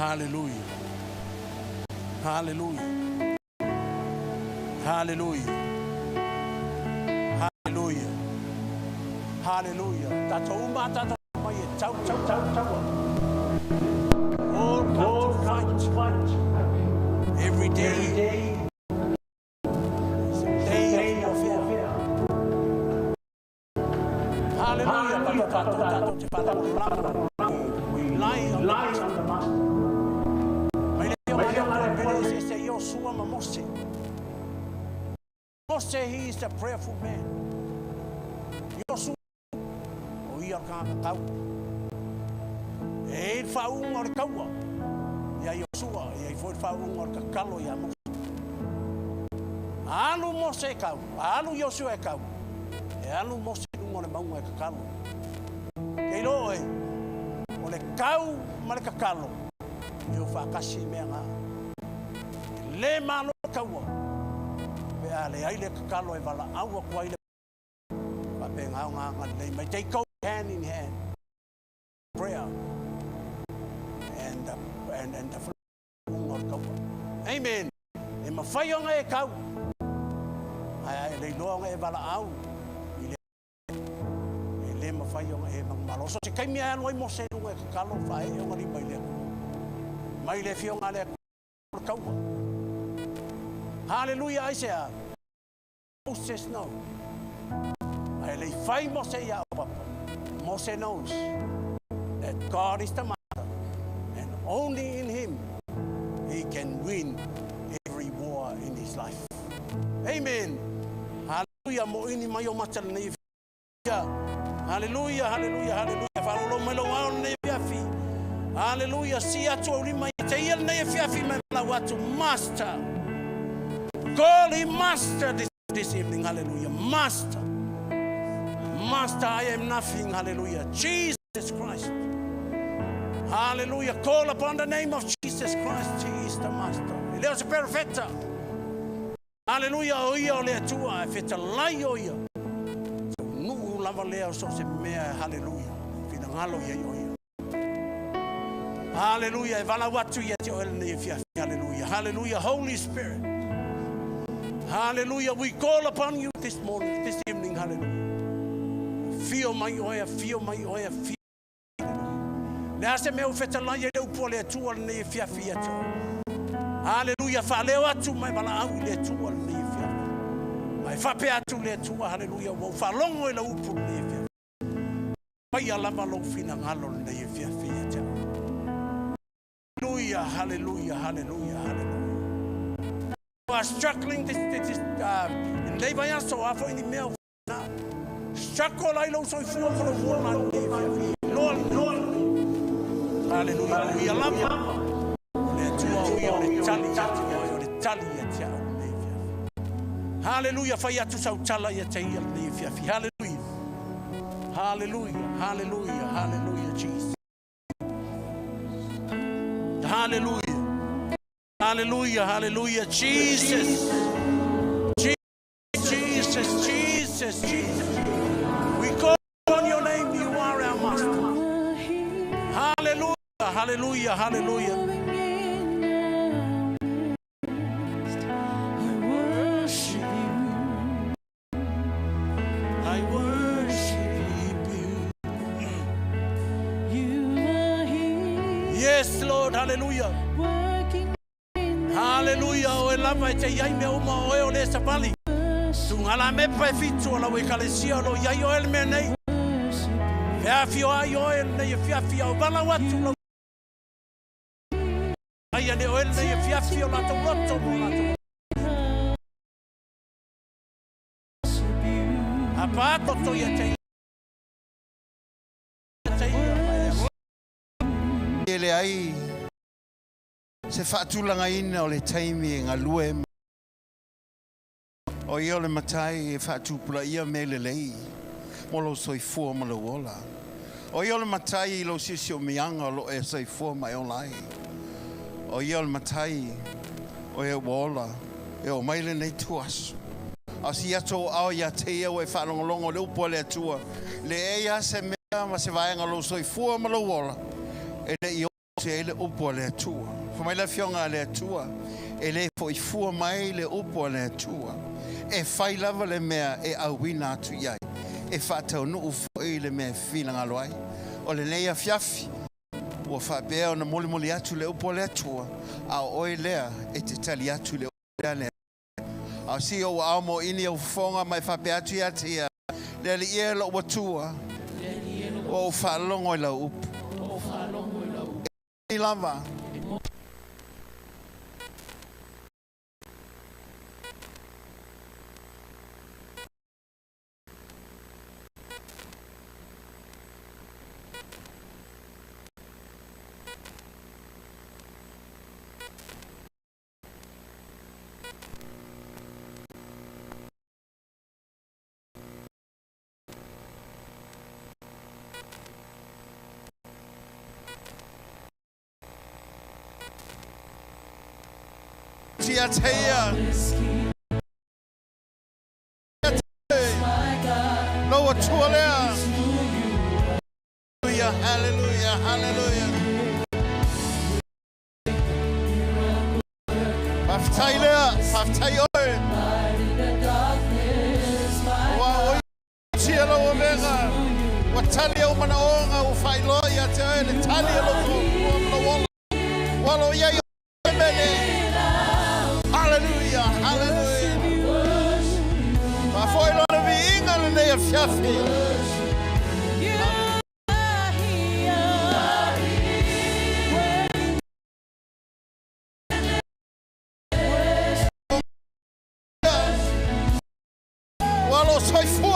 Hallelujah. Hallelujah. Hallelujah. Hallelujah. Hallelujah. Tato uma tato mai tau. All fight. Every day. Day of fear. Hallelujah. Tato. We lie on the mat. Mose, he is a prayerful man. Yosu, o ia kau. E faung or kaua. Ya Yosua, e foi faung or kakalo ya Mose. Alu Mose kau, alu Yosua kau. E alu Mose nungo le maunga e kakalo. Kei loe, o le kau ma le kakalo. Yo whakasi mea ngā. Le malo kaua. Pea le aile kakalo e wala aua kua ile. Wa pe ngā ngā nei mai. They go hand in hand. Prayer. And the flow of kaua. Amen. E mawhaionga e kau. Ai le loanga e wala au. E le mawhaionga e mangmalo. So te kaimia anoi mo se runga e kakalo whae e ongari mai le kua. Mai le fionga le kaua. Hallelujah, I say. Moses knows. I lay five Moses ya papa. Moses knows that God is the master, and only in Him he can win every war in his life. Amen. Hallelujah. Mo ini mayo matal na Hallelujah, hallelujah, hallelujah. Farolo melo wao na Afiafi. Hallelujah. Si atu ulima itayel na Afiafi mela watu master. Call him master this evening. Hallelujah. Master. Master, I am nothing. Hallelujah. Jesus Christ. Hallelujah. Call upon the name of Jesus Christ. He is the master. Ele é perfeita. Hallelujah. Oia ole tua. Feta lai oia. Nu lava leo so se mea. Hallelujah. Fina ngalo ia oia. Hallelujah. Evala watu ia te oele ne Afiafi. Hallelujah. Hallelujah. Holy Spirit. Hallelujah. We call upon you this morning, this evening. Hallelujah. Feel my oil, feel my oil, feel. Nasa me ufeta la ye leu pole tuol ne Afiafi ato. Hallelujah. Fa leo atu mai bala au le tuol ne Afiafi. Mai fa pe atu le tuol. Hallelujah. Wo fa longo le upu ne Afiafi. Pai ala malo fina ngalo ne Afiafi ato. Hallelujah. Hallelujah. Hallelujah. Hallelujah. Are struggling this in labor so after in the mail now. Struggle I know so for the woman. Lord. Hallelujah. We love you. Let you all the tally. Hallelujah. Fire to South Chala Yatay. Hallelujah. Hallelujah. Hallelujah. Hallelujah. Jesus. Hallelujah. Hallelujah, hallelujah, Jesus. Jesus. We call on your name, you are our master. Hallelujah, hallelujah, hallelujah. I worship you. Yes, Lord, hallelujah. Hallelujah, o lava e te iai me uma o le sapali. Tungala me pa fitu la we kalesia lo ia yo el me nei. Feafio ayo el nei Afiafi o bala watu lo. Ai ne o el nei Afiafi o la to roto mo la to. Apa to ia te. Ele ai se whaatulanga ina o le taimi e ngā lue. O ia o le matai e whaatupula ia me le lei. Molo soifua ma le wola. O ia o le matai i lo sisi o mianga o lo e soifua mai o lai. O ia o le matai o e wola e o maile nei tuasu. A si ato ao ia te ia o e whaalongolongo le upo le atua. Le e ia se mea ma se vaenga lo soifua ma le wola. E le i Se le upo le tua. Fa le fionga le tua. E le foi fua mai le upo le tua. E fai lava le mea e awina tu iai. E fatau no foi le mea fina ngaloai. O le nei Afiafi. Ua whabea o na moli atu le upo le tua. A oi lea e te tali atu le upo le. A si o amo ini o fonga mai whabea atu ia tia. Le li ia lo watua. O whalongo i la upo. E lava. Tia tia. No tua lea. Hallelujah, hallelujah. Paftai lea, paftai oi. Wa oi tia lo omega. Wa tali o mana onga o fai loia te oi le tali lo lo walo ia mele. Hallelujah, hallelujah. Ma foi lo vi inga le nei Afiafi. Walo sai fu.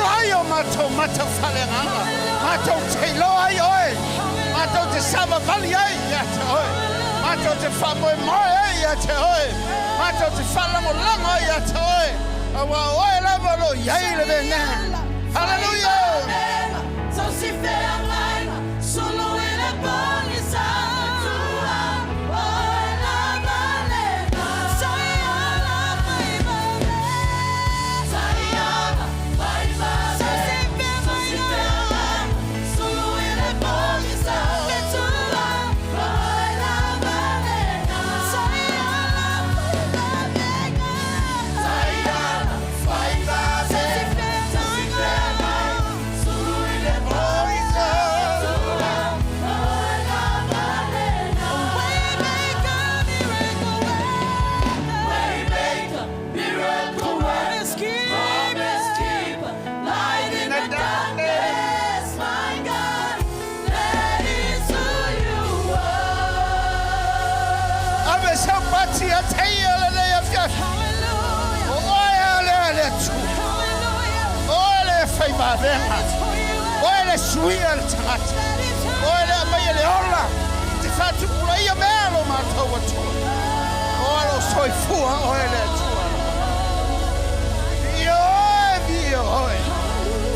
ai o mātou mata whalenganga. Mātou te loa ai oe. Mātou te sama vali ai ia te oe. Mātou te whamoe moe ai ia te oe. Mātou te whalango langa ia te oe. Awa oe lava lo iai le vene. Hallelujah. So si ferma solo ele pone santua oi la valena sayana vai so si ferma solo ele pone santua oi la valena sayana vai Ole suia le tangata. Ole mai le ola. Te fatu pula ia melo mātou atua. Ole soifua ole atua. Vio oe.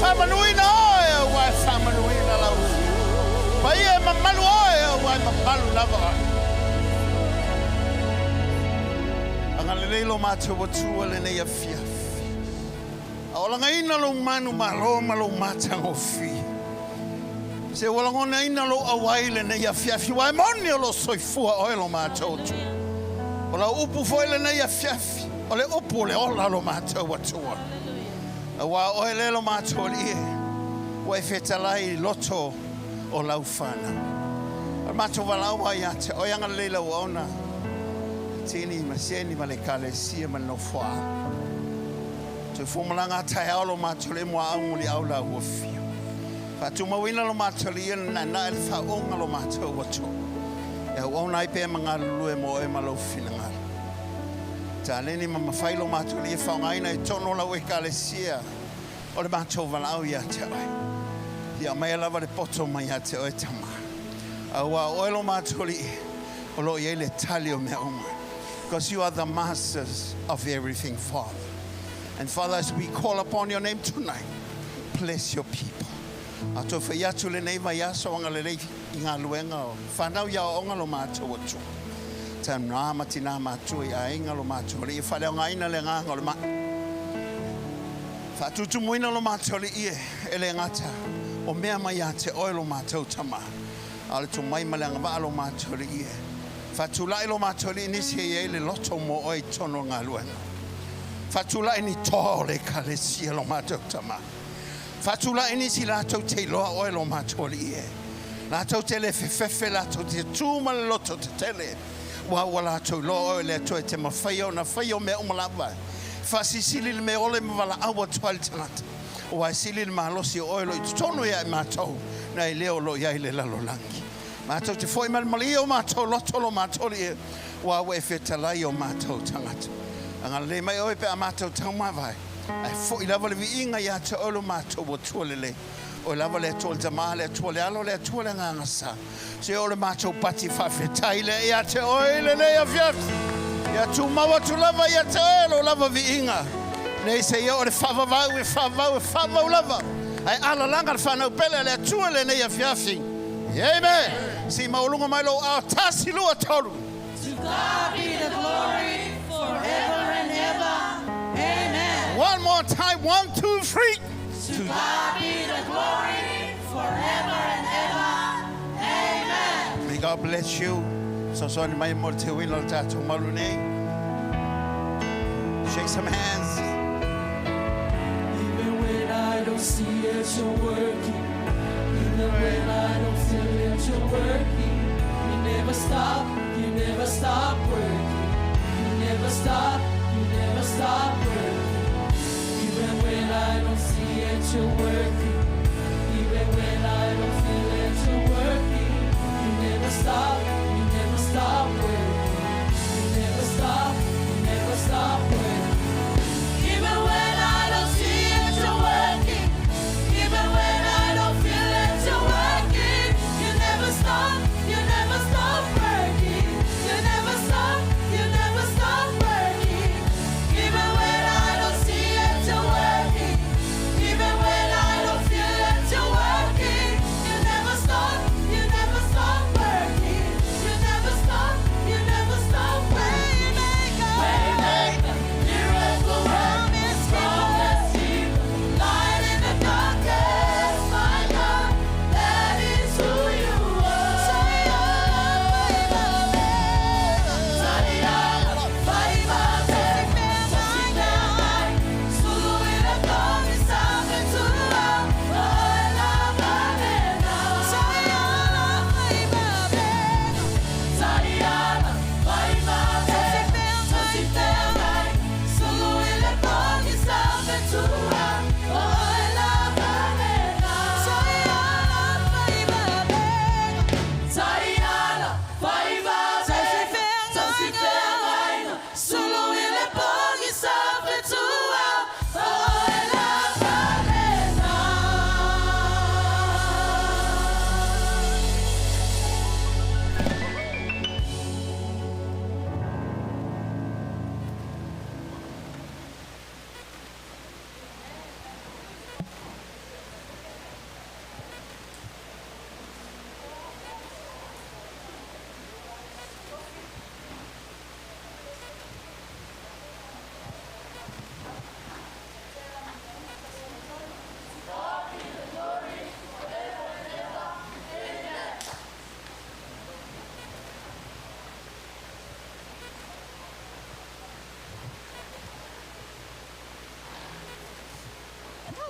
Whamanuina oe wai whamanuina lau. Pai e mamalu oe wai mamalu lava oe. Angale leilo mātou atua le nei Afiafi. Olanga ina lo manu malo malo matango fi. Se olanga ina lo awaile ne Afiafi wa moni lo soifua oilo matou. Ola upu foile ne Afiafi. Ole upu le ola lo matou atua. Wa oile lo matou ie. Wa fetalai loto o laufana. Matou walawa ya te oyanga leila ona. Tini maseni malekale sia manofa. Te fumalanga tai alo matole mo anguli aula wofio. Fatuma wina lo matole na na el fa onga lo mato wato. E ona ipe manga lue mo e malo finanga. Taleni mama failo matole e fa ngaina e tono la we kalesia. O le mato valau ya te ai. Ya mai lava le poto mai ya te o tama. Awa o lo matole o lo ye le talio me oma. Because you are the masters of everything, Father. And Father, as we call upon your name tonight, bless your people. Ato fa yatu le nei mai aso anga le rei inga luenga o. Whanau ya onga lo mātou atu. Ta ngā mati nā mātou i a inga lo mātou. Le i whale o ngā ina le ngā lo ma. Whatutu muina lo mātou le ie e le ngata. O mea mai a te oe lo mātou tama. Ale tu mai ma le ngā lo mātou le ie. Whatulai lo mātou le nisi e le loto mo oi tono ngā luenga. Fatula ini to le kalesia lo matou tama. Fatula ini si latou te loa oe lo matou li e. Latou te le fefefe latou te tūma le loto te tele. Wa latou loa oe le atoe te mawhaio na whaio me umalava. Fasisili le me ole me wala awa tuali tangata. Wa sili le mahalosi oe lo i tono ia i matou. Na i leo lo ia i le lalo langi. Matou te foi malmali o matou loto lo matou li e. Wa we fetalai o matou tangata. Anga le mai oe pe a mātou tauma vai. Ai fo I lava le viinga ia te olo mātou o tuolele. O lava le tuol tama le tuole alo le tuole nganga sa. Se ole mātou pati whawhetai le ia te oe le le Afiafi. Ia tu mawa tu lava ia te olo lava viinga. Nei se ia ole whavau lava. Ai ala langa le whanau pele le tuole le Afiafi. Amen. Si maulunga mai lo a tasi lua tolu. To God be the glory forever and ever. Amen. One more time. 1, 2, 3. To God be the glory forever and ever. Amen. May God bless you. So sorry, my more te wino tato malune. Shake some hands. Even when I don't see it, you're working. Even when I don't feel it, you're working. You never stop. You never stop working. You never stop working. Even when I don't see it, you're working. Even when I don't feel it, you're working. You never stop working. You never stop working. Even when I don't see it, you're working.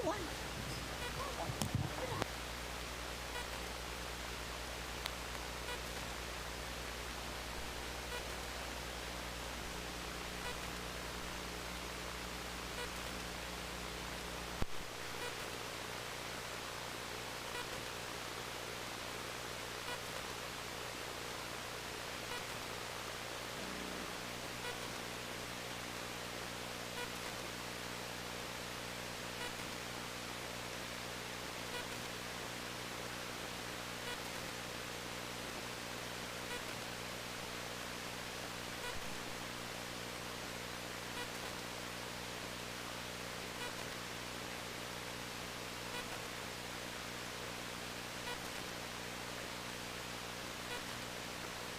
one.